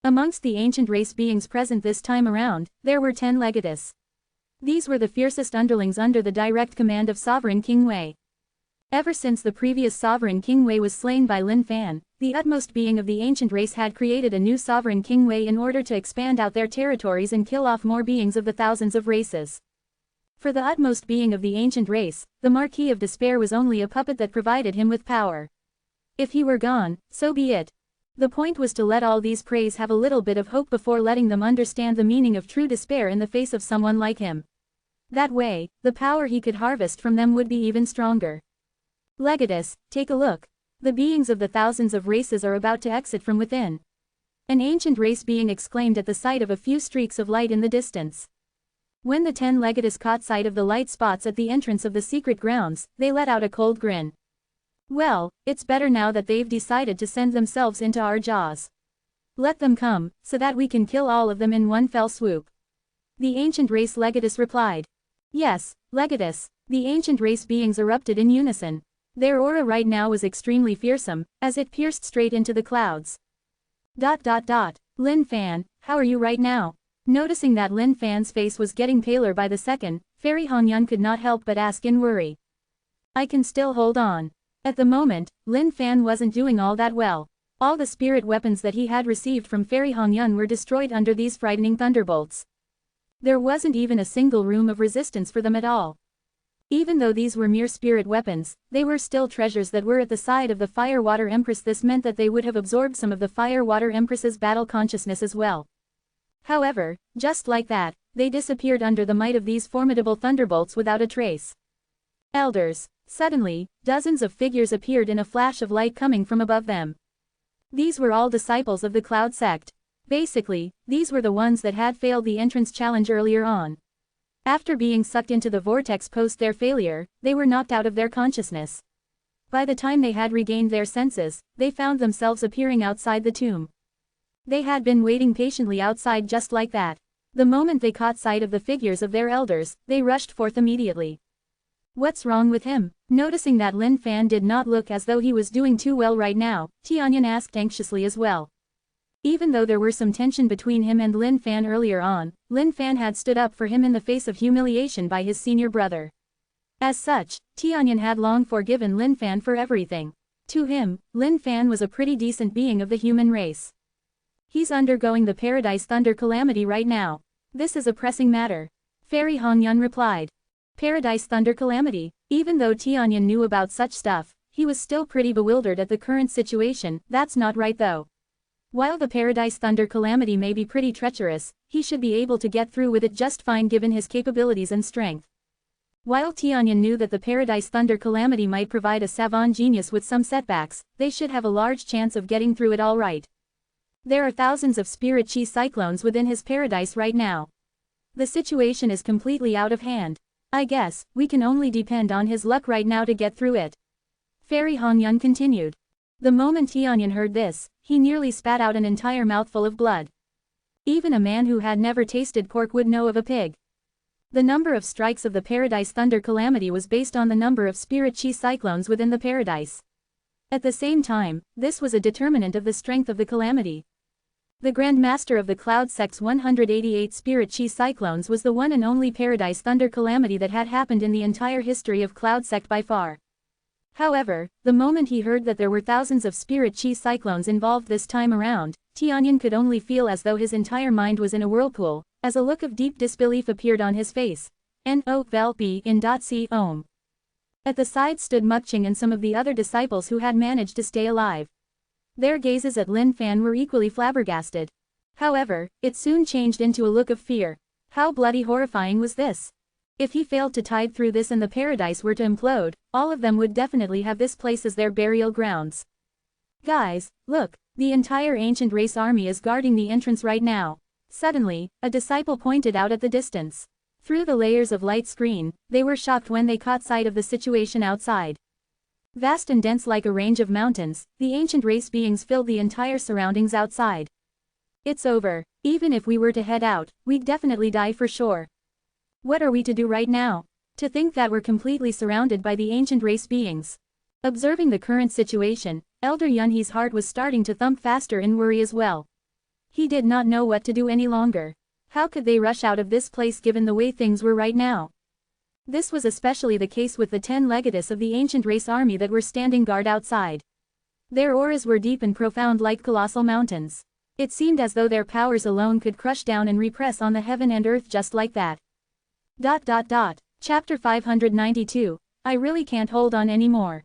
Amongst the ancient race beings present this time around, there were 10 Legatus. These were the fiercest underlings under the direct command of Sovereign King Wei. Ever since the previous sovereign King Wei was slain by Lin Fan, the utmost being of the ancient race had created a new sovereign King Wei in order to expand out their territories and kill off more beings of the thousands of races. For the utmost being of the ancient race, the Marquis of Despair was only a puppet that provided him with power. If he were gone, so be it. The point was to let all these preys have a little bit of hope before letting them understand the meaning of true despair in the face of someone like him. That way, the power he could harvest from them would be even stronger. Legatus, take a look. The beings of the thousands of races are about to exit from within. An ancient race being exclaimed at the sight of a few streaks of light in the distance. When the 10 Legatus caught sight of the light spots at the entrance of the secret grounds, they let out a cold grin. Well, it's better now that they've decided to send themselves into our jaws. Let them come, so that we can kill all of them in one fell swoop. The ancient race Legatus replied. Yes, Legatus. The ancient race beings erupted in unison. Their aura right now was extremely fearsome, as it pierced straight into the clouds. Lin Fan, how are you right now? Noticing that Lin Fan's face was getting paler by the second, Fairy Hongyun could not help but ask in worry. I can still hold on. At the moment, Lin Fan wasn't doing all that well. All the spirit weapons that he had received from Fairy Hongyun were destroyed under these frightening thunderbolts. There wasn't even a single room of resistance for them at all. Even though these were mere spirit weapons, they were still treasures that were at the side of the Fire-Water Empress. This meant that they would have absorbed some of the Fire-Water Empress's battle consciousness as well. However, just like that, they disappeared under the might of these formidable thunderbolts without a trace. Elders. Suddenly, dozens of figures appeared in a flash of light coming from above them. These were all disciples of the Cloud Sect. Basically, these were the ones that had failed the entrance challenge earlier on. After being sucked into the vortex post their failure, they were knocked out of their consciousness. By the time they had regained their senses, they found themselves appearing outside the tomb. They had been waiting patiently outside just like that. The moment they caught sight of the figures of their elders, they rushed forth immediately. What's wrong with him? Noticing that Lin Fan did not look as though he was doing too well right now, Tianyan asked anxiously as well. Even though there were some tension between him and Lin Fan earlier on, Lin Fan had stood up for him in the face of humiliation by his senior brother. As such, Tianyan had long forgiven Lin Fan for everything. To him, Lin Fan was a pretty decent being of the human race. He's undergoing the Paradise Thunder Calamity right now. This is a pressing matter. Fairy Hongyun replied. Paradise Thunder Calamity. Even though Tianyan knew about such stuff, he was still pretty bewildered at the current situation. That's not right though. While the Paradise Thunder Calamity may be pretty treacherous, he should be able to get through with it just fine given his capabilities and strength. While Tianyan knew that the Paradise Thunder Calamity might provide a savant genius with some setbacks, they should have a large chance of getting through it all right. There are thousands of spirit chi cyclones within his paradise right now. The situation is completely out of hand. I guess, we can only depend on his luck right now to get through it. Fairy Hongyun continued. The moment Tianyan heard this, he nearly spat out an entire mouthful of blood. Even a man who had never tasted pork would know of a pig. The number of strikes of the Paradise Thunder Calamity was based on the number of spirit chi cyclones within the paradise. At the same time, this was a determinant of the strength of the calamity. The Grand Master of the Cloud Sect's 188 Spirit Chi Cyclones was the one and only Paradise Thunder Calamity that had happened in the entire history of Cloud Sect by far. However, the moment he heard that there were thousands of Spirit Chi Cyclones involved this time around, Tianyan could only feel as though his entire mind was in a whirlpool, as a look of deep disbelief appeared on his face. No-vel-p in .c ohm. At the side stood Mukching and some of the other disciples who had managed to stay alive. Their gazes at Lin Fan were equally flabbergasted. However, it soon changed into a look of fear. How bloody horrifying was this? If he failed to tide through this and the paradise were to implode, all of them would definitely have this place as their burial grounds. Guys, look, the entire ancient race army is guarding the entrance right now. Suddenly, a disciple pointed out at the distance. Through the layers of light screen, they were shocked when they caught sight of the situation outside. Vast and dense like a range of mountains, the ancient race beings filled the entire surroundings outside. It's over. Even if we were to head out, we'd definitely die for sure. What are we to do right now? To think that we're completely surrounded by the ancient race beings. Observing the current situation, Elder Yunhe's heart was starting to thump faster in worry as well. He did not know what to do any longer. How could they rush out of this place given the way things were right now? This was especially the case with the 10 legatus of the ancient race army that were standing guard outside. Their auras were deep and profound like colossal mountains. It seemed as though their powers alone could crush down and repress on the heaven and earth just like that. Chapter 592, I really can't hold on anymore.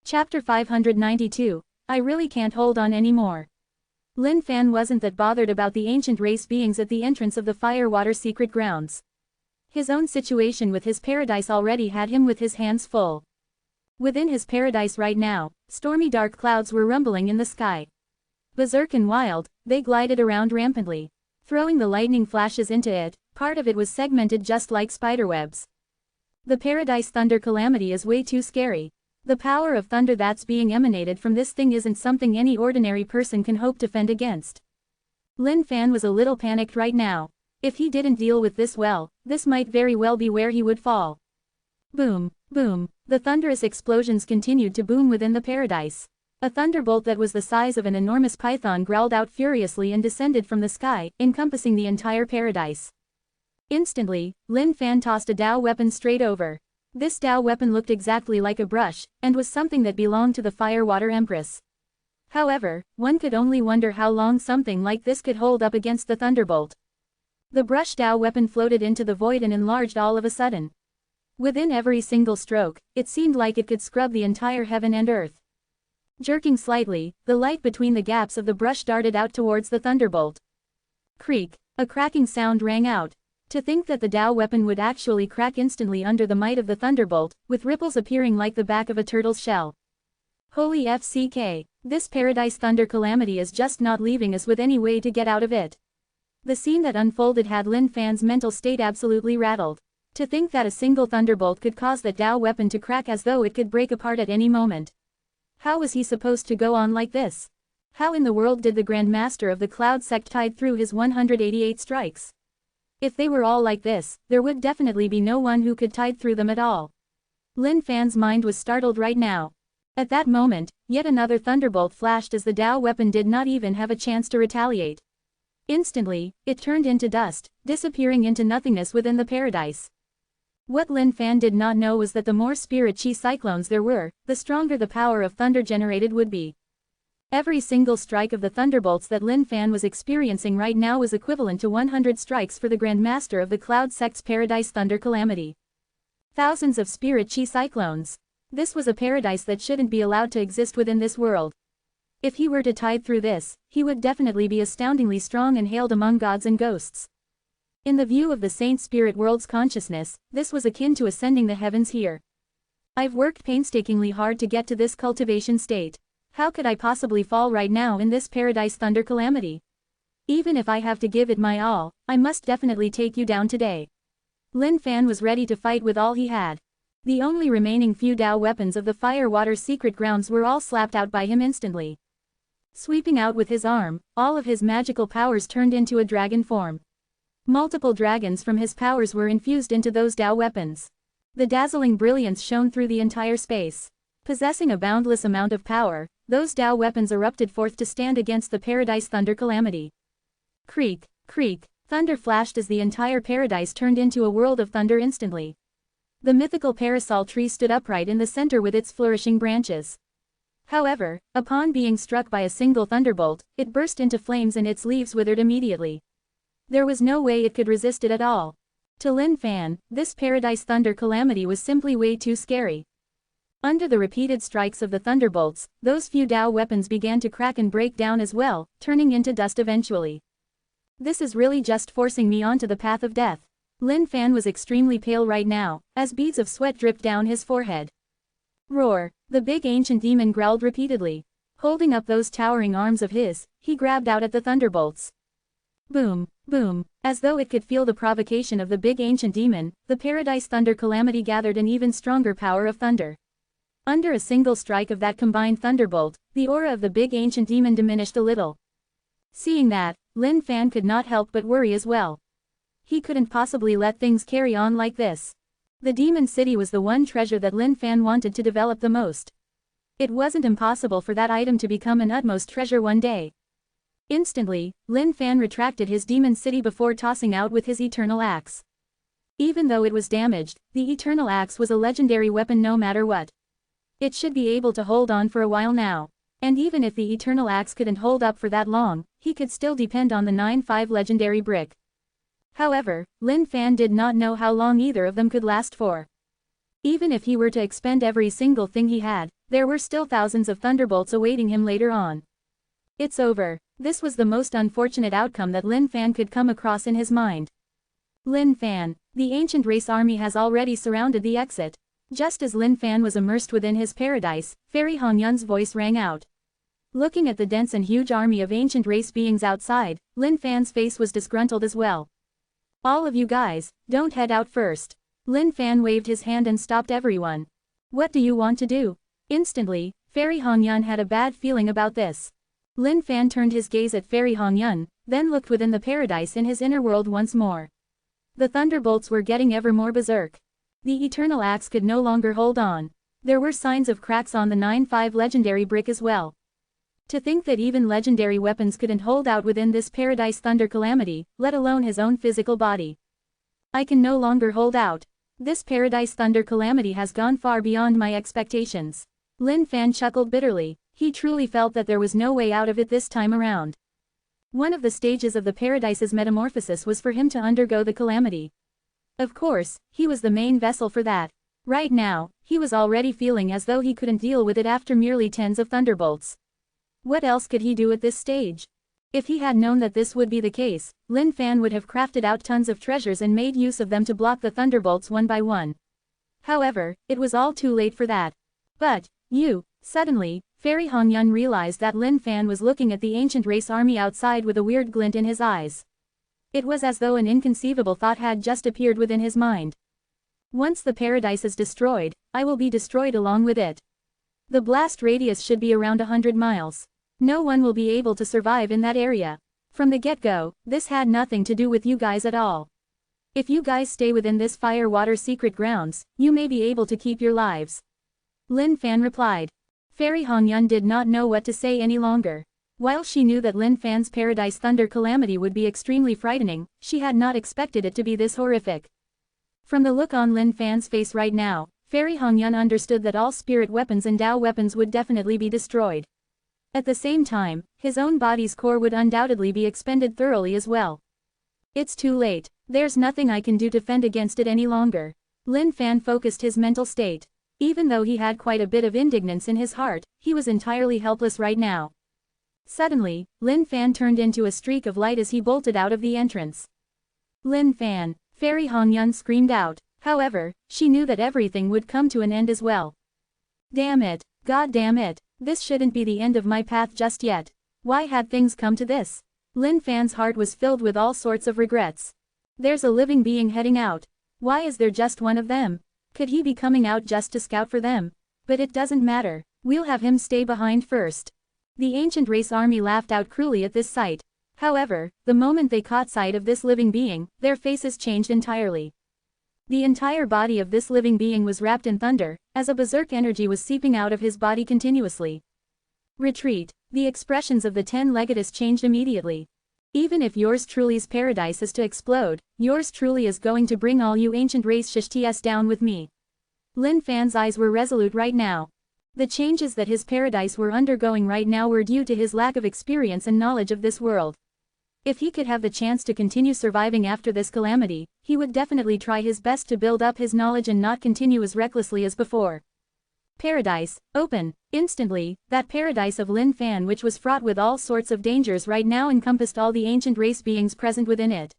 Chapter 592, I really can't hold on anymore. Lin Fan wasn't that bothered about the ancient race beings at the entrance of the Firewater secret grounds. His own situation with his paradise already had him with his hands full. Within his paradise right now, stormy dark clouds were rumbling in the sky. Berserk and wild, they glided around rampantly, throwing the lightning flashes into it. Part of it was segmented just like spiderwebs. The paradise thunder calamity is way too scary. The power of thunder that's being emanated from this thing isn't something any ordinary person can hope to fend against. Lin Fan was a little panicked right now. If he didn't deal with this well, this might very well be where he would fall. Boom, boom, the thunderous explosions continued to boom within the paradise. A thunderbolt that was the size of an enormous python growled out furiously and descended from the sky, encompassing the entire paradise. Instantly, Lin Fan tossed a Dao weapon straight over. This Dao weapon looked exactly like a brush, and was something that belonged to the Firewater Empress. However, one could only wonder how long something like this could hold up against the thunderbolt. The brush Dao weapon floated into the void and enlarged all of a sudden. Within every single stroke, it seemed like it could scrub the entire heaven and earth. Jerking slightly, the light between the gaps of the brush darted out towards the thunderbolt. Creak, a cracking sound rang out. To think that the Dao weapon would actually crack instantly under the might of the thunderbolt, with ripples appearing like the back of a turtle's shell. Holy FCK, this paradise thunder calamity is just not leaving us with any way to get out of it. The scene that unfolded had Lin Fan's mental state absolutely rattled. To think that a single thunderbolt could cause that Dao weapon to crack as though it could break apart at any moment. How was he supposed to go on like this? How in the world did the Grand Master of the Cloud Sect tide through his 188 strikes? If they were all like this, there would definitely be no one who could tide through them at all. Lin Fan's mind was startled right now. At that moment, yet another thunderbolt flashed as the Dao weapon did not even have a chance to retaliate. Instantly, it turned into dust, disappearing into nothingness within the paradise. What Lin Fan did not know was that the more spirit chi cyclones there were, the stronger the power of thunder generated would be. Every single strike of the thunderbolts that Lin Fan was experiencing right now was equivalent to 100 strikes for the Grand Master of the Cloud Sect's Paradise Thunder Calamity. Thousands of spirit chi cyclones. This was a paradise that shouldn't be allowed to exist within this world. If he were to tide through this, he would definitely be astoundingly strong and hailed among gods and ghosts. In the view of the Saint Spirit World's consciousness, this was akin to ascending the heavens here. I've worked painstakingly hard to get to this cultivation state. How could I possibly fall right now in this paradise thunder calamity? Even if I have to give it my all, I must definitely take you down today. Lin Fan was ready to fight with all he had. The only remaining few Dao weapons of the Firewater secret grounds were all slapped out by him instantly. Sweeping out with his arm, all of his magical powers turned into a dragon form. Multiple dragons from his powers were infused into those Dao weapons. The dazzling brilliance shone through the entire space. Possessing a boundless amount of power, those Dao weapons erupted forth to stand against the paradise thunder calamity. Creak, creak, thunder flashed as the entire paradise turned into a world of thunder instantly. The mythical parasol tree stood upright in the center with its flourishing branches. However, upon being struck by a single thunderbolt, it burst into flames and its leaves withered immediately. There was no way it could resist it at all. To Lin Fan, this paradise thunder calamity was simply way too scary. Under the repeated strikes of the thunderbolts, those few Dao weapons began to crack and break down as well, turning into dust eventually. This is really just forcing me onto the path of death. Lin Fan was extremely pale right now, as beads of sweat dripped down his forehead. Roar! The big ancient demon growled repeatedly. Holding up those towering arms of his, he grabbed out at the thunderbolts. Boom, boom, as though it could feel the provocation of the big ancient demon, the paradise thunder calamity gathered an even stronger power of thunder. Under a single strike of that combined thunderbolt, the aura of the big ancient demon diminished a little. Seeing that, Lin Fan could not help but worry as well. He couldn't possibly let things carry on like this. The demon city was the one treasure that Lin Fan wanted to develop the most. It wasn't impossible for that item to become an utmost treasure one day. Instantly, Lin Fan retracted his demon city before tossing out with his eternal axe. Even though it was damaged, the Eternal Axe was a legendary weapon no matter what. It should be able to hold on for a while now. And even if the Eternal Axe couldn't hold up for that long, he could still depend on the 9-5 legendary brick. However, Lin Fan did not know how long either of them could last for. Even if he were to expend every single thing he had, there were still thousands of thunderbolts awaiting him later on. It's over. This was the most unfortunate outcome that Lin Fan could come across in his mind. Lin Fan, the ancient race army has already surrounded the exit. Just as Lin Fan was immersed within his paradise, Fairy Hongyun's voice rang out. Looking at the dense and huge army of ancient race beings outside, Lin Fan's face was disgruntled as well. All of you guys, don't head out first. Lin Fan waved his hand and stopped everyone. What do you want to do? Instantly, Fairy Hongyun had a bad feeling about this. Lin Fan turned his gaze at Fairy Hongyun, then looked within the paradise in his inner world once more. The thunderbolts were getting ever more berserk. The Eternal Axe could no longer hold on. There were signs of cracks on the 9-5 legendary brick as well. To think that even legendary weapons couldn't hold out within this paradise thunder calamity, let alone his own physical body. I can no longer hold out. This paradise thunder calamity has gone far beyond my expectations. Lin Fan chuckled bitterly. He truly felt that there was no way out of it this time around. One of the stages of the paradise's metamorphosis was for him to undergo the calamity. Of course, he was the main vessel for that. Right now, he was already feeling as though he couldn't deal with it after merely tens of thunderbolts. What else could he do at this stage? If he had known that this would be the case, Lin Fan would have crafted out tons of treasures and made use of them to block the thunderbolts one by one. However, it was all too late for that. But, suddenly, Fairy Hongyun realized that Lin Fan was looking at the ancient race army outside with a weird glint in his eyes. It was as though an inconceivable thought had just appeared within his mind. Once the paradise is destroyed, I will be destroyed along with it. The blast radius should be around 100 miles. No one will be able to survive in that area. From the get-go, this had nothing to do with you guys at all. If you guys stay within this fire-water secret grounds, you may be able to keep your lives. Lin Fan replied. Fairy Hongyun did not know what to say any longer. While she knew that Lin Fan's paradise thunder calamity would be extremely frightening, she had not expected it to be this horrific. From the look on Lin Fan's face right now, Fairy Hongyun understood that all spirit weapons and Dao weapons would definitely be destroyed. At the same time, his own body's core would undoubtedly be expended thoroughly as well. It's too late. There's nothing I can do to fend against it any longer. Lin Fan focused his mental state. Even though he had quite a bit of indignance in his heart, he was entirely helpless right now. Suddenly, Lin Fan turned into a streak of light as he bolted out of the entrance. Lin Fan, Fairy Hongyun screamed out. However, she knew that everything would come to an end as well. Damn it, god damn it, this shouldn't be the end of my path just yet. Why had things come to this? Lin Fan's heart was filled with all sorts of regrets. There's a living being heading out. Why is there just one of them? Could he be coming out just to scout for them? But it doesn't matter, we'll have him stay behind first. The ancient race army laughed out cruelly at this sight. However, the moment they caught sight of this living being, their faces changed entirely. The entire body of this living being was wrapped in thunder, as a berserk energy was seeping out of his body continuously. Retreat. The expressions of the 10-leggedess changed immediately. Even if yours truly's paradise is to explode, yours truly is going to bring all you ancient race shishts down with me. Lin Fan's eyes were resolute right now. The changes that his paradise were undergoing right now were due to his lack of experience and knowledge of this world. If he could have the chance to continue surviving after this calamity, he would definitely try his best to build up his knowledge and not continue as recklessly as before. Paradise, open. Instantly, that paradise of Lin Fan, which was fraught with all sorts of dangers right now, encompassed all the ancient race beings present within it.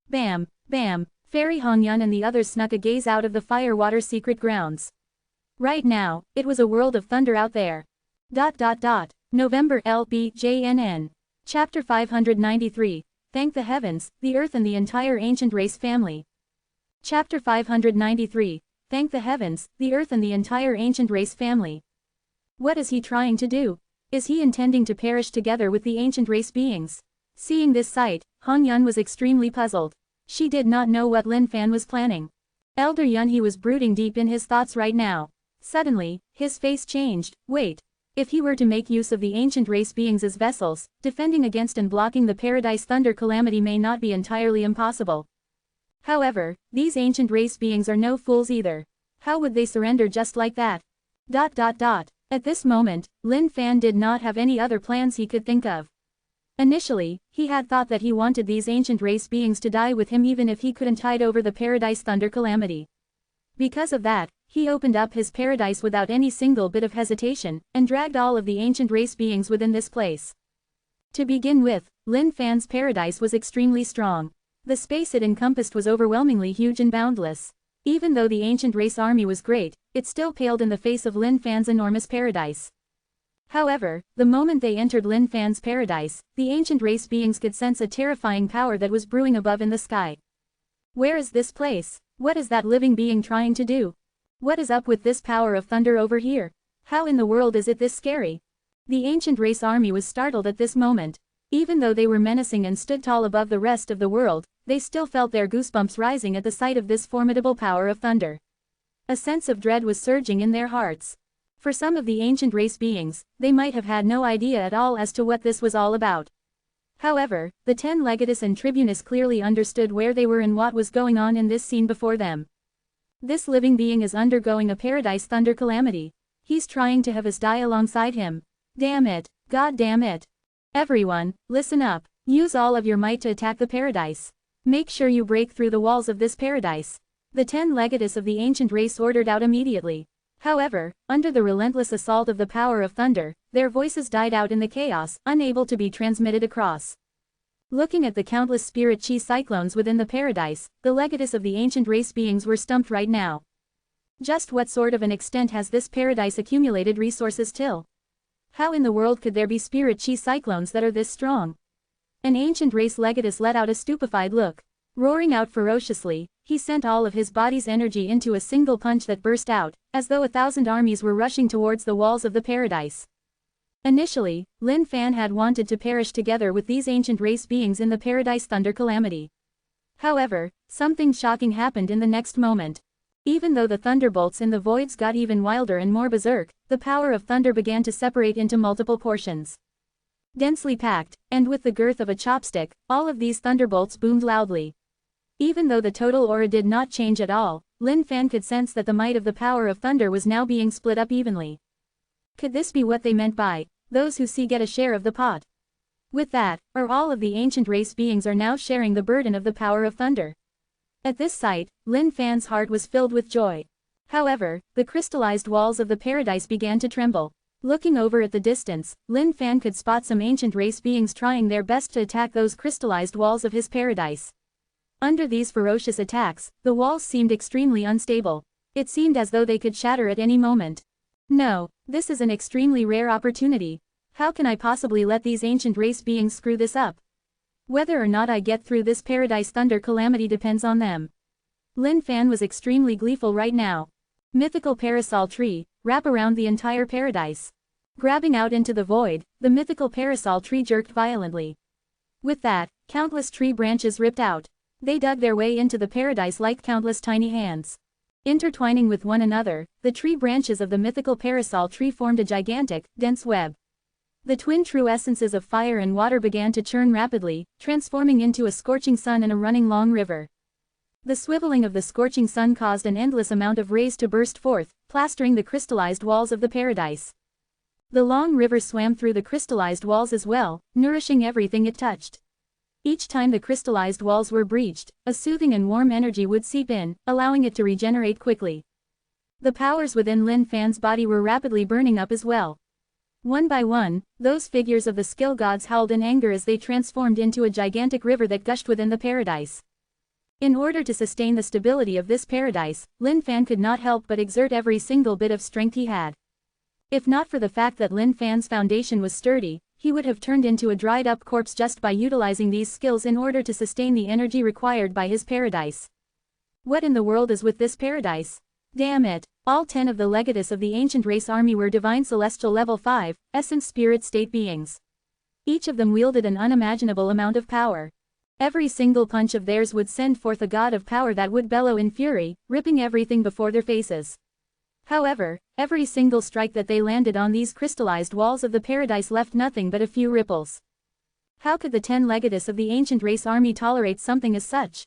Bam, bam, Fairy Hongyun and the others snuck a gaze out of the fire-water secret grounds. Right now, it was a world of thunder out there. November LBJNN. Chapter 593, Thank the Heavens, the Earth and the Entire Ancient Race Family. Chapter 593, Thank the Heavens, the Earth and the Entire Ancient Race Family. What is he trying to do? Is he intending to perish together with the ancient race beings? Seeing this sight, Hongyun was extremely puzzled. She did not know what Lin Fan was planning. Elder Yun he was brooding deep in his thoughts right now. Suddenly, his face changed. Wait. If he were to make use of the ancient race beings as vessels, defending against and blocking the paradise thunder calamity may not be entirely impossible. However, these ancient race beings are no fools either. How would they surrender just like that? At this moment, Lin Fan did not have any other plans he could think of. Initially, he had thought that he wanted these ancient race beings to die with him even if he couldn't tide over the paradise thunder calamity. Because of that, he opened up his paradise without any single bit of hesitation, and dragged all of the ancient race beings within this place. To begin with, Lin Fan's paradise was extremely strong. The space it encompassed was overwhelmingly huge and boundless. Even though the ancient race army was great, it still paled in the face of Lin Fan's enormous paradise. However, the moment they entered Lin Fan's paradise, the ancient race beings could sense a terrifying power that was brewing above in the sky. Where is this place? What is that living being trying to do? What is up with this power of thunder over here? How in the world is it this scary? The ancient race army was startled at this moment. Even though they were menacing and stood tall above the rest of the world, they still felt their goosebumps rising at the sight of this formidable power of thunder. A sense of dread was surging in their hearts. For some of the ancient race beings, they might have had no idea at all as to what this was all about. However, the 10 Legatus and Tribunus clearly understood where they were and what was going on in this scene before them. This living being is undergoing a paradise thunder calamity. He's trying to have us die alongside him. Damn it, god damn it. Everyone, listen up. Use all of your might to attack the paradise. Make sure you break through the walls of this paradise. The 10 Legatus of the ancient race ordered out immediately. However, under the relentless assault of the power of thunder, their voices died out in the chaos, unable to be transmitted across. Looking at the countless spirit chi cyclones within the paradise, the Legatus of the ancient race beings were stumped right now. Just what sort of an extent has this paradise accumulated resources till? How in the world could there be spirit chi cyclones that are this strong? An ancient race Legatus let out a stupefied look. Roaring out ferociously, he sent all of his body's energy into a single punch that burst out, as though 1,000 armies were rushing towards the walls of the paradise. Initially, Lin Fan had wanted to perish together with these ancient race beings in the paradise thunder calamity. However, something shocking happened in the next moment. Even though the thunderbolts in the voids got even wilder and more berserk, the power of thunder began to separate into multiple portions. Densely packed, and with the girth of a chopstick, all of these thunderbolts boomed loudly. Even though the total aura did not change at all, Lin Fan could sense that the might of the power of thunder was now being split up evenly. Could this be what they meant by, those who see get a share of the pot? With that, or all of the ancient race beings are now sharing the burden of the power of thunder. At this sight, Lin Fan's heart was filled with joy. However, the crystallized walls of the paradise began to tremble. Looking over at the distance, Lin Fan could spot some ancient race beings trying their best to attack those crystallized walls of his paradise. Under these ferocious attacks, the walls seemed extremely unstable. It seemed as though they could shatter at any moment. No, this is an extremely rare opportunity. How can I possibly let these ancient race beings screw this up? Whether or not I get through this paradise thunder calamity depends on them. Lin Fan was extremely gleeful right now. Mythical parasol tree, wrap around the entire paradise. Grabbing out into the void, the mythical parasol tree jerked violently. With that, countless tree branches ripped out. They dug their way into the paradise like countless tiny hands. Intertwining with one another, the tree branches of the mythical parasol tree formed a gigantic, dense web. The twin true essences of fire and water began to churn rapidly, transforming into a scorching sun and a running long river. The swiveling of the scorching sun caused an endless amount of rays to burst forth, plastering the crystallized walls of the paradise. The long river swam through the crystallized walls as well, nourishing everything it touched. Each time the crystallized walls were breached, a soothing and warm energy would seep in, allowing it to regenerate quickly. The powers within Lin Fan's body were rapidly burning up as well. One by one, those figures of the skill gods howled in anger as they transformed into a gigantic river that gushed within the paradise. In order to sustain the stability of this paradise, Lin Fan could not help but exert every single bit of strength he had. If not for the fact that Lin Fan's foundation was sturdy, he would have turned into a dried-up corpse just by utilizing these skills in order to sustain the energy required by his paradise. What in the world is with this paradise? Damn it! All 10 of the Legatus of the ancient race army were divine celestial level 5, essence spirit state beings. Each of them wielded an unimaginable amount of power. Every single punch of theirs would send forth a god of power that would bellow in fury, ripping everything before their faces. However, every single strike that they landed on these crystallized walls of the paradise left nothing but a few ripples. How could the 10 Legatus of the ancient race army tolerate something as such?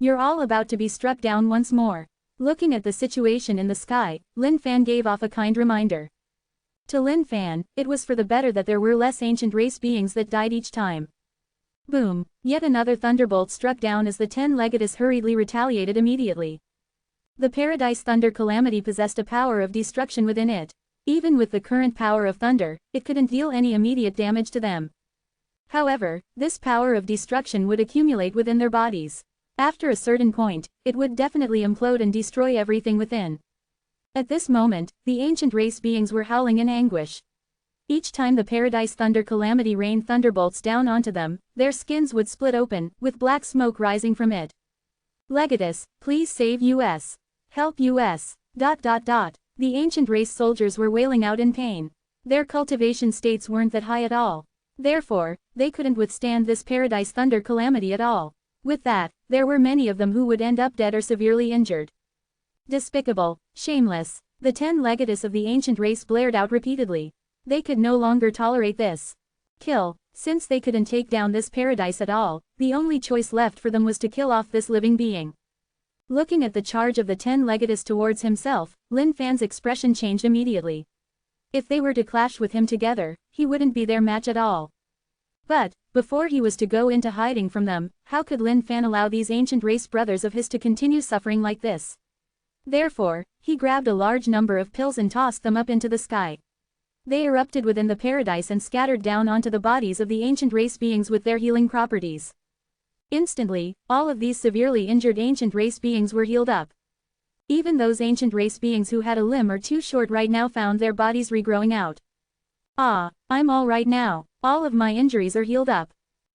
You're all about to be struck down once more. Looking at the situation in the sky, Lin Fan gave off a kind reminder. To Lin Fan, it was for the better that there were less ancient race beings that died each time. Boom! Yet another thunderbolt struck down as the 10-legatus hurriedly retaliated immediately. The Paradise Thunder Calamity possessed a power of destruction within it. Even with the current power of thunder, it couldn't deal any immediate damage to them. However, this power of destruction would accumulate within their bodies. After a certain point, it would definitely implode and destroy everything within. At this moment, the ancient race beings were howling in anguish. Each time the Paradise Thunder Calamity rained thunderbolts down onto them, their skins would split open, with black smoke rising from it. Legatus, please save us. Help us. ... The ancient race soldiers were wailing out in pain. Their cultivation states weren't that high at all. Therefore, they couldn't withstand this Paradise Thunder Calamity at all. With that, there were many of them who would end up dead or severely injured. Despicable, shameless, the 10 legatus of the ancient race blared out repeatedly. They could no longer tolerate this. Kill. Since they couldn't take down this paradise at all, the only choice left for them was to kill off this living being. Looking at the charge of the 10 legatus towards himself, Lin Fan's expression changed immediately. If they were to clash with him together, he wouldn't be their match at all. But, before he was to go into hiding from them, how could Lin Fan allow these ancient race brothers of his to continue suffering like this? Therefore, he grabbed a large number of pills and tossed them up into the sky. They erupted within the paradise and scattered down onto the bodies of the ancient race beings with their healing properties. Instantly, all of these severely injured ancient race beings were healed up. Even those ancient race beings who had a limb or two short right now found their bodies regrowing out. Ah, I'm all right now. All of my injuries are healed up.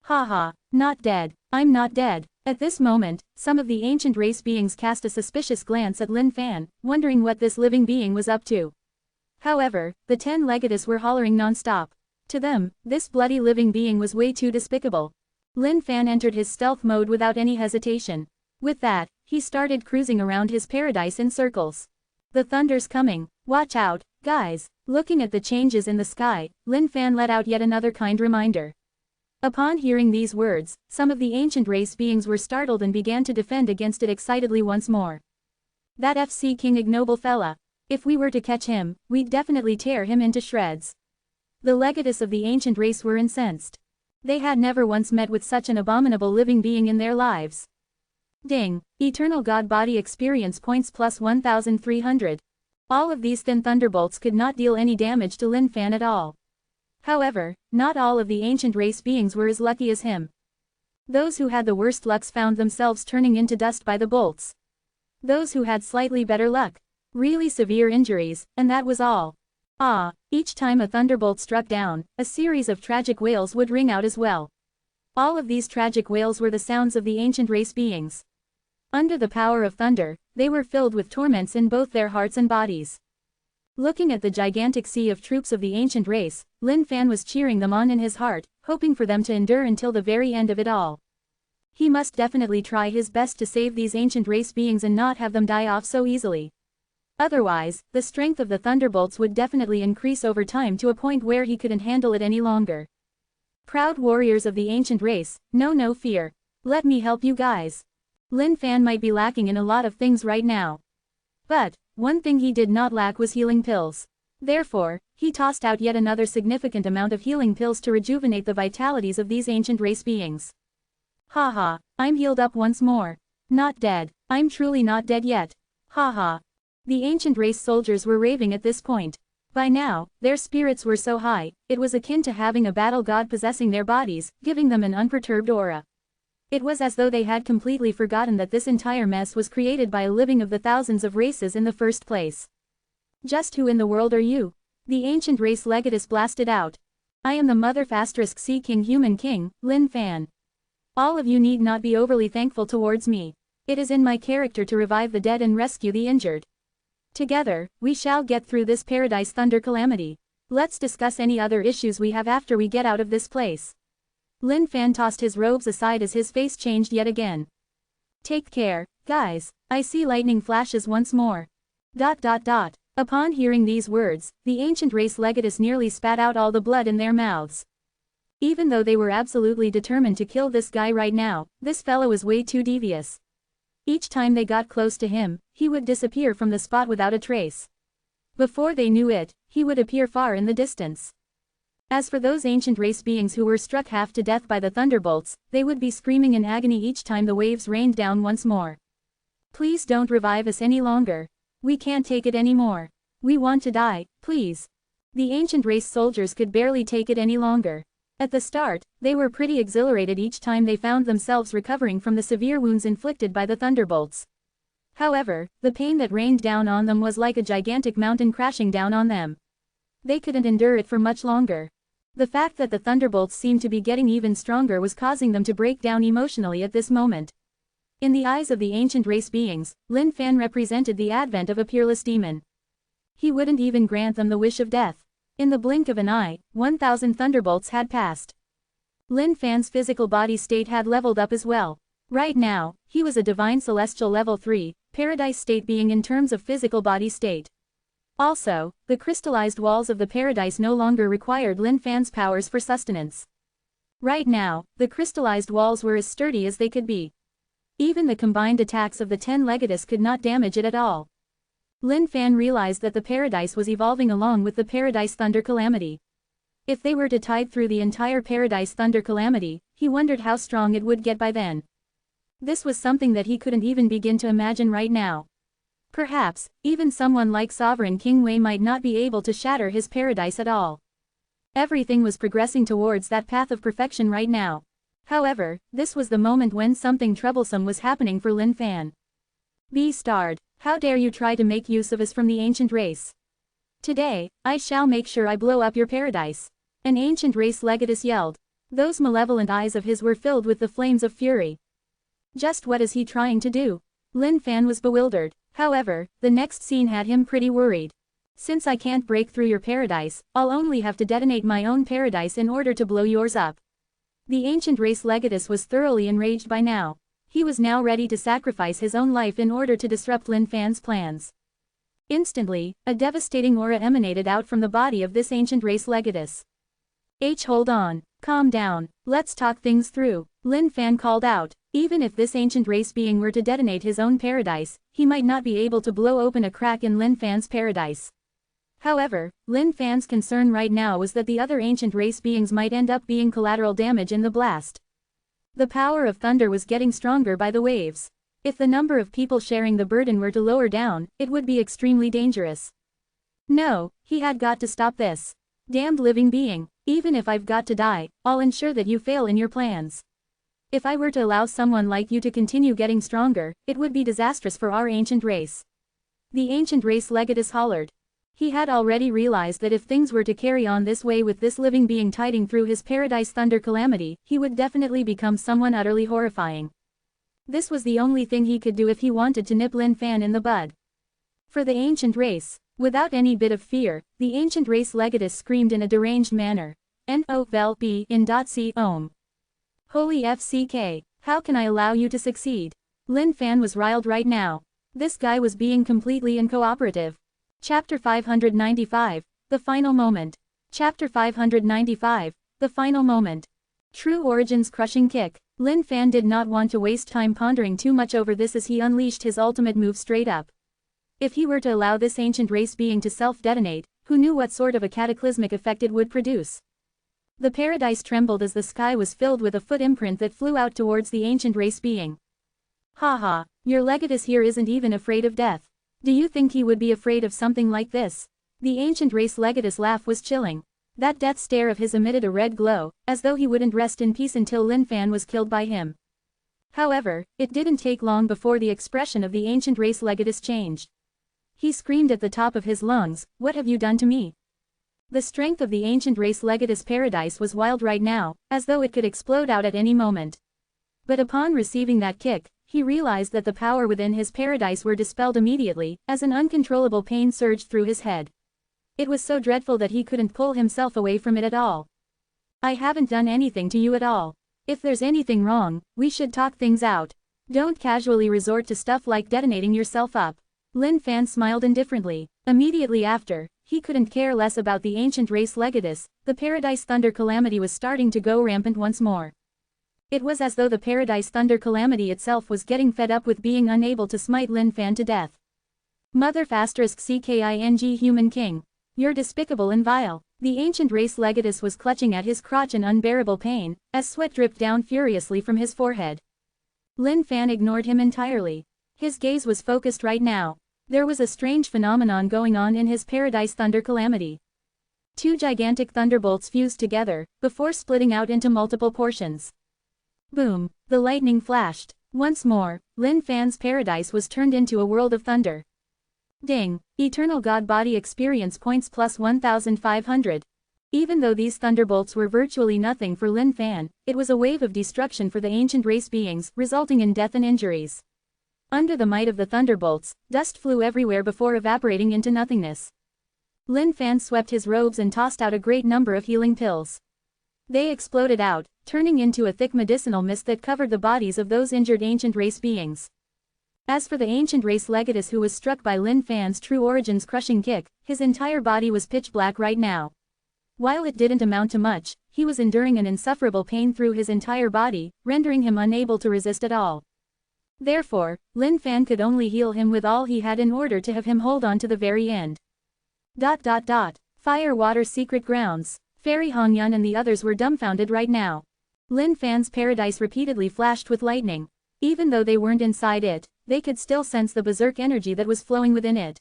Haha, not dead. I'm not dead. At this moment, some of the ancient race beings cast a suspicious glance at Lin Fan, wondering what this living being was up to. However, the 10 legatus were hollering non-stop. To them, this bloody living being was way too despicable. Lin Fan entered his stealth mode without any hesitation. With that, he started cruising around his paradise in circles. The thunder's coming. Watch out, guys. Looking at the changes in the sky, Lin Fan let out yet another kind reminder. Upon hearing these words, some of the ancient race beings were startled and began to defend against it excitedly once more. That FC King ignoble fella. If we were to catch him, we'd definitely tear him into shreds. The legatus of the ancient race were incensed. They had never once met with such an abominable living being in their lives. Ding! Eternal God Body Experience Points plus 1,300. All of these thin thunderbolts could not deal any damage to Lin Fan at all. However, not all of the ancient race beings were as lucky as him. Those who had the worst lucks found themselves turning into dust by the bolts. Those who had slightly better luck. Really severe injuries, and that was all. Ah, each time a thunderbolt struck down, a series of tragic wails would ring out as well. All of these tragic wails were the sounds of the ancient race beings. Under the power of thunder, they were filled with torments in both their hearts and bodies. Looking at the gigantic sea of troops of the ancient race, Lin Fan was cheering them on in his heart, hoping for them to endure until the very end of it all. He must definitely try his best to save these ancient race beings and not have them die off so easily. Otherwise, the strength of the thunderbolts would definitely increase over time to a point where he couldn't handle it any longer. Proud warriors of the ancient race, no fear. Let me help you guys. Lin Fan might be lacking in a lot of things right now. But, one thing he did not lack was healing pills. Therefore, he tossed out yet another significant amount of healing pills to rejuvenate the vitalities of these ancient race beings. Haha, I'm healed up once more. Not dead. I'm truly not dead yet. Haha. The ancient race soldiers were raving at this point. By now, their spirits were so high, it was akin to having a battle god possessing their bodies, giving them an unperturbed aura. It was as though they had completely forgotten that this entire mess was created by a living of the thousands of races in the first place. Just who in the world are you? The ancient race legatus blasted out. I am the mother ** Sea King Human King, Lin Fan. All of you need not be overly thankful towards me. It is in my character to revive the dead and rescue the injured. Together, we shall get through this Paradise Thunder Calamity. Let's discuss any other issues we have after we get out of this place. Lin Fan tossed his robes aside as his face changed yet again. Take care, guys. I see lightning flashes once more. ... Upon hearing these words, the ancient race legatus nearly spat out all the blood in their mouths. Even though they were absolutely determined to kill this guy right now, this fellow is way too devious. Each time they got close to him, he would disappear from the spot without a trace. Before they knew it, he would appear far in the distance. As for those ancient race beings who were struck half to death by the thunderbolts, they would be screaming in agony each time the waves rained down once more. Please don't revive us any longer. We can't take it anymore. We want to die, please. The ancient race soldiers could barely take it any longer. At the start, they were pretty exhilarated each time they found themselves recovering from the severe wounds inflicted by the thunderbolts. However, the pain that rained down on them was like a gigantic mountain crashing down on them. They couldn't endure it for much longer. The fact that the thunderbolts seemed to be getting even stronger was causing them to break down emotionally at this moment. In the eyes of the ancient race beings, Lin Fan represented the advent of a peerless demon. He wouldn't even grant them the wish of death. In the blink of an eye, 1,000 thunderbolts had passed. Lin Fan's physical body state had leveled up as well. Right now, he was a divine celestial level 3, paradise state being in terms of physical body state. Also, the crystallized walls of the paradise no longer required Lin Fan's powers for sustenance. Right now, the crystallized walls were as sturdy as they could be. Even the combined attacks of the 10 Legatus could not damage it at all. Lin Fan realized that the paradise was evolving along with the paradise thunder calamity. If they were to tide through the entire paradise thunder calamity, he wondered how strong it would get by then. This was something that he couldn't even begin to imagine right now. Perhaps, even someone like Sovereign King Wei might not be able to shatter his paradise at all. Everything was progressing towards that path of perfection right now. However, this was the moment when something troublesome was happening for Lin Fan. B-starred, how dare you try to make use of us from the ancient race? Today, I shall make sure I blow up your paradise. An ancient race Legatus yelled. Those malevolent eyes of his were filled with the flames of fury. Just what is he trying to do? Lin Fan was bewildered. However, the next scene had him pretty worried. Since I can't break through your paradise, I'll only have to detonate my own paradise in order to blow yours up. The ancient race Legatus was thoroughly enraged by now. He was now ready to sacrifice his own life in order to disrupt Lin Fan's plans. Instantly, a devastating aura emanated out from the body of this ancient race Legatus. Hold on, calm down, let's talk things through, Lin Fan called out. Even if this ancient race being were to detonate his own paradise, he might not be able to blow open a crack in Lin Fan's paradise. However, Lin Fan's concern right now was that the other ancient race beings might end up being collateral damage in the blast. The power of thunder was getting stronger by the waves. If the number of people sharing the burden were to lower down, it would be extremely dangerous. No, he had got to stop this. Damned living being, even if I've got to die, I'll ensure that you fail in your plans. If I were to allow someone like you to continue getting stronger, it would be disastrous for our ancient race. The ancient race Legatus hollered. He had already realized that if things were to carry on this way with this living being tiding through his paradise thunder calamity, he would definitely become someone utterly horrifying. This was the only thing he could do if he wanted to nip Lin Fan in the bud. For the ancient race, without any bit of fear, the ancient race Legatus screamed in a deranged manner. N-O-V-E in .c ohm. Holy FCK, how can I allow you to succeed? Lin Fan was riled right now. This guy was being completely uncooperative. Chapter 595, The Final Moment. Chapter 595, The Final Moment. True Origin's crushing kick. Lin Fan did not want to waste time pondering too much over this as he unleashed his ultimate move straight up. If he were to allow this ancient race being to self-detonate, who knew what sort of a cataclysmic effect it would produce? The paradise trembled as the sky was filled with a foot imprint that flew out towards the ancient race being. Haha, your Legatus here isn't even afraid of death. Do you think he would be afraid of something like this? The ancient race Legatus laugh was chilling. That death stare of his emitted a red glow, as though he wouldn't rest in peace until Lin Fan was killed by him. However, it didn't take long before the expression of the ancient race Legatus changed. He screamed at the top of his lungs, "What have you done to me?" The strength of the ancient race Legatus paradise was wild right now, as though it could explode out at any moment. But upon receiving that kick, he realized that the power within his paradise were dispelled immediately, as an uncontrollable pain surged through his head. It was so dreadful that he couldn't pull himself away from it at all. I haven't done anything to you at all. If there's anything wrong, we should talk things out. Don't casually resort to stuff like detonating yourself up. Lin Fan smiled indifferently. Immediately after, he couldn't care less about the ancient race Legatus. The paradise thunder calamity was starting to go rampant once more. It was as though the Paradise Thunder Calamity itself was getting fed up with being unable to smite Lin Fan to death. Mother *CKING Human King. You're despicable and vile. The ancient race Legatus was clutching at his crotch in unbearable pain, as sweat dripped down furiously from his forehead. Lin Fan ignored him entirely. His gaze was focused right now. There was a strange phenomenon going on in his Paradise Thunder Calamity. Two gigantic thunderbolts fused together, before splitting out into multiple portions. Boom! The lightning flashed. Once more, Lin Fan's paradise was turned into a world of thunder. Ding! Eternal God Body Experience Points plus 1,500. Even though these thunderbolts were virtually nothing for Lin Fan, it was a wave of destruction for the ancient race beings, resulting in death and injuries. Under the might of the thunderbolts, dust flew everywhere before evaporating into nothingness. Lin Fan swept his robes and tossed out a great number of healing pills. They exploded out, turning into a thick medicinal mist that covered the bodies of those injured ancient race beings. As for the ancient race Legatus who was struck by Lin Fan's True Origin's crushing kick, his entire body was pitch black right now. While it didn't amount to much, he was enduring an insufferable pain through his entire body, rendering him unable to resist at all. Therefore, Lin Fan could only heal him with all he had in order to have him hold on to the very end. Fire Water Secret Grounds. Fairy Hongyun and the others were dumbfounded right now. Lin Fan's paradise repeatedly flashed with lightning. Even though they weren't inside it, they could still sense the berserk energy that was flowing within it.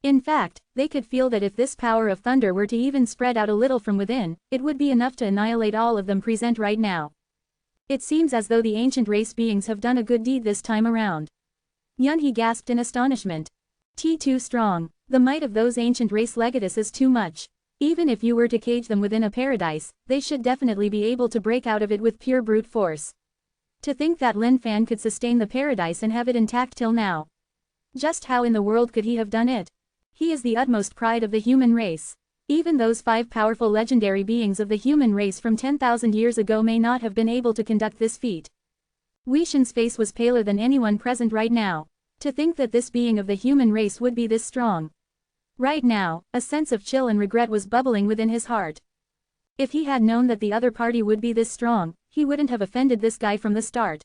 In fact, they could feel that if this power of thunder were to even spread out a little from within, it would be enough to annihilate all of them present right now. It seems as though the ancient race beings have done a good deed this time around. Yunhe gasped in astonishment. Too strong. The might of those ancient race Legatus is too much. Even if you were to cage them within a paradise, they should definitely be able to break out of it with pure brute force. To think that Lin Fan could sustain the paradise and have it intact till now. Just how in the world could he have done it? He is the utmost pride of the human race. Even those 5 powerful legendary beings of the human race from 10,000 years ago may not have been able to conduct this feat. Wei Shen's face was paler than anyone present right now. To think that this being of the human race would be this strong. Right now, a sense of chill and regret was bubbling within his heart. If he had known that the other party would be this strong, he wouldn't have offended this guy from the start.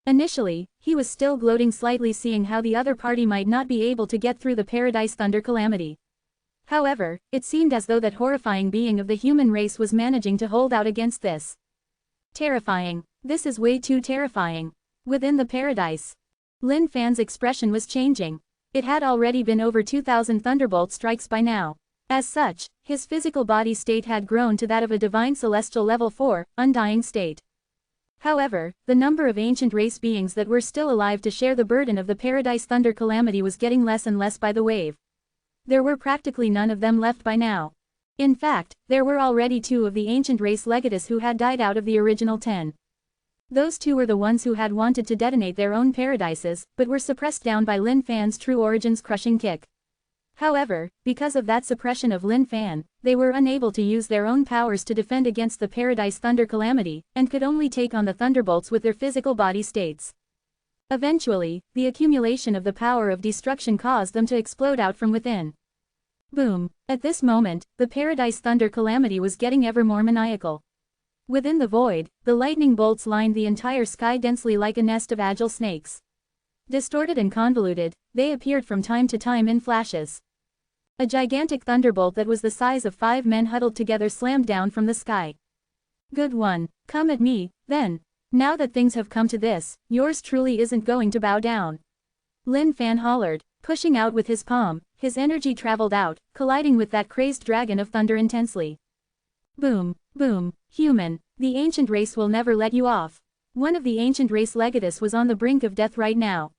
Initially, he was still gloating slightly seeing how the other party might not be able to get through the Paradise Thunder Calamity. However, it seemed as though that horrifying being of the human race was managing to hold out against this. Terrifying. This is way too terrifying. Within the paradise, Lin Fan's expression was changing. It had already been over 2,000 thunderbolt strikes by now. As such, his physical body state had grown to that of a divine celestial level 4, undying state. However, the number of ancient race beings that were still alive to share the burden of the Paradise Thunder Calamity was getting less and less by the wave. There were practically none of them left by now. In fact, there were already 2 of the ancient race Legatus who had died out of the original 10. Those 2 were the ones who had wanted to detonate their own paradises, but were suppressed down by Lin Fan's True Origin's crushing kick. However, because of that suppression of Lin Fan, they were unable to use their own powers to defend against the Paradise Thunder Calamity, and could only take on the thunderbolts with their physical body states. Eventually, the accumulation of the power of destruction caused them to explode out from within. Boom! At this moment, the Paradise Thunder Calamity was getting ever more maniacal. Within the void, the lightning bolts lined the entire sky densely like a nest of agile snakes. Distorted and convoluted, they appeared from time to time in flashes. A gigantic thunderbolt that was the size of 5 men huddled together slammed down from the sky. Good one. Come at me, then. Now that things have come to this, yours truly isn't going to bow down. Lin Fan hollered, pushing out with his palm, his energy traveled out, colliding with that crazed dragon of thunder intensely. Boom, boom, human, the ancient race will never let you off. One of the ancient race Legatus was on the brink of death right now.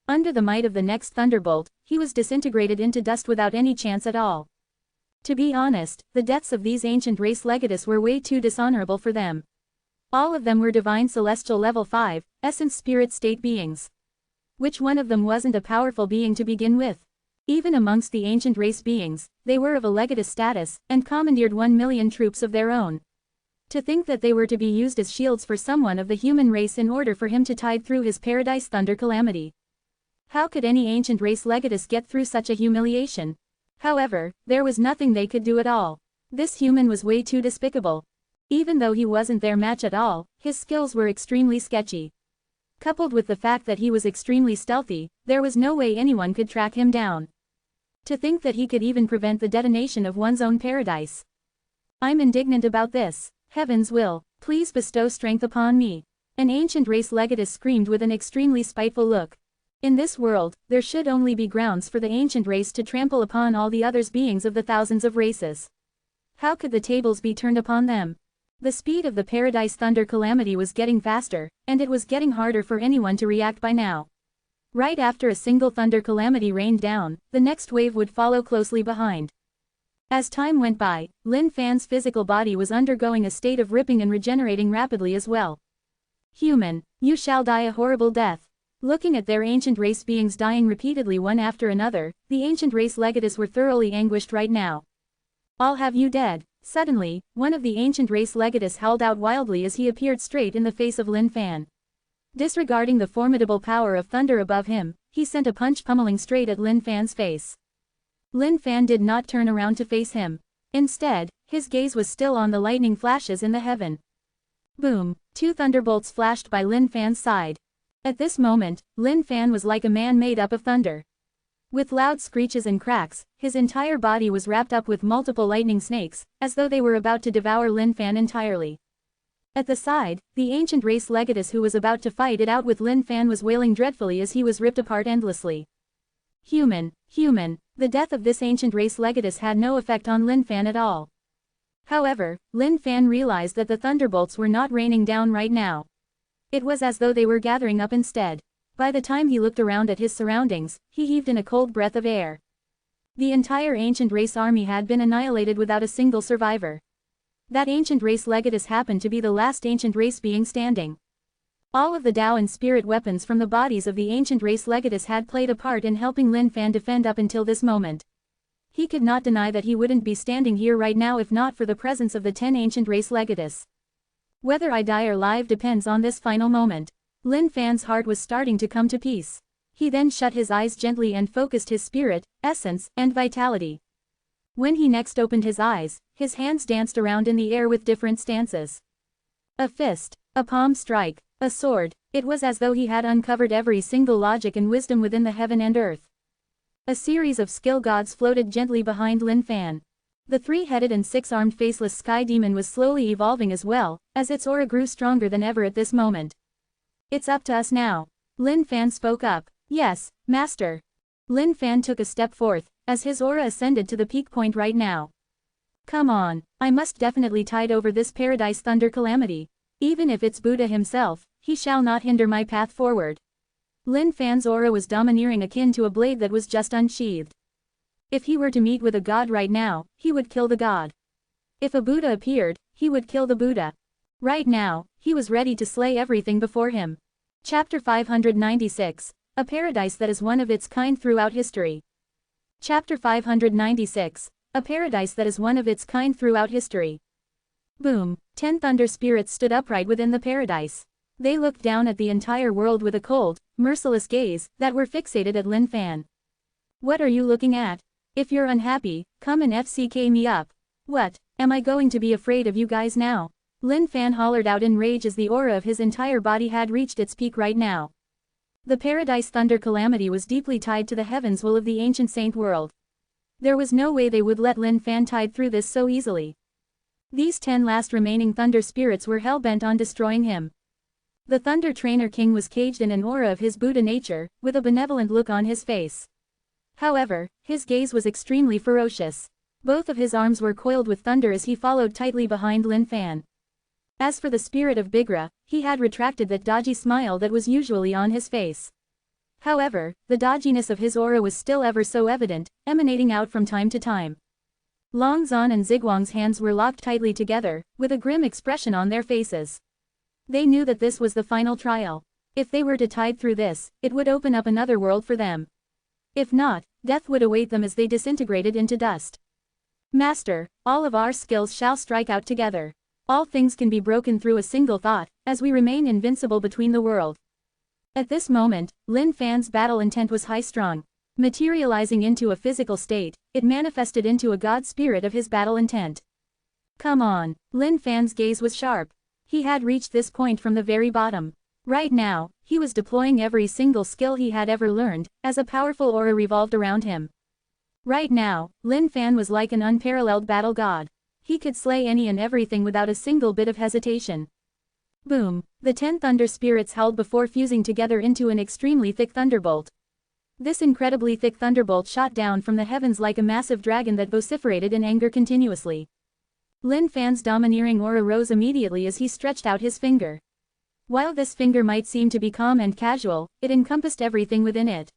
Under the might of the next thunderbolt, he was disintegrated into dust without any chance at all. To be honest, the deaths of these ancient race Legatus were way too dishonorable for them. All of them were divine celestial level 5, essence spirit state beings. Which one of them wasn't a powerful being to begin with? Even amongst the ancient race beings, they were of a Legatus status, and commandeered 1 million troops of their own. To think that they were to be used as shields for someone of the human race in order for him to tide through his Paradise Thunder Calamity. How could any ancient race Legatus get through such a humiliation? However, there was nothing they could do at all. This human was way too despicable. Even though he wasn't their match at all, his skills were extremely sketchy. Coupled with the fact that he was extremely stealthy, there was no way anyone could track him down. To think that he could even prevent the detonation of one's own paradise. I'm indignant about this. Heavens will, please bestow strength upon me. An ancient race legatess screamed with an extremely spiteful look. In this world, there should only be grounds for the ancient race to trample upon all the others beings of the thousands of races. How could the tables be turned upon them? The speed of the Paradise Thunder Calamity was getting faster, and it was getting harder for anyone to react by now. Right after a single Thunder Calamity rained down, the next wave would follow closely behind. As time went by, Lin Fan's physical body was undergoing a state of ripping and regenerating rapidly as well. Human, you shall die a horrible death. Looking at their ancient race beings dying repeatedly one after another, the ancient race legates were thoroughly anguished right now. I'll have you dead. Suddenly, one of the ancient race legates howled out wildly as he appeared straight in the face of Lin Fan. Disregarding the formidable power of thunder above him, he sent a punch pummeling straight at Lin Fan's face. Lin Fan did not turn around to face him. Instead, his gaze was still on the lightning flashes in the heaven. Boom! 2 thunderbolts flashed by Lin Fan's side. At this moment, Lin Fan was like a man made up of thunder. With loud screeches and cracks, his entire body was wrapped up with multiple lightning snakes, as though they were about to devour Lin Fan entirely. At the side, the ancient race legatus who was about to fight it out with Lin Fan was wailing dreadfully as he was ripped apart endlessly. Human, the death of this ancient race legatus had no effect on Lin Fan at all. However, Lin Fan realized that the thunderbolts were not raining down right now. It was as though they were gathering up instead. By the time he looked around at his surroundings, he heaved in a cold breath of air. The entire ancient race army had been annihilated without a single survivor. That ancient race legatus happened to be the last ancient race being standing. All of the Tao and spirit weapons from the bodies of the ancient race legatus had played a part in helping Lin Fan defend up until this moment. He could not deny that he wouldn't be standing here right now if not for the presence of the 10 ancient race legatus. Whether I die or live depends on this final moment. Lin Fan's heart was starting to come to peace. He then shut his eyes gently and focused his spirit, essence, and vitality. When he next opened his eyes, his hands danced around in the air with different stances. A fist, a palm strike, a sword, it was as though he had uncovered every single logic and wisdom within the heaven and earth. A series of skill gods floated gently behind Lin Fan. The 3-headed and 6-armed faceless sky demon was slowly evolving as well, as its aura grew stronger than ever at this moment. It's up to us now. Lin Fan spoke up. Yes, Master. Lin Fan took a step forth, as his aura ascended to the peak point right now. Come on, I must definitely tide over this Paradise Thunder Calamity. Even if it's Buddha himself, he shall not hinder my path forward. Lin Fan's aura was domineering akin to a blade that was just unsheathed. If he were to meet with a god right now, he would kill the god. If a Buddha appeared, he would kill the Buddha. Right now, he was ready to slay everything before him. Chapter 596, A Paradise that is one of its kind throughout history. Chapter 596, A Paradise that is one of its kind throughout history. Boom, 10 thunder spirits stood upright within the paradise. They looked down at the entire world with a cold, merciless gaze that were fixated at Lin Fan. What are you looking at? If you're unhappy, come and FCK me up. What, am I going to be afraid of you guys now? Lin Fan hollered out in rage as the aura of his entire body had reached its peak right now. The Paradise Thunder Calamity was deeply tied to the heavens will of the ancient saint world. There was no way they would let Lin Fan tide through this so easily. These 10 last remaining thunder spirits were hell-bent on destroying him. The Thunder Trainer King was caged in an aura of his Buddha nature, with a benevolent look on his face. However, his gaze was extremely ferocious. Both of his arms were coiled with thunder as he followed tightly behind Lin Fan. As for the spirit of Bigra, he had retracted that dodgy smile that was usually on his face. However, the dodginess of his aura was still ever so evident, emanating out from time to time. Long Zan and Ziguang's hands were locked tightly together, with a grim expression on their faces. They knew that this was the final trial. If they were to tide through this, it would open up another world for them. If not, death would await them as they disintegrated into dust. Master, all of our skills shall strike out together. All things can be broken through a single thought, as we remain invincible between the world. At this moment, Lin Fan's battle intent was high-strung. Materializing into a physical state, it manifested into a god spirit of his battle intent. Come on. Lin Fan's gaze was sharp. He had reached this point from the very bottom. Right now, he was deploying every single skill he had ever learned, as a powerful aura revolved around him. Right now, Lin Fan was like an unparalleled battle god. He could slay any and everything without a single bit of hesitation. Boom! The 10 thunder spirits howled before fusing together into an extremely thick thunderbolt. This incredibly thick thunderbolt shot down from the heavens like a massive dragon that vociferated in anger continuously. Lin Fan's domineering aura rose immediately as he stretched out his finger. While this finger might seem to be calm and casual, it encompassed everything within it.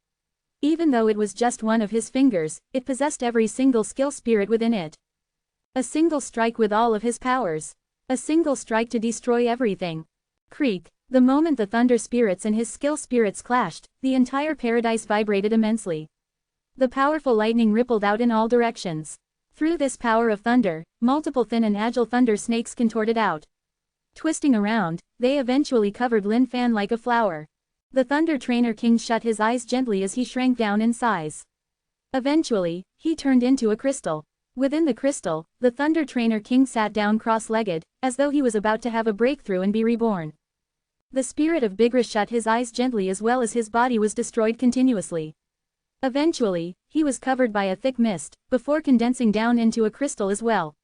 Even though it was just one of his fingers, it possessed every single skill spirit within it. A single strike with all of his powers. A single strike to destroy everything. Creak. The moment the thunder spirits and his skill spirits clashed, the entire paradise vibrated immensely. The powerful lightning rippled out in all directions. Through this power of thunder, multiple thin and agile thunder snakes contorted out. Twisting around, they eventually covered Lin Fan like a flower. The Thunder Trainer King shut his eyes gently as he shrank down in size. Eventually, he turned into a crystal. Within the crystal, the Thunder Trainer King sat down cross-legged, as though he was about to have a breakthrough and be reborn. The spirit of Bigra shut his eyes gently as well as his body was destroyed continuously. Eventually, he was covered by a thick mist, before condensing down into a crystal as well.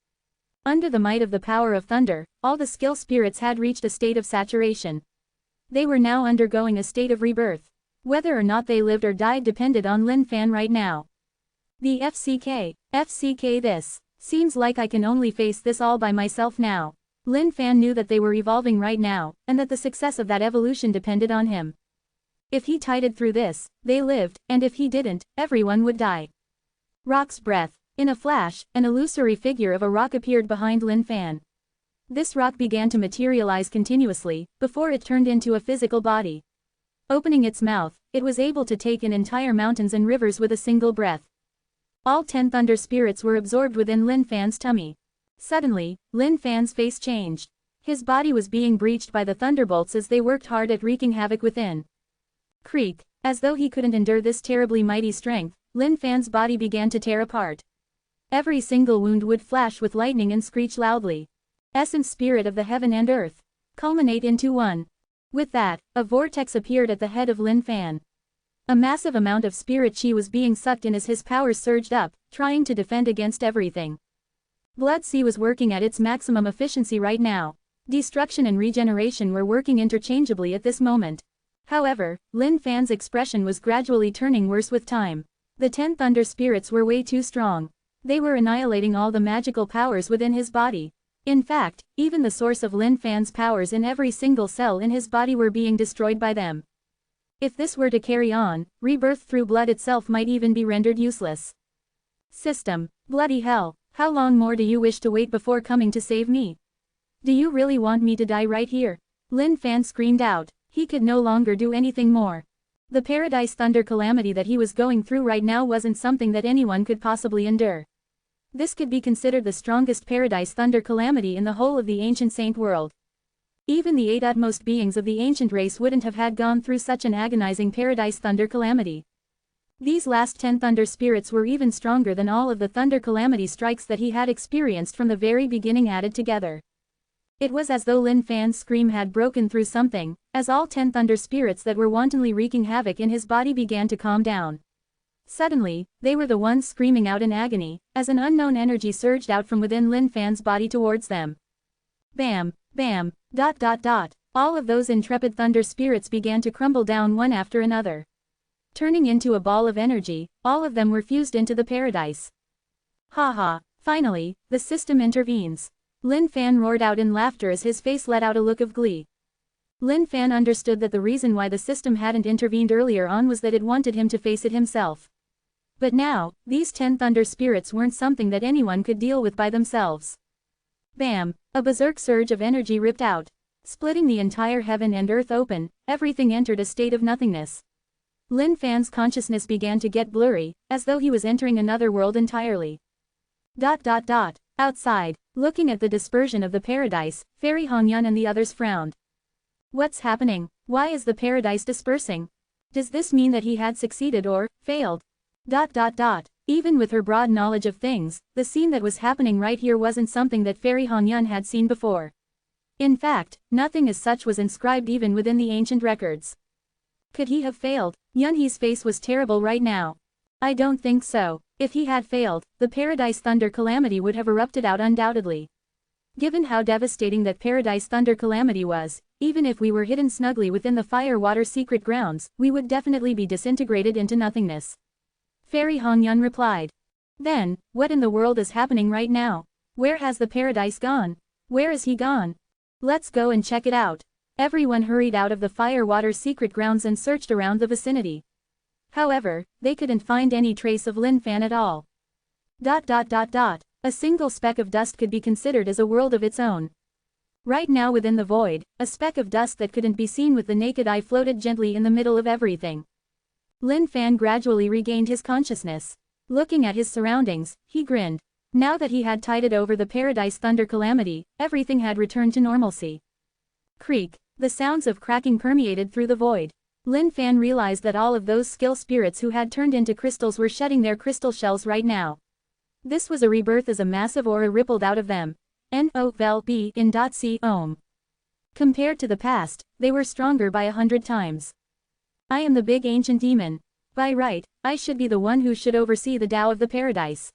Under the might of the power of thunder, all the skill spirits had reached a state of saturation. They were now undergoing a state of rebirth. Whether or not they lived or died depended on Lin Fan right now. The FCK this. Seems like I can only face this all by myself now. Lin Fan knew that they were evolving right now, and that the success of that evolution depended on him. If he tided through this, they lived, and if he didn't, everyone would die. Rock's breath. In a flash, an illusory figure of a rock appeared behind Lin Fan. This rock began to materialize continuously, before it turned into a physical body. Opening its mouth, it was able to take in entire mountains and rivers with a single breath. All 10 thunder spirits were absorbed within Lin Fan's tummy. Suddenly, Lin Fan's face changed. His body was being breached by the thunderbolts as they worked hard at wreaking havoc within. Creak. As though he couldn't endure this terribly mighty strength, Lin Fan's body began to tear apart. Every single wound would flash with lightning and screech loudly. Essence spirit of the heaven and earth. Culminate into one. With that, a vortex appeared at the head of Lin Fan. A massive amount of spirit chi was being sucked in as his powers surged up, trying to defend against everything. Blood Sea was working at its maximum efficiency right now. Destruction and regeneration were working interchangeably at this moment. However, Lin Fan's expression was gradually turning worse with time. The 10 thunder spirits were way too strong. They were annihilating all the magical powers within his body. In fact, even the source of Lin Fan's powers in every single cell in his body were being destroyed by them. If this were to carry on, rebirth through blood itself might even be rendered useless. System. Bloody hell, how long more do you wish to wait before coming to save me? Do you really want me to die right here? Lin Fan screamed out. He could no longer do anything more. The Paradise Thunder calamity that he was going through right now wasn't something that anyone could possibly endure. This could be considered the strongest Paradise Thunder calamity in the whole of the ancient saint world. Even the 8 utmost beings of the ancient race wouldn't have had gone through such an agonizing Paradise Thunder calamity. These last 10 thunder spirits were even stronger than all of the thunder calamity strikes that he had experienced from the very beginning added together. It was as though Lin Fan's scream had broken through something, as all 10 thunder spirits that were wantonly wreaking havoc in his body began to calm down. Suddenly, they were the ones screaming out in agony, as an unknown energy surged out from within Lin Fan's body towards them. Bam, bam, ... All of those intrepid thunder spirits began to crumble down one after another. Turning into a ball of energy, all of them were fused into the paradise. Ha. Finally, the system intervenes. Lin Fan roared out in laughter as his face let out a look of glee. Lin Fan understood that the reason why the system hadn't intervened earlier on was that it wanted him to face it himself. But now, these 10 thunder spirits weren't something that anyone could deal with by themselves. Bam! A berserk surge of energy ripped out. Splitting the entire heaven and earth open, everything entered a state of nothingness. Lin Fan's consciousness began to get blurry, as though he was entering another world entirely. Outside, looking at the dispersion of the paradise, Fairy Hongyun and the others frowned. What's happening? Why is the paradise dispersing? Does this mean that he had succeeded or failed? Even with her broad knowledge of things, the scene that was happening right here wasn't something that Fairy Hongyun had seen before. In fact, nothing as such was inscribed even within the ancient records. Could he have failed? Yunhee's face was terrible right now. I don't think so. If he had failed, the Paradise Thunder Calamity would have erupted out undoubtedly. Given how devastating that Paradise Thunder Calamity was, even if we were hidden snugly within the Fire-Water secret grounds, we would definitely be disintegrated into nothingness. Fairy Hongyun replied. Then, what in the world is happening right now? Where has the paradise gone? Where is he gone? Let's go and check it out. Everyone hurried out of the Fire-Water secret grounds and searched around the vicinity. However, they couldn't find any trace of Lin Fan at all. A single speck of dust could be considered as a world of its own. Right now within the void, a speck of dust that couldn't be seen with the naked eye floated gently in the middle of everything. Lin Fan gradually regained his consciousness. Looking at his surroundings, he grinned. Now that he had tided over the Paradise Thunder Calamity, everything had returned to normalcy. Creak. The sounds of cracking permeated through the void. Lin Fan realized that all of those skill spirits who had turned into crystals were shedding their crystal shells right now. This was a rebirth as a massive aura rippled out of them. N-O-V-E in .C ohm. Compared to the past, they were stronger by 100 times. I am the big ancient demon. By right, I should be the one who should oversee the Tao of the Paradise.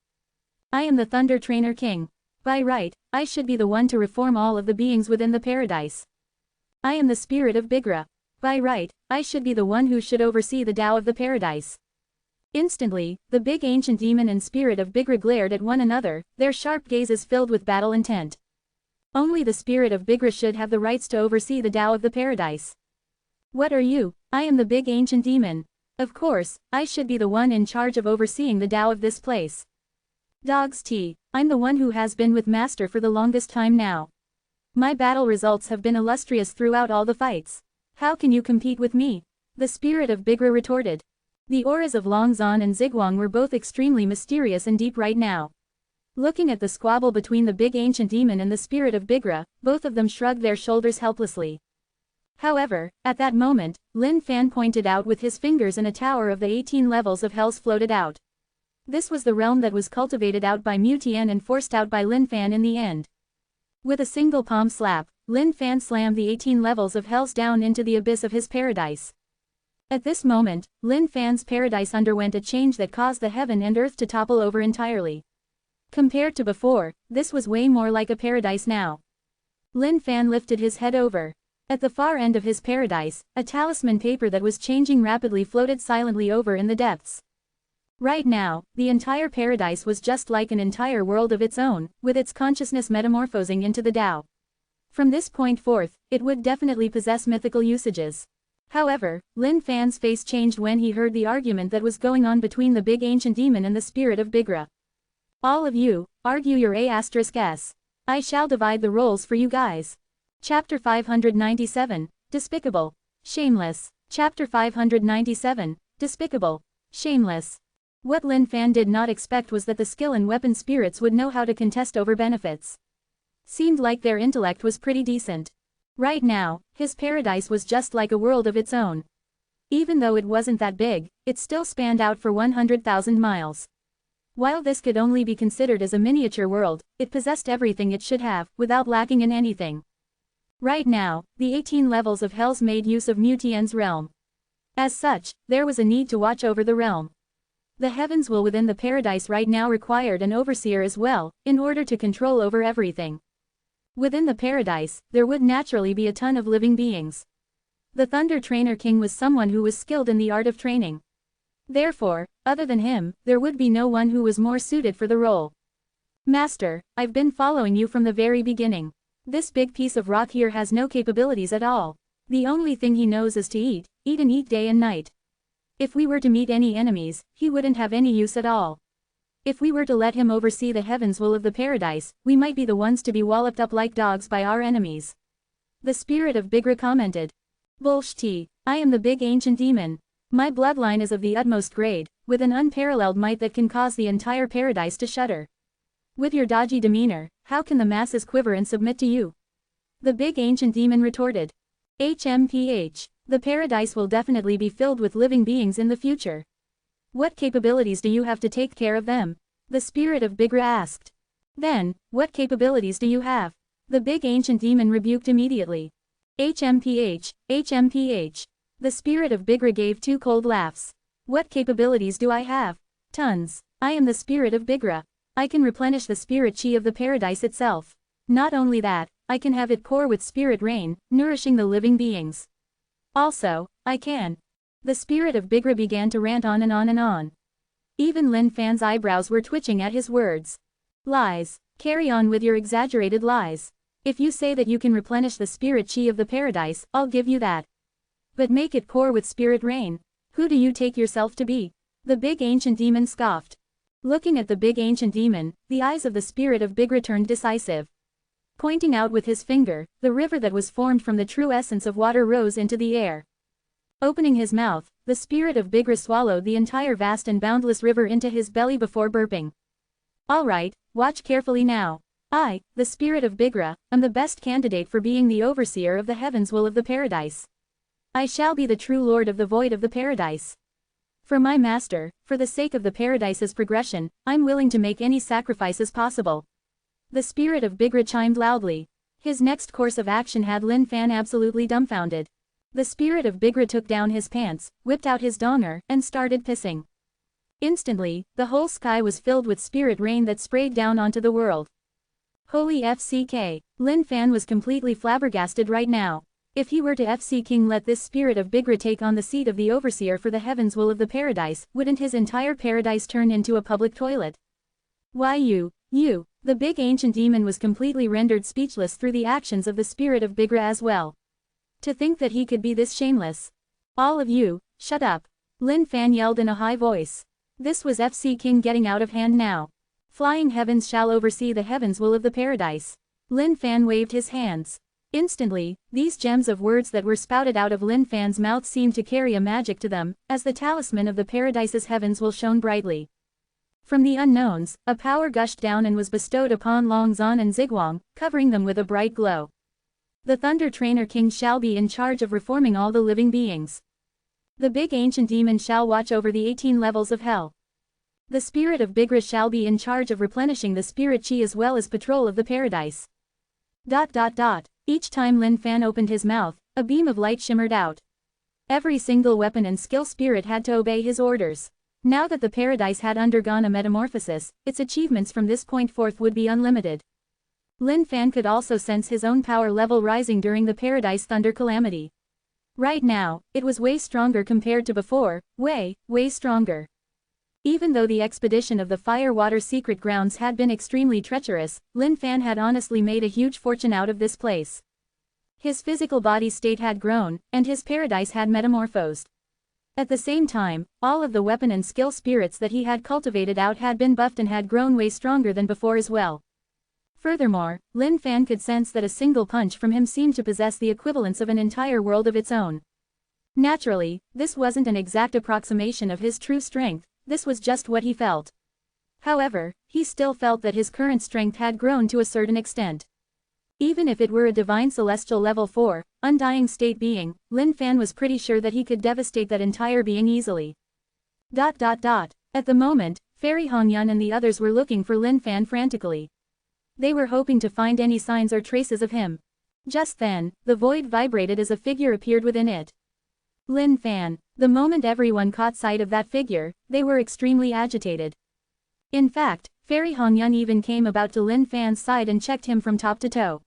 I am the Thunder Trainer King. By right, I should be the one to reform all of the beings within the Paradise. I am the spirit of Bigra. By right, I should be the one who should oversee the Tao of the Paradise. Instantly, the big ancient demon and spirit of Bigra glared at one another, their sharp gazes filled with battle intent. Only the spirit of Bigra should have the rights to oversee the Tao of the Paradise. What are you? I am the big ancient demon. Of course, I should be the one in charge of overseeing the Tao of this place. Dog's tea, I'm the one who has been with Master for the longest time now. My battle results have been illustrious throughout all the fights. How can you compete with me? The spirit of Bigra retorted. The auras of Longzhan and Ziguang were both extremely mysterious and deep right now. Looking at the squabble between the big ancient demon and the spirit of Bigra, both of them shrugged their shoulders helplessly. However, at that moment, Lin Fan pointed out with his fingers and a tower of the 18 levels of hells floated out. This was the realm that was cultivated out by Mu Tian and forced out by Lin Fan in the end. With a single palm slap, Lin Fan slammed the 18 levels of hells down into the abyss of his paradise. At this moment, Lin Fan's paradise underwent a change that caused the heaven and earth to topple over entirely. Compared to before, this was way more like a paradise now. Lin Fan lifted his head over. At the far end of his paradise, a talisman paper that was changing rapidly floated silently over in the depths. Right now, the entire paradise was just like an entire world of its own, with its consciousness metamorphosing into the Tao. From this point forth, it would definitely possess mythical usages. However, Lin Fan's face changed when he heard the argument that was going on between the big ancient demon and the spirit of Bigra. All of you, argue your A**s. I shall divide the roles for you guys. Chapter 597, Despicable. Shameless. Chapter 597, Despicable. Shameless. What Lin Fan did not expect was that the skill and weapon spirits would know how to contest over benefits. Seemed like their intellect was pretty decent. Right now, his paradise was just like a world of its own. Even though it wasn't that big, it still spanned out for 100,000 miles. While this could only be considered as a miniature world, it possessed everything it should have, without lacking in anything. Right now, the 18 levels of hells made use of Mu Tian's realm. As such, there was a need to watch over the realm. The heavens will within the paradise right now required an overseer as well, in order to control over everything. Within the paradise, there would naturally be a ton of living beings. The Thunder Trainer King was someone who was skilled in the art of training. Therefore, other than him, there would be no one who was more suited for the role. Master, I've been following you from the very beginning. This big piece of rock here has no capabilities at all. The only thing he knows is to eat and eat day and night. If we were to meet any enemies, he wouldn't have any use at all. If we were to let him oversee the heavens will of the paradise, we might be the ones to be walloped up like dogs by our enemies. The spirit of Bigra commented. Bullshit, I am the big ancient demon. My bloodline is of the utmost grade, with an unparalleled might that can cause the entire paradise to shudder. With your dodgy demeanor, how can the masses quiver and submit to you? The big ancient demon retorted. HMPH. The paradise will definitely be filled with living beings in the future. What capabilities do you have to take care of them? The spirit of Bigra asked. Then, what capabilities do you have? The big ancient demon rebuked immediately. HMPH, HMPH. The spirit of Bigra gave two cold laughs. What capabilities do I have? Tons. I am the spirit of Bigra. I can replenish the spirit chi of the paradise itself. Not only that, I can have it pour with spirit rain, nourishing the living beings. Also, I can. The spirit of Bigra began to rant on and on and on. Even Lin Fan's eyebrows were twitching at his words. Lies. Carry on with your exaggerated lies. If you say that you can replenish the spirit chi of the paradise, I'll give you that. But make it pour with spirit rain. Who do you take yourself to be? The big ancient demon scoffed. Looking at the big ancient demon, the eyes of the spirit of Bigra turned decisive. Pointing out with his finger, the river that was formed from the true essence of water rose into the air. Opening his mouth, the spirit of Bigra swallowed the entire vast and boundless river into his belly before burping. All right, watch carefully now. I, the spirit of Bigra, am the best candidate for being the overseer of the heavens will of the paradise. I shall be the true lord of the void of the paradise. For my master, for the sake of the paradise's progression, I'm willing to make any sacrifices possible. The spirit of Bigra chimed loudly. His next course of action had Lin Fan absolutely dumbfounded. The spirit of Bigra took down his pants, whipped out his donger, and started pissing. Instantly, the whole sky was filled with spirit rain that sprayed down onto the world. Holy FCK, Lin Fan was completely flabbergasted right now. If he were to FC King let this spirit of Bigra take on the seat of the overseer for the heavens will of the paradise, wouldn't his entire paradise turn into a public toilet? Why you, the big ancient demon was completely rendered speechless through the actions of the spirit of Bigra as well. To think that he could be this shameless. All of you, shut up. Lin Fan yelled in a high voice. This was FC King getting out of hand now. Flying heavens shall oversee the heavens will of the paradise. Lin Fan waved his hands. Instantly, these gems of words that were spouted out of Lin Fan's mouth seemed to carry a magic to them, as the talisman of the paradise's heavens will shone brightly. From the unknowns, a power gushed down and was bestowed upon Long Zan and Zigwang, covering them with a bright glow. The Thunder Trainer King shall be in charge of reforming all the living beings. The big ancient demon shall watch over the 18 levels of hell. The spirit of Bigra shall be in charge of replenishing the spirit chi as well as patrol of the paradise. ... Each time Lin Fan opened his mouth, a beam of light shimmered out. Every single weapon and skill spirit had to obey his orders. Now that the paradise had undergone a metamorphosis, its achievements from this point forth would be unlimited. Lin Fan could also sense his own power level rising during the paradise thunder calamity. Right now, it was way stronger compared to before, way stronger. Even though the expedition of the Fire-Water Secret Grounds had been extremely treacherous, Lin Fan had honestly made a huge fortune out of this place. His physical body state had grown, and his paradise had metamorphosed. At the same time, all of the weapon and skill spirits that he had cultivated out had been buffed and had grown way stronger than before as well. Furthermore, Lin Fan could sense that a single punch from him seemed to possess the equivalence of an entire world of its own. Naturally, this wasn't an exact approximation of his true strength. This was just what he felt. However, he still felt that his current strength had grown to a certain extent. Even if it were a divine celestial level 4, undying state being, Lin Fan was pretty sure that he could devastate that entire being easily. At the moment, Fairy Hongyun and the others were looking for Lin Fan frantically. They were hoping to find any signs or traces of him. Just then, the void vibrated as a figure appeared within it. Lin Fan. The moment everyone caught sight of that figure, they were extremely agitated. In fact, Fairy Hongyun even came about to Lin Fan's side and checked him from top to toe.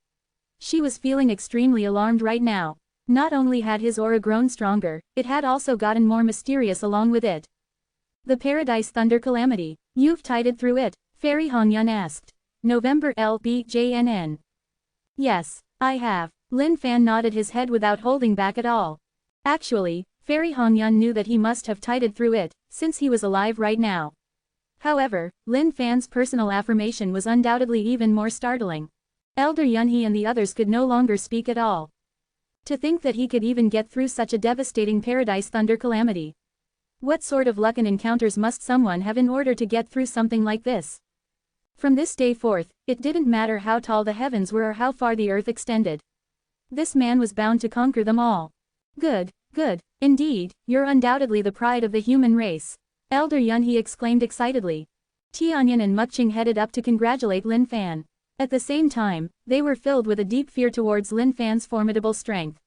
She was feeling extremely alarmed right now. Not only had his aura grown stronger, it had also gotten more mysterious along with it. The Paradise Thunder Calamity. You've tided through it? Fairy Hongyun asked. November LBJNN. Yes, I have. Lin Fan nodded his head without holding back at all. Actually, Fairy Hongyun knew that he must have tided through it, since he was alive right now. However, Lin Fan's personal affirmation was undoubtedly even more startling. Elder Yunhee and the others could no longer speak at all. To think that he could even get through such a devastating paradise thunder calamity. What sort of luck and encounters must someone have in order to get through something like this? From this day forth, it didn't matter how tall the heavens were or how far the earth extended. This man was bound to conquer them all. Good. Indeed, you're undoubtedly the pride of the human race. Elder Yun, he exclaimed excitedly. Tianyan and Mukching headed up to congratulate Lin Fan. At the same time, they were filled with a deep fear towards Lin Fan's formidable strength.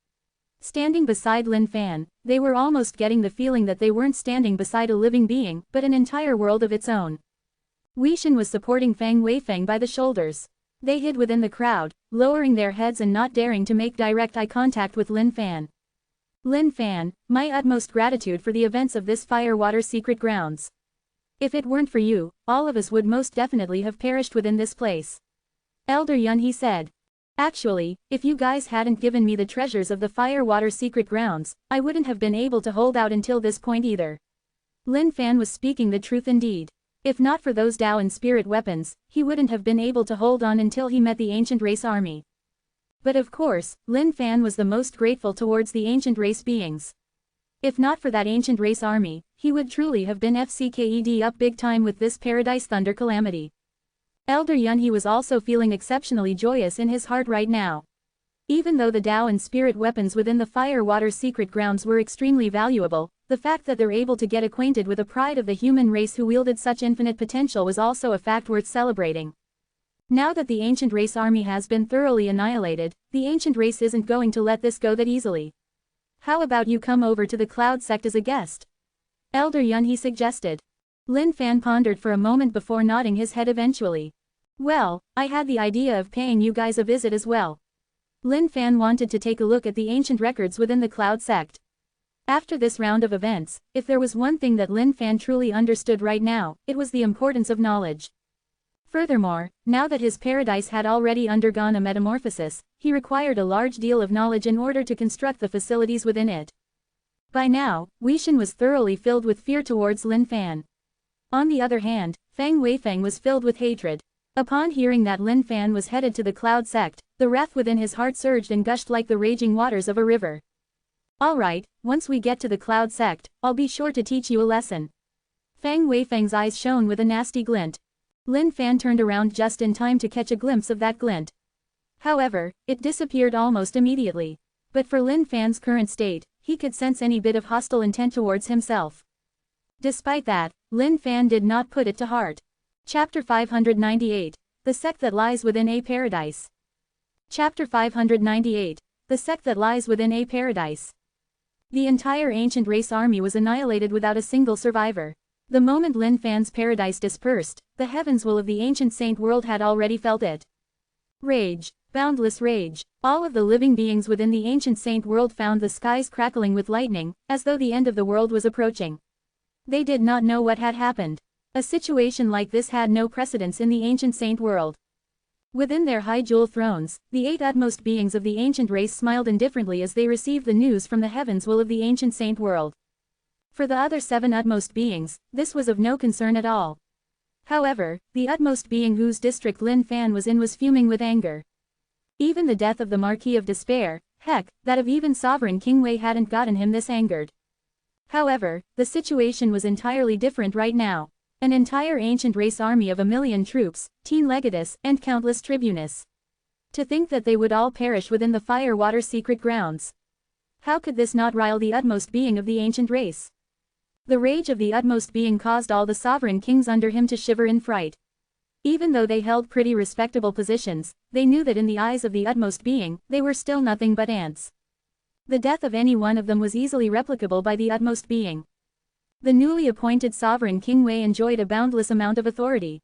Standing beside Lin Fan, they were almost getting the feeling that they weren't standing beside a living being, but an entire world of its own. Wei Shen was supporting Fang Weifeng by the shoulders. They hid within the crowd, lowering their heads and not daring to make direct eye contact with Lin Fan. Lin Fan, my utmost gratitude for the events of this Firewater secret grounds. If it weren't for you, all of us would most definitely have perished within this place. Elder Yun, he said. Actually, if you guys hadn't given me the treasures of the Firewater secret grounds, I wouldn't have been able to hold out until this point either. Lin Fan was speaking the truth indeed. If not for those Dao and spirit weapons, he wouldn't have been able to hold on until he met the ancient race army. But of course, Lin Fan was the most grateful towards the ancient race beings. If not for that ancient race army, he would truly have been FCKED up big time with this Paradise Thunder calamity. Elder Yun, he was also feeling exceptionally joyous in his heart right now. Even though the Dao and spirit weapons within the Firewater secret grounds were extremely valuable, the fact that they're able to get acquainted with a pride of the human race who wielded such infinite potential was also a fact worth celebrating. Now that the ancient race army has been thoroughly annihilated, the ancient race isn't going to let this go that easily. How about you come over to the Cloud Sect as a guest? Elder Yun, he suggested. Lin Fan pondered for a moment before nodding his head eventually. Well, I had the idea of paying you guys a visit as well. Lin Fan wanted to take a look at the ancient records within the Cloud Sect. After this round of events, if there was one thing that Lin Fan truly understood right now, it was the importance of knowledge. Furthermore, now that his paradise had already undergone a metamorphosis, he required a large deal of knowledge in order to construct the facilities within it. By now, Wei Shen was thoroughly filled with fear towards Lin Fan. On the other hand, Fang Weifeng was filled with hatred. Upon hearing that Lin Fan was headed to the Cloud Sect, the wrath within his heart surged and gushed like the raging waters of a river. Alright, once we get to the Cloud Sect, I'll be sure to teach you a lesson. Fang Weifeng's eyes shone with a nasty glint. Lin Fan turned around just in time to catch a glimpse of that glint. However, it disappeared almost immediately. But for Lin Fan's current state, he could sense any bit of hostile intent towards himself. Despite that, Lin Fan did not put it to heart. Chapter 598. The Sect That Lies Within a Paradise. Chapter 598. The Sect That Lies Within a Paradise. The entire ancient race army was annihilated without a single survivor. The moment Lin Fan's paradise dispersed, the heavens will of the ancient saint world had already felt it. Rage. Boundless rage. All of the living beings within the ancient saint world found the skies crackling with lightning, as though the end of the world was approaching. They did not know what had happened. A situation like this had no precedence in the ancient saint world. Within their high jewel thrones, the 8 utmost beings of the ancient race smiled indifferently as they received the news from the heavens will of the ancient saint world. For the other 7 utmost beings, this was of no concern at all. However, the utmost being whose district Lin Fan was in was fuming with anger. Even the death of the Marquis of Despair, heck, that of even Sovereign King Wei hadn't gotten him this angered. However, the situation was entirely different right now. An entire ancient race army of 1,000,000 troops, 10 legatus, and countless tribunes. To think that they would all perish within the Firewater secret grounds. How could this not rile the utmost being of the ancient race? The rage of the utmost being caused all the sovereign kings under him to shiver in fright. Even though they held pretty respectable positions, they knew that in the eyes of the utmost being, they were still nothing but ants. The death of any one of them was easily replicable by the utmost being. The newly appointed sovereign King Wei enjoyed a boundless amount of authority.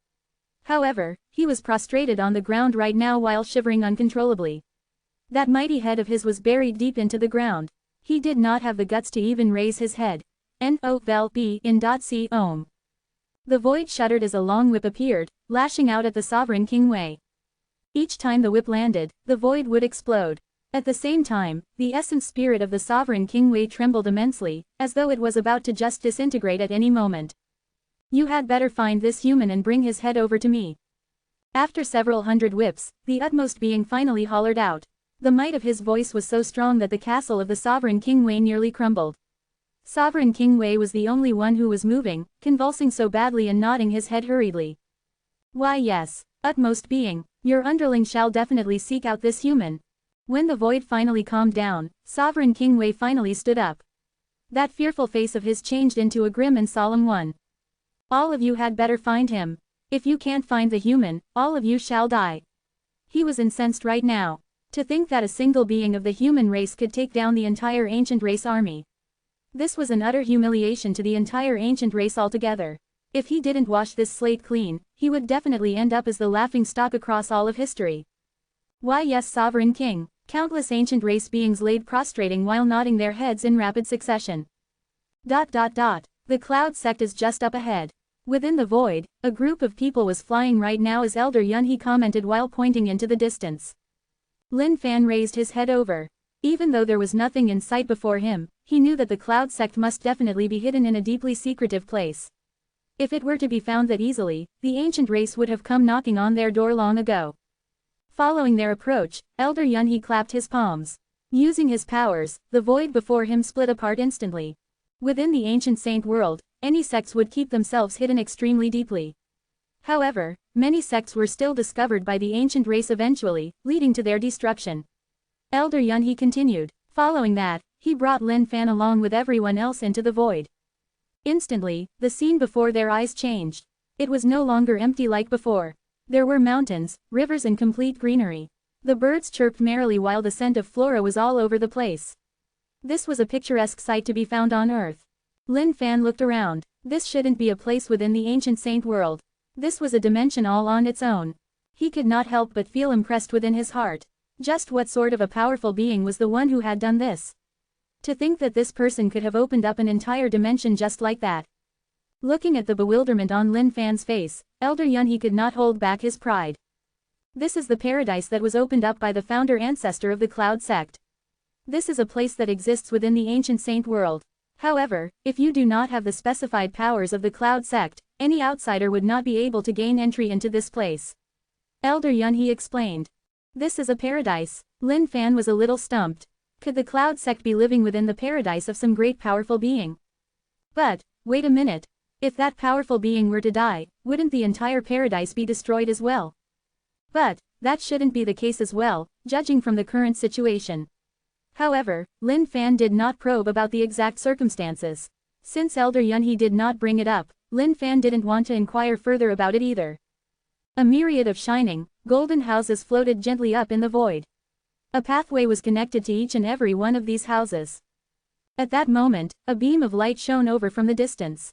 However, he was prostrated on the ground right now while shivering uncontrollably. That mighty head of his was buried deep into the ground. He did not have the guts to even raise his head. N-O-V-E in .c ohm. The void shuddered as a long whip appeared, lashing out at the sovereign King Wei. Each time the whip landed, the void would explode. At the same time, the essence spirit of the sovereign King Wei trembled immensely, as though it was about to just disintegrate at any moment. You had better find this human and bring his head over to me. After several hundred whips, the utmost being finally hollered out. The might of his voice was so strong that the castle of the sovereign King Wei nearly crumbled. Sovereign King Wei was the only one who was moving, convulsing so badly and nodding his head hurriedly. Why yes, utmost being, your underling shall definitely seek out this human. When the void finally calmed down, Sovereign King Wei finally stood up. That fearful face of his changed into a grim and solemn one. All of you had better find him. If you can't find the human, all of you shall die. He was incensed right now. To think that a single being of the human race could take down the entire ancient race army. This was an utter humiliation to the entire ancient race altogether. If he didn't wash this slate clean, he would definitely end up as the laughingstock across all of history. Why yes, sovereign king. Countless ancient race beings laid prostrating while nodding their heads in rapid succession. The cloud sect is just up ahead. Within the void, a group of people was flying right now as Elder Yunhee commented while pointing into the distance. Lin Fan raised his head over. Even though there was nothing in sight before him, he knew that the cloud sect must definitely be hidden in a deeply secretive place. If it were to be found that easily, the ancient race would have come knocking on their door long ago. Following their approach, Elder Yunhee clapped his palms. Using his powers, the void before him split apart instantly. Within the ancient saint world, any sects would keep themselves hidden extremely deeply. However, many sects were still discovered by the ancient race eventually, leading to their destruction. Elder Yunhee continued. Following that, he brought Lin Fan along with everyone else into the void. Instantly, the scene before their eyes changed. It was no longer empty like before. There were mountains, rivers and complete greenery. The birds chirped merrily while the scent of flora was all over the place. This was a picturesque sight to be found on Earth. Lin Fan looked around. This shouldn't be a place within the ancient saint world. This was a dimension all on its own. He could not help but feel impressed within his heart. Just what sort of a powerful being was the one who had done this? To think that this person could have opened up an entire dimension just like that. Looking at the bewilderment on Lin Fan's face, Elder Yunhee could not hold back his pride. This is the paradise that was opened up by the founder ancestor of the Cloud sect. This is a place that exists within the ancient saint world. However, if you do not have the specified powers of the Cloud sect, any outsider would not be able to gain entry into this place. Elder Yunhee explained. This is a paradise. Lin Fan was a little stumped. Could the Cloud sect be living within the paradise of some great powerful being? But, wait a minute. If that powerful being were to die, wouldn't the entire paradise be destroyed as well? But, that shouldn't be the case as well, judging from the current situation. However, Lin Fan did not probe about the exact circumstances. Since Elder Yunhee did not bring it up, Lin Fan didn't want to inquire further about it either. A myriad of shining, golden houses floated gently up in the void. A pathway was connected to each and every one of these houses. At that moment, a beam of light shone over from the distance.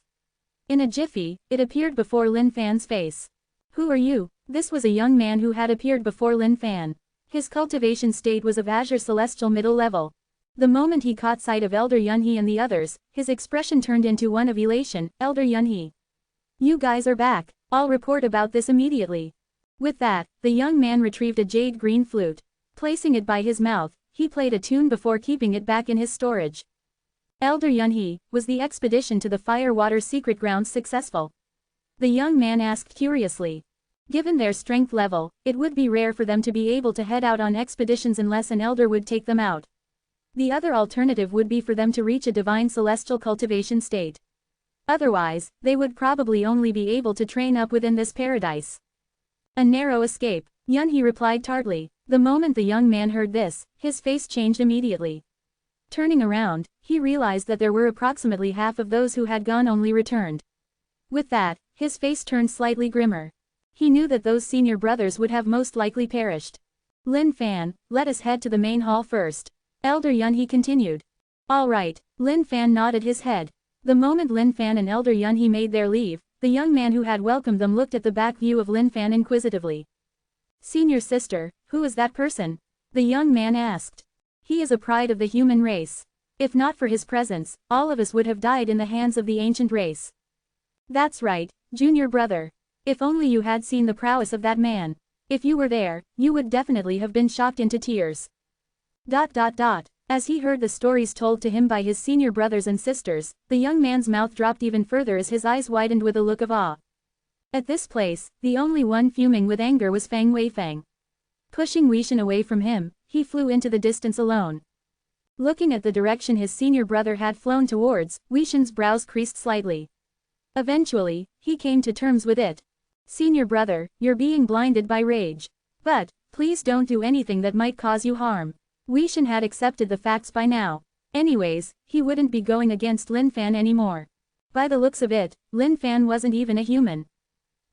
In a jiffy, it appeared before Lin Fan's face. Who are you? This was a young man who had appeared before Lin Fan. His cultivation state was of Azure Celestial middle level. The moment he caught sight of Elder Yunhee and the others, his expression turned into one of elation. Elder Yunhee. You guys are back. I'll report about this immediately. With that, the young man retrieved a jade green flute. Placing it by his mouth, he played a tune before keeping it back in his storage. Elder Yunhee, was the expedition to the Firewater secret grounds successful? The young man asked curiously. Given their strength level, it would be rare for them to be able to head out on expeditions unless an elder would take them out. The other alternative would be for them to reach a divine celestial cultivation state. Otherwise, they would probably only be able to train up within this paradise. A narrow escape, Yunhee replied tartly. The moment the young man heard this, his face changed immediately. Turning around, he realized that there were approximately half of those who had gone only returned. With that, his face turned slightly grimmer. He knew that those senior brothers would have most likely perished. Lin Fan, let us head to the main hall first. Elder Yunhee continued. All right, Lin Fan nodded his head. The moment Lin Fan and Elder Yunhee made their leave, the young man who had welcomed them looked at the back view of Lin Fan inquisitively. Senior sister, who is that person? The young man asked. He is a pride of the human race. If not for his presence, all of us would have died in the hands of the ancient race. That's right, junior brother. If only you had seen the prowess of that man. If you were there, you would definitely have been shocked into tears. As he heard the stories told to him by his senior brothers and sisters, the young man's mouth dropped even further as his eyes widened with a look of awe. At this place, the only one fuming with anger was Fang Weifang. Pushing Weishan away from him, he flew into the distance alone. Looking at the direction his senior brother had flown towards, Weishan's brows creased slightly. Eventually, he came to terms with it. Senior brother, you're being blinded by rage. But, please don't do anything that might cause you harm. Weishan had accepted the facts by now. Anyways, he wouldn't be going against Lin Fan anymore. By the looks of it, Lin Fan wasn't even a human.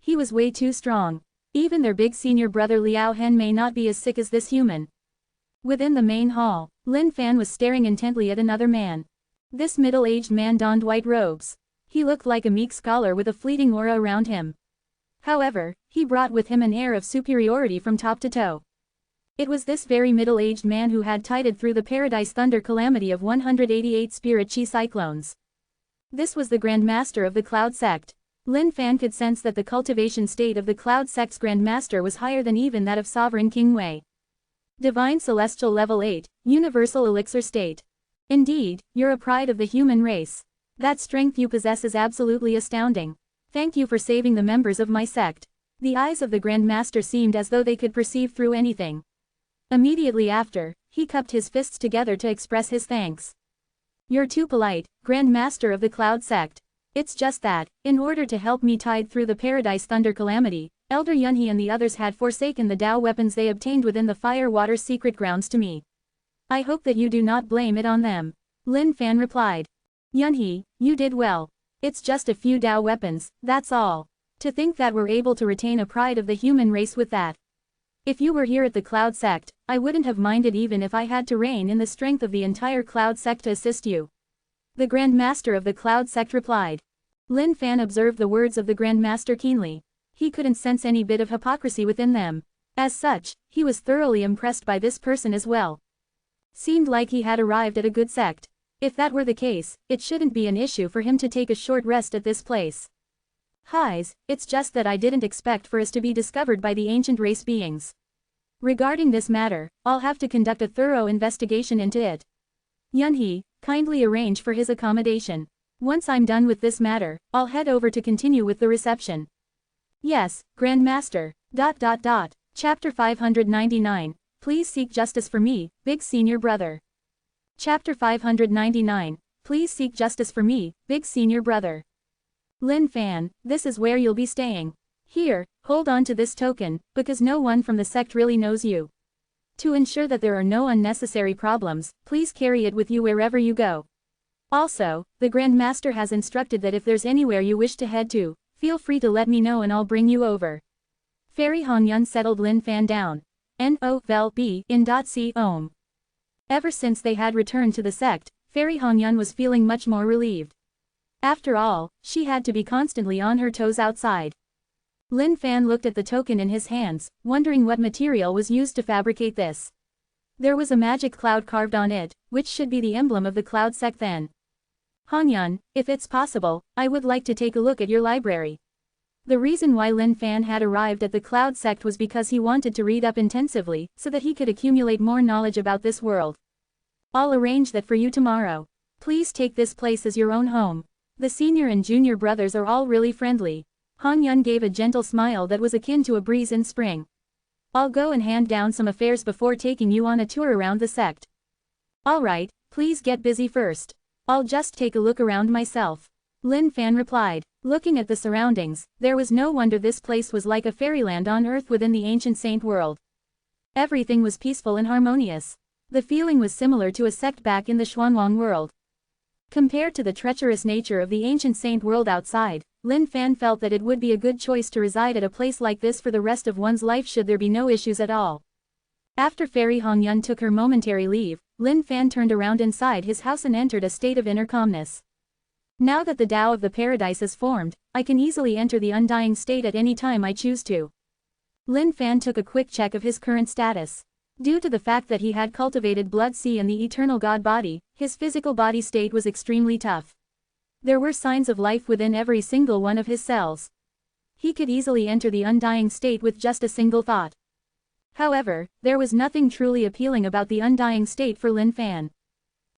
He was way too strong. Even their big senior brother Liao Hen may not be as sick as this human. Within the main hall, Lin Fan was staring intently at another man. This middle-aged man donned white robes. He looked like a meek scholar with a fleeting aura around him. However, he brought with him an air of superiority from top to toe. It was this very middle-aged man who had tided through the Paradise Thunder calamity of 188 spirit chi cyclones. This was the Grand Master of the Cloud Sect. Lin Fan could sense that the cultivation state of the Cloud Sect's Grand Master was higher than even that of Sovereign King Wei. Divine Celestial Level 8, Universal Elixir State. Indeed, you're a pride of the human race. That strength you possess is absolutely astounding. Thank you for saving the members of my sect. The eyes of the Grand Master seemed as though they could perceive through anything. Immediately after, he cupped his fists together to express his thanks. You're too polite, Grand Master of the Cloud Sect. It's just that, in order to help me tide through the Paradise Thunder calamity, Elder Yunhe and the others had forsaken the Dao weapons they obtained within the Fire Water secret grounds to me. I hope that you do not blame it on them. Lin Fan replied. Yunhe, you did well. It's just a few Dao weapons, that's all. To think that we're able to retain a pride of the human race with that. If you were here at the Cloud Sect, I wouldn't have minded even if I had to rein in the strength of the entire Cloud Sect to assist you. The Grand Master of the Cloud Sect replied. Lin Fan observed the words of the Grand Master keenly. He couldn't sense any bit of hypocrisy within them. As such, he was thoroughly impressed by this person as well. Seemed like he had arrived at a good sect. If that were the case, it shouldn't be an issue for him to take a short rest at this place. Highs, it's just that I didn't expect for us to be discovered by the ancient race beings. Regarding this matter, I'll have to conduct a thorough investigation into it. Yunhe, kindly arrange for his accommodation. Once I'm done with this matter, I'll head over to continue with the reception. Yes, Grand Master. Chapter 599, Please seek justice for me, big senior brother. Chapter 599, Please seek justice for me, big senior brother. Lin Fan, this is where you'll be staying. Here, hold on to this token, because no one from the sect really knows you. To ensure that there are no unnecessary problems, please carry it with you wherever you go. Also, the Grand Master has instructed that if there's anywhere you wish to head to, feel free to let me know and I'll bring you over. Fairy Hongyun settled Lin Fan down. N-O-V-E in.C Ohm. Ever since they had returned to the sect, Fairy Hongyun was feeling much more relieved. After all, she had to be constantly on her toes outside. Lin Fan looked at the token in his hands, wondering what material was used to fabricate this. There was a magic cloud carved on it, which should be the emblem of the Cloud Sect then. Hongyun, if it's possible, I would like to take a look at your library. The reason why Lin Fan had arrived at the Cloud Sect was because he wanted to read up intensively, so that he could accumulate more knowledge about this world. I'll arrange that for you tomorrow. Please take this place as your own home. The senior and junior brothers are all really friendly. Hongyun gave a gentle smile that was akin to a breeze in spring. I'll go and hand down some affairs before taking you on a tour around the sect. Alright, please get busy first. I'll just take a look around myself. Lin Fan replied. Looking at the surroundings, there was no wonder this place was like a fairyland on earth within the ancient saint world. Everything was peaceful and harmonious. The feeling was similar to a sect back in the Xuanwang world. Compared to the treacherous nature of the ancient saint world outside, Lin Fan felt that it would be a good choice to reside at a place like this for the rest of one's life should there be no issues at all. After Fairy Hongyun took her momentary leave, Lin Fan turned around inside his house and entered a state of inner calmness. Now that the Tao of the Paradise is formed, I can easily enter the undying state at any time I choose to. Lin Fan took a quick check of his current status. Due to the fact that he had cultivated Blood Sea and the Eternal God Body, his physical body state was extremely tough. There were signs of life within every single one of his cells. He could easily enter the undying state with just a single thought. However, there was nothing truly appealing about the undying state for Lin Fan.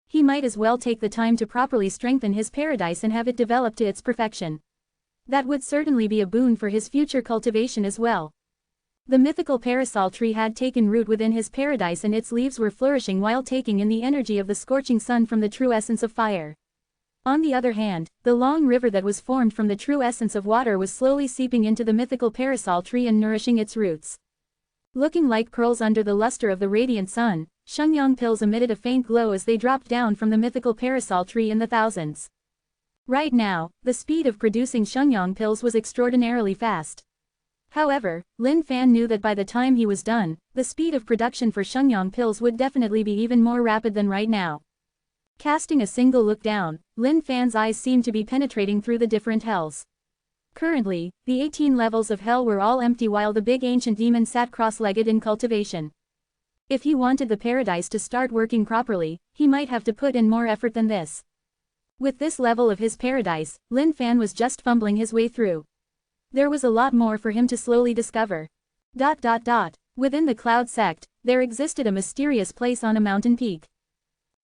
He might as well take the time to properly strengthen his paradise and have it develop to its perfection. That would certainly be a boon for his future cultivation as well. The mythical parasol tree had taken root within his paradise and its leaves were flourishing while taking in the energy of the scorching sun from the true essence of fire. On the other hand, the long river that was formed from the true essence of water was slowly seeping into the mythical parasol tree and nourishing its roots. Looking like pearls under the luster of the radiant sun, Shenyang pills emitted a faint glow as they dropped down from the mythical parasol tree in the thousands. Right now, the speed of producing Shenyang pills was extraordinarily fast. However, Lin Fan knew that by the time he was done, the speed of production for Shenyang pills would definitely be even more rapid than right now. Casting a single look down, Lin Fan's eyes seemed to be penetrating through the different hells. Currently, the 18 levels of hell were all empty while the big ancient demon sat cross-legged in cultivation. If he wanted the paradise to start working properly, he might have to put in more effort than this. With this level of his paradise, Lin Fan was just fumbling his way through. There was a lot more for him to slowly discover. Within the Cloud sect, there existed a mysterious place on a mountain peak.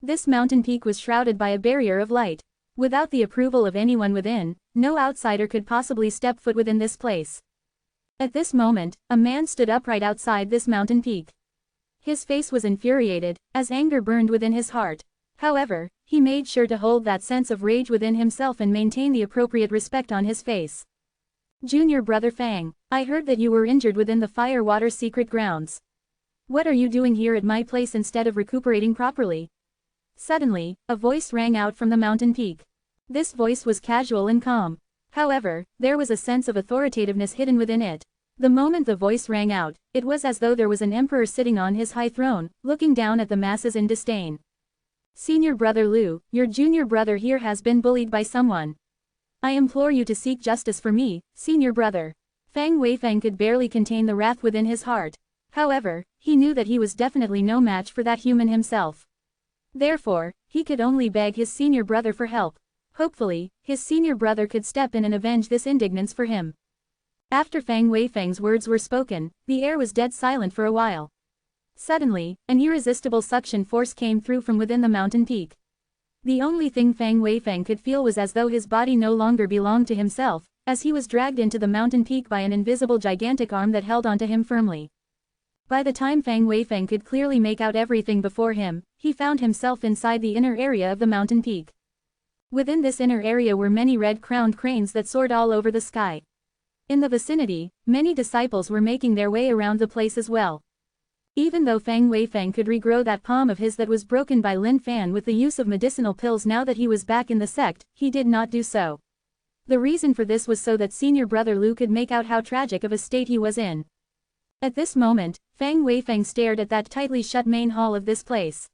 This mountain peak was shrouded by a barrier of light. Without the approval of anyone within, no outsider could possibly step foot within this place. At this moment, a man stood upright outside this mountain peak. His face was infuriated, as anger burned within his heart. However, he made sure to hold that sense of rage within himself and maintain the appropriate respect on his face. Junior brother Fang, I heard that you were injured within the Firewater secret grounds. What are you doing here at my place instead of recuperating properly? Suddenly, a voice rang out from the mountain peak. This voice was casual and calm. However, there was a sense of authoritativeness hidden within it. The moment the voice rang out, it was as though there was an emperor sitting on his high throne, looking down at the masses in disdain. Senior brother Liu, your junior brother here has been bullied by someone. I implore you to seek justice for me, senior brother. Fang Weifeng could barely contain the wrath within his heart. However, he knew that he was definitely no match for that human himself. Therefore, he could only beg his senior brother for help. Hopefully, his senior brother could step in and avenge this indignance for him. After Fang Weifeng's words were spoken, the air was dead silent for a while. Suddenly, an irresistible suction force came through from within the mountain peak. The only thing Fang Weifeng could feel was as though his body no longer belonged to himself, as he was dragged into the mountain peak by an invisible gigantic arm that held onto him firmly. By the time Fang Weifeng could clearly make out everything before him, he found himself inside the inner area of the mountain peak. Within this inner area were many red-crowned cranes that soared all over the sky. In the vicinity, many disciples were making their way around the place as well. Even though Fang Weifeng could regrow that palm of his that was broken by Lin Fan with the use of medicinal pills now that he was back in the sect, he did not do so. The reason for this was so that senior brother Liu could make out how tragic of a state he was in. At this moment, Fang Weifeng stared at that tightly shut main hall of this place.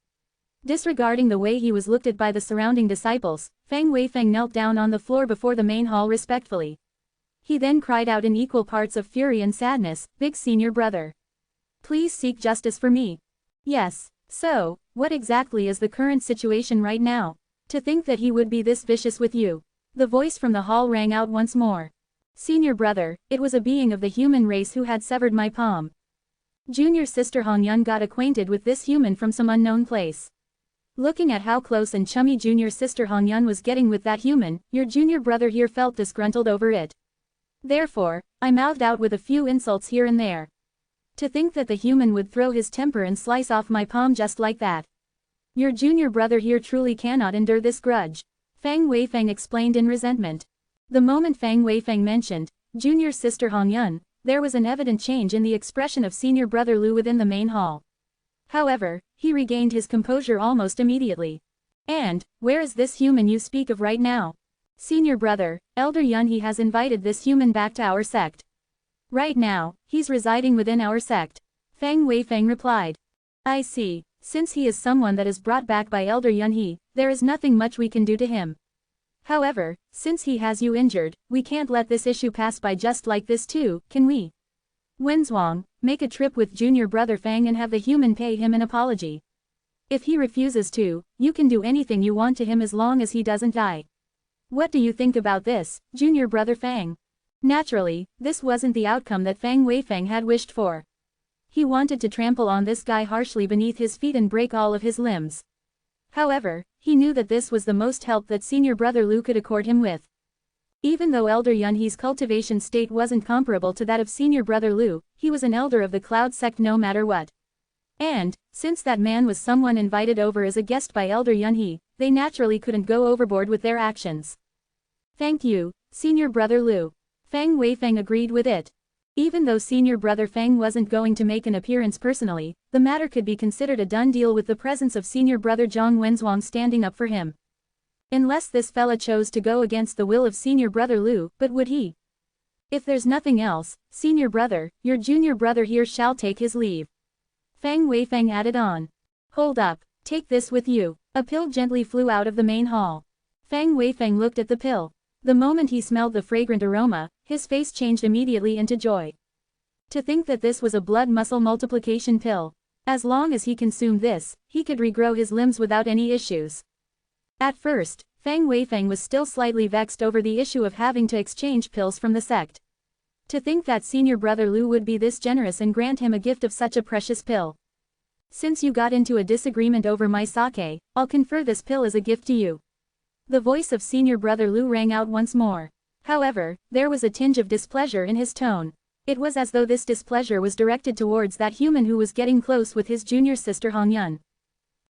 Disregarding the way he was looked at by the surrounding disciples, Fang Weifeng knelt down on the floor before the main hall respectfully. He then cried out in equal parts of fury and sadness, "Big senior brother. Please seek justice for me." Yes, so, what exactly is the current situation right now? To think that he would be this vicious with you. The voice from the hall rang out once more. Senior brother, it was a being of the human race who had severed my palm. Junior sister Hong Yun got acquainted with this human from some unknown place. Looking at how close and chummy junior sister Hong Yun was getting with that human, your junior brother here felt disgruntled over it. Therefore, I mouthed out with a few insults here and there. To think that the human would throw his temper and slice off my palm just like that. Your junior brother here truly cannot endure this grudge. Fang Weifeng explained in resentment. The moment Fang Weifeng mentioned junior sister Hong Yun, there was an evident change in the expression of senior brother Liu within the main hall. However, he regained his composure almost immediately. And, where is this human you speak of right now? Senior brother, Elder Yun he has invited this human back to our sect. Right now, he's residing within our sect. Fang Weifeng replied. I see, since he is someone that is brought back by Elder Yun he, there is nothing much we can do to him. However, since he has you injured, we can't let this issue pass by just like this too, can we? Wenzhuang, make a trip with junior brother Fang and have the human pay him an apology. If he refuses to, you can do anything you want to him as long as he doesn't die. What do you think about this, junior brother Fang? Naturally, this wasn't the outcome that Fang Weifeng had wished for. He wanted to trample on this guy harshly beneath his feet and break all of his limbs. However, he knew that this was the most help that senior brother Liu could accord him with. Even though Elder Yun He's cultivation state wasn't comparable to that of senior brother Liu, he was an elder of the Cloud sect no matter what. And, since that man was someone invited over as a guest by Elder Yun He, they naturally couldn't go overboard with their actions. Thank you, senior brother Liu. Fang Weifeng agreed with it. Even though senior brother Fang wasn't going to make an appearance personally, the matter could be considered a done deal with the presence of senior brother Zhang Wenzhuang standing up for him. Unless this fella chose to go against the will of senior brother Lu, but would he? If there's nothing else, senior brother, your junior brother here shall take his leave. Fang Weifeng added on. Hold up, take this with you. A pill gently flew out of the main hall. Fang Weifeng looked at the pill. The moment he smelled the fragrant aroma, his face changed immediately into joy. To think that this was a blood muscle multiplication pill. As long as he consumed this, he could regrow his limbs without any issues. At first, Fang Weifeng was still slightly vexed over the issue of having to exchange pills from the sect. To think that senior brother Lu would be this generous and grant him a gift of such a precious pill. Since you got into a disagreement over my sake, I'll confer this pill as a gift to you. The voice of senior brother Lu rang out once more. However, there was a tinge of displeasure in his tone. It was as though this displeasure was directed towards that human who was getting close with his junior sister Hong Yun.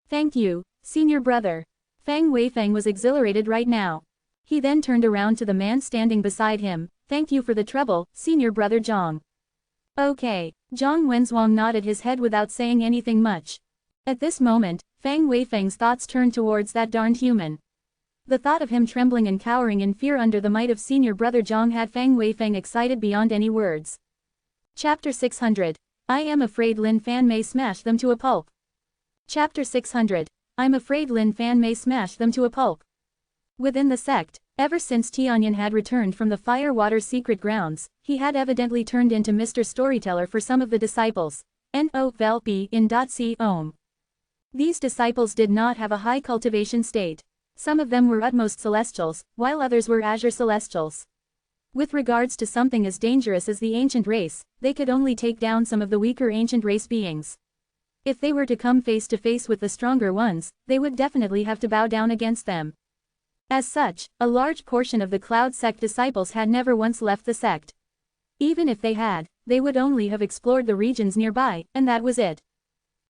Thank you, senior brother. Fang Weifeng was exhilarated right now. He then turned around to the man standing beside him. Thank you for the trouble, senior brother Zhang. Okay. Zhang Wenzhuang nodded his head without saying anything much. At this moment, Fang Weifeng's thoughts turned towards that darned human. The thought of him trembling and cowering in fear under the might of senior brother Zhang had Fang Weifeng excited beyond any words. Chapter 600. I am afraid Lin Fan may smash them to a pulp. Chapter 600. I'm afraid Lin Fan may smash them to a pulp. Within the sect, ever since Tianyan had returned from the Firewater secret grounds, he had evidently turned into Mr. Storyteller for some of the disciples. No-vel-b in .c ohm. These disciples did not have a high cultivation state. Some of them were utmost celestials, while others were azure celestials. With regards to something as dangerous as the ancient race, they could only take down some of the weaker ancient race beings. If they were to come face to face with the stronger ones, they would definitely have to bow down against them. As such, a large portion of the Cloud sect disciples had never once left the sect. Even if they had, they would only have explored the regions nearby, and that was it.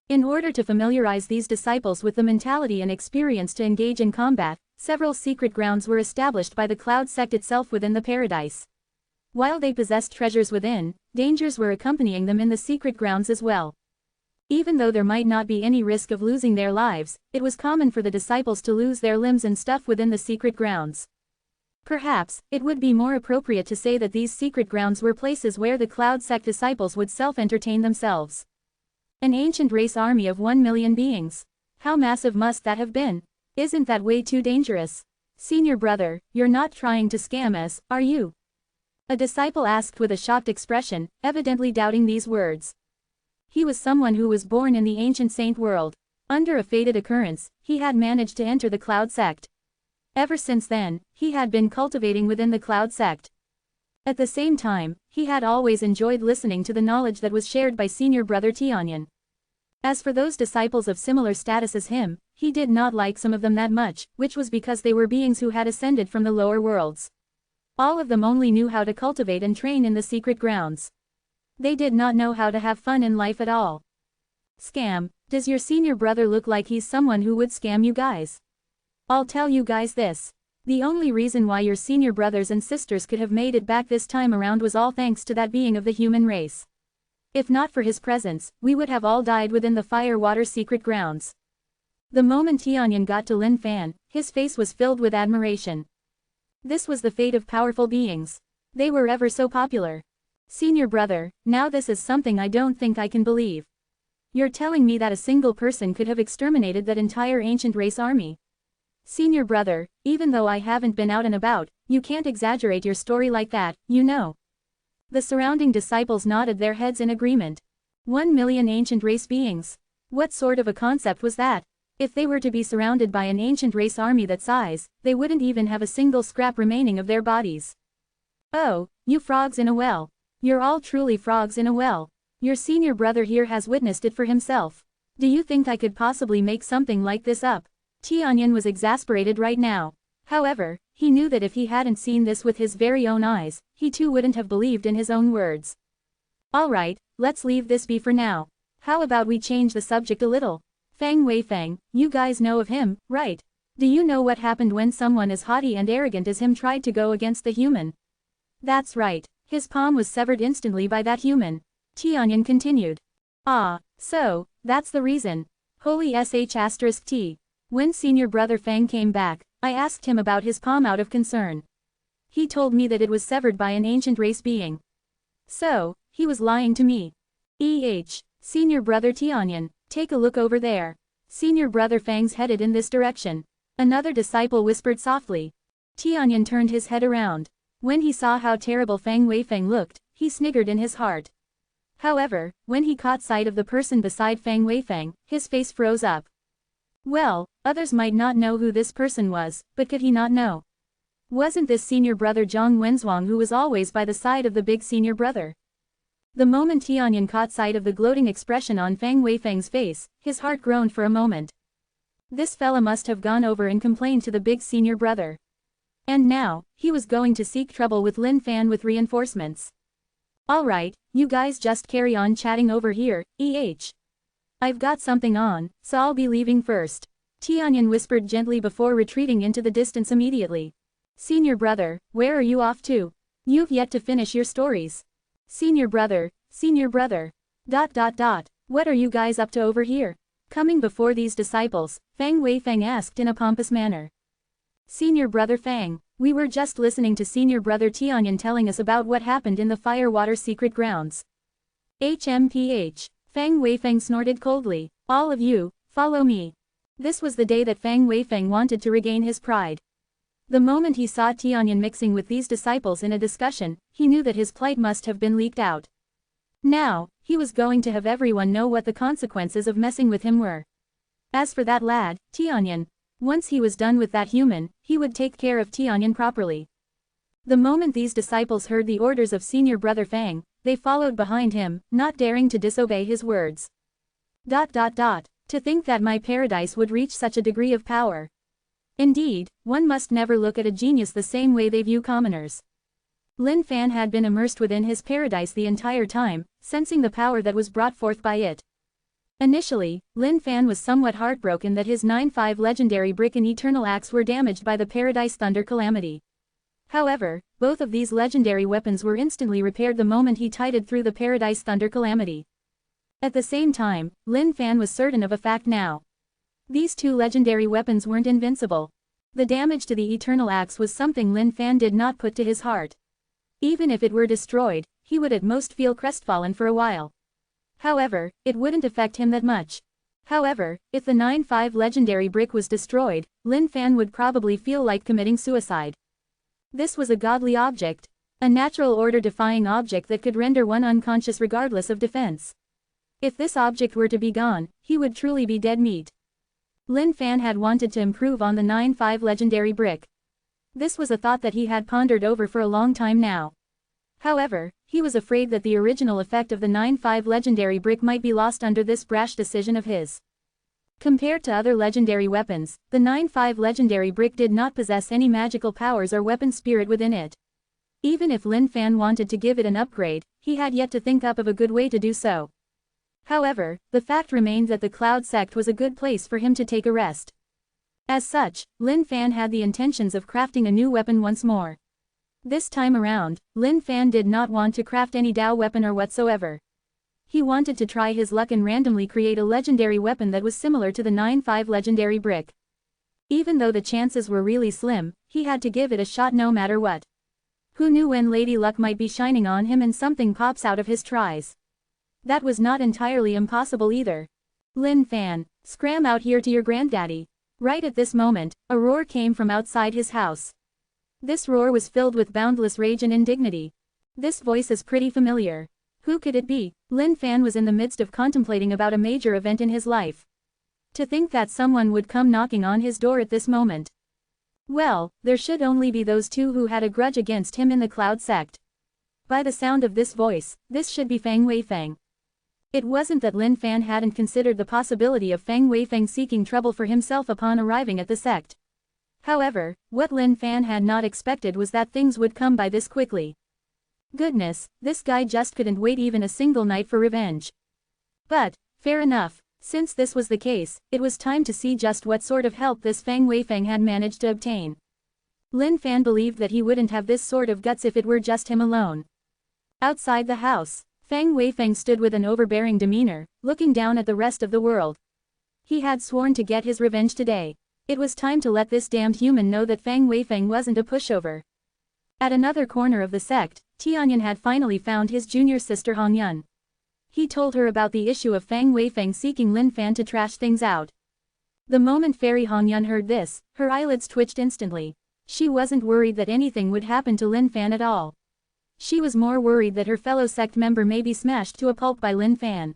In order to familiarize these disciples with the mentality and experience to engage in combat, several secret grounds were established by the Cloud sect itself within the paradise. While they possessed treasures within, dangers were accompanying them in the secret grounds as well. Even though there might not be any risk of losing their lives, it was common for the disciples to lose their limbs and stuff within the secret grounds. Perhaps, it would be more appropriate to say that these secret grounds were places where the Cloud sect disciples would self-entertain themselves. An ancient race army of 1 million beings. How massive must that have been? Isn't that way too dangerous? Senior brother, you're not trying to scam us, are you? A disciple asked with a shocked expression, evidently doubting these words. He was someone who was born in the ancient saint world. Under a fated occurrence, he had managed to enter the Cloud sect. Ever since then, he had been cultivating within the Cloud sect. At the same time, he had always enjoyed listening to the knowledge that was shared by senior brother Tianyan. As for those disciples of similar status as him, he did not like some of them that much, which was because they were beings who had ascended from the lower worlds. All of them only knew how to cultivate and train in the secret grounds. They did not know how to have fun in life at all. Scam, does your senior brother look like he's someone who would scam you guys? I'll tell you guys this. The only reason why your senior brothers and sisters could have made it back this time around was all thanks to that being of the human race. If not for his presence, we would have all died within the Firewater secret grounds. The moment Tianyan got to Lin Fan, his face was filled with admiration. This was the fate of powerful beings. They were ever so popular. Senior brother, now this is something I don't think I can believe. You're telling me that a single person could have exterminated that entire ancient race army? Senior brother, even though I haven't been out and about, you can't exaggerate your story like that, you know. The surrounding disciples nodded their heads in agreement. 1 million ancient race beings. What sort of a concept was that? If they were to be surrounded by an ancient race army that size, they wouldn't even have a single scrap remaining of their bodies. Oh, you frogs in a well. You're all truly frogs in a well. Your senior brother here has witnessed it for himself. Do you think I could possibly make something like this up? Tianyan was exasperated right now. However, he knew that if he hadn't seen this with his very own eyes, he too wouldn't have believed in his own words. Alright, let's leave this be for now. How about we change the subject a little? Fang Weifeng, you guys know of him, right? Do you know what happened when someone as haughty and arrogant as him tried to go against the human? That's right. His palm was severed instantly by that human. Tianyan continued. Ah, so, that's the reason. Holy sh*t. When senior brother Fang came back, I asked him about his palm out of concern. He told me that it was severed by an ancient race being. So, he was lying to me. Senior brother Tianyan, take a look over there. Senior brother Fang's headed in this direction. Another disciple whispered softly. Tianyan turned his head around. When he saw how terrible Fang Weifeng looked, he sniggered in his heart. However, when he caught sight of the person beside Fang Weifeng, his face froze up. Well, others might not know who this person was, but could he not know? Wasn't this senior brother Zhang Wenzhuang who was always by the side of the big senior brother? The moment Tianyan caught sight of the gloating expression on Fang Weifeng's face, his heart groaned for a moment. This fella must have gone over and complained to the big senior brother. And now, he was going to seek trouble with Lin Fan with reinforcements. Alright, you guys just carry on chatting over here, I've got something on, so I'll be leaving first. Tianyan whispered gently before retreating into the distance immediately. Senior brother, where are you off to? You've yet to finish your stories. Senior brother. What are you guys up to over here? Coming before these disciples, Fang Weifeng asked in a pompous manner. Senior brother Fang, we were just listening to senior brother Tianyan telling us about what happened in the Firewater secret grounds. HMPH. Fang Weifeng snorted coldly. All of you, follow me. This was the day that Fang Weifeng wanted to regain his pride. The moment he saw Tianyan mixing with these disciples in a discussion, he knew that his plight must have been leaked out. Now, he was going to have everyone know what the consequences of messing with him were. As for that lad, Tianyan, once he was done with that human, he would take care of Tianyan properly. The moment these disciples heard the orders of senior brother Fang, they followed behind him, not daring to disobey his words. To think that my paradise would reach such a degree of power. Indeed, one must never look at a genius the same way they view commoners. Lin Fan had been immersed within his paradise the entire time, sensing the power that was brought forth by it. Initially, Lin Fan was somewhat heartbroken that his 9-5 legendary brick and eternal axe were damaged by the Paradise Thunder calamity. However, both of these legendary weapons were instantly repaired the moment he tided through the Paradise Thunder calamity. At the same time, Lin Fan was certain of a fact now. These two legendary weapons weren't invincible. The damage to the Eternal Axe was something Lin Fan did not put to his heart. Even if it were destroyed, he would at most feel crestfallen for a while. However, it wouldn't affect him that much. However, if the 9-5 legendary brick was destroyed, Lin Fan would probably feel like committing suicide. This was a godly object. A natural order-defying object that could render one unconscious regardless of defense. If this object were to be gone, he would truly be dead meat. Lin Fan had wanted to improve on the 9-5 legendary brick. This was a thought that he had pondered over for a long time now. However, he was afraid that the original effect of the 9-5 legendary brick might be lost under this brash decision of his. Compared to other legendary weapons, the 9-5 legendary brick did not possess any magical powers or weapon spirit within it. Even if Lin Fan wanted to give it an upgrade, he had yet to think up of a good way to do so. However, the fact remained that the Cloud Sect was a good place for him to take a rest. As such, Lin Fan had the intentions of crafting a new weapon once more. This time around, Lin Fan did not want to craft any Dao weapon or whatsoever. He wanted to try his luck and randomly create a legendary weapon that was similar to the 9-5 legendary brick. Even though the chances were really slim, he had to give it a shot no matter what. Who knew when Lady Luck might be shining on him and something pops out of his tries. That was not entirely impossible either. Lin Fan, scram out here to your granddaddy. Right at this moment, a roar came from outside his house. This roar was filled with boundless rage and indignity. This voice is pretty familiar. Who could it be? Lin Fan was in the midst of contemplating about a major event in his life. To think that someone would come knocking on his door at this moment. Well, there should only be those two who had a grudge against him in the Cloud Sect. By the sound of this voice, this should be Fang Weifeng. It wasn't that Lin Fan hadn't considered the possibility of Fang Weifeng seeking trouble for himself upon arriving at the sect. However, what Lin Fan had not expected was that things would come by this quickly. Goodness, this guy just couldn't wait even a single night for revenge. But, fair enough, since this was the case, it was time to see just what sort of help this Fang Weifeng had managed to obtain. Lin Fan believed that he wouldn't have this sort of guts if it were just him alone. Outside the house, Fang Weifeng stood with an overbearing demeanor, looking down at the rest of the world. He had sworn to get his revenge today. It was time to let this damned human know that Fang Weifeng wasn't a pushover. At another corner of the sect, Tianyan had finally found his junior sister Hongyun. He told her about the issue of Fang Weifeng seeking Lin Fan to trash things out. The moment Fairy Hongyun heard this, her eyelids twitched instantly. She wasn't worried that anything would happen to Lin Fan at all. She was more worried that her fellow sect member may be smashed to a pulp by Lin Fan.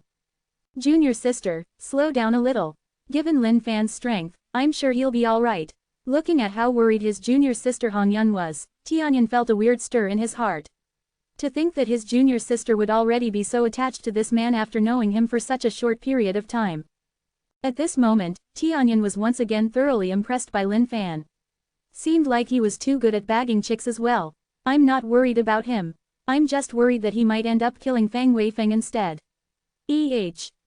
Junior sister, slow down a little. Given Lin Fan's strength, I'm sure he'll be alright. Looking at how worried his junior sister Hongyun was, Tianyan felt a weird stir in his heart. To think that his junior sister would already be so attached to this man after knowing him for such a short period of time. At this moment, Tianyan was once again thoroughly impressed by Lin Fan. Seemed like he was too good at bagging chicks as well. I'm not worried about him. I'm just worried that he might end up killing Fang Weifeng instead.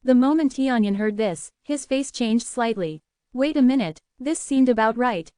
The moment Tianyan heard this, his face changed slightly. Wait a minute, this seemed about right.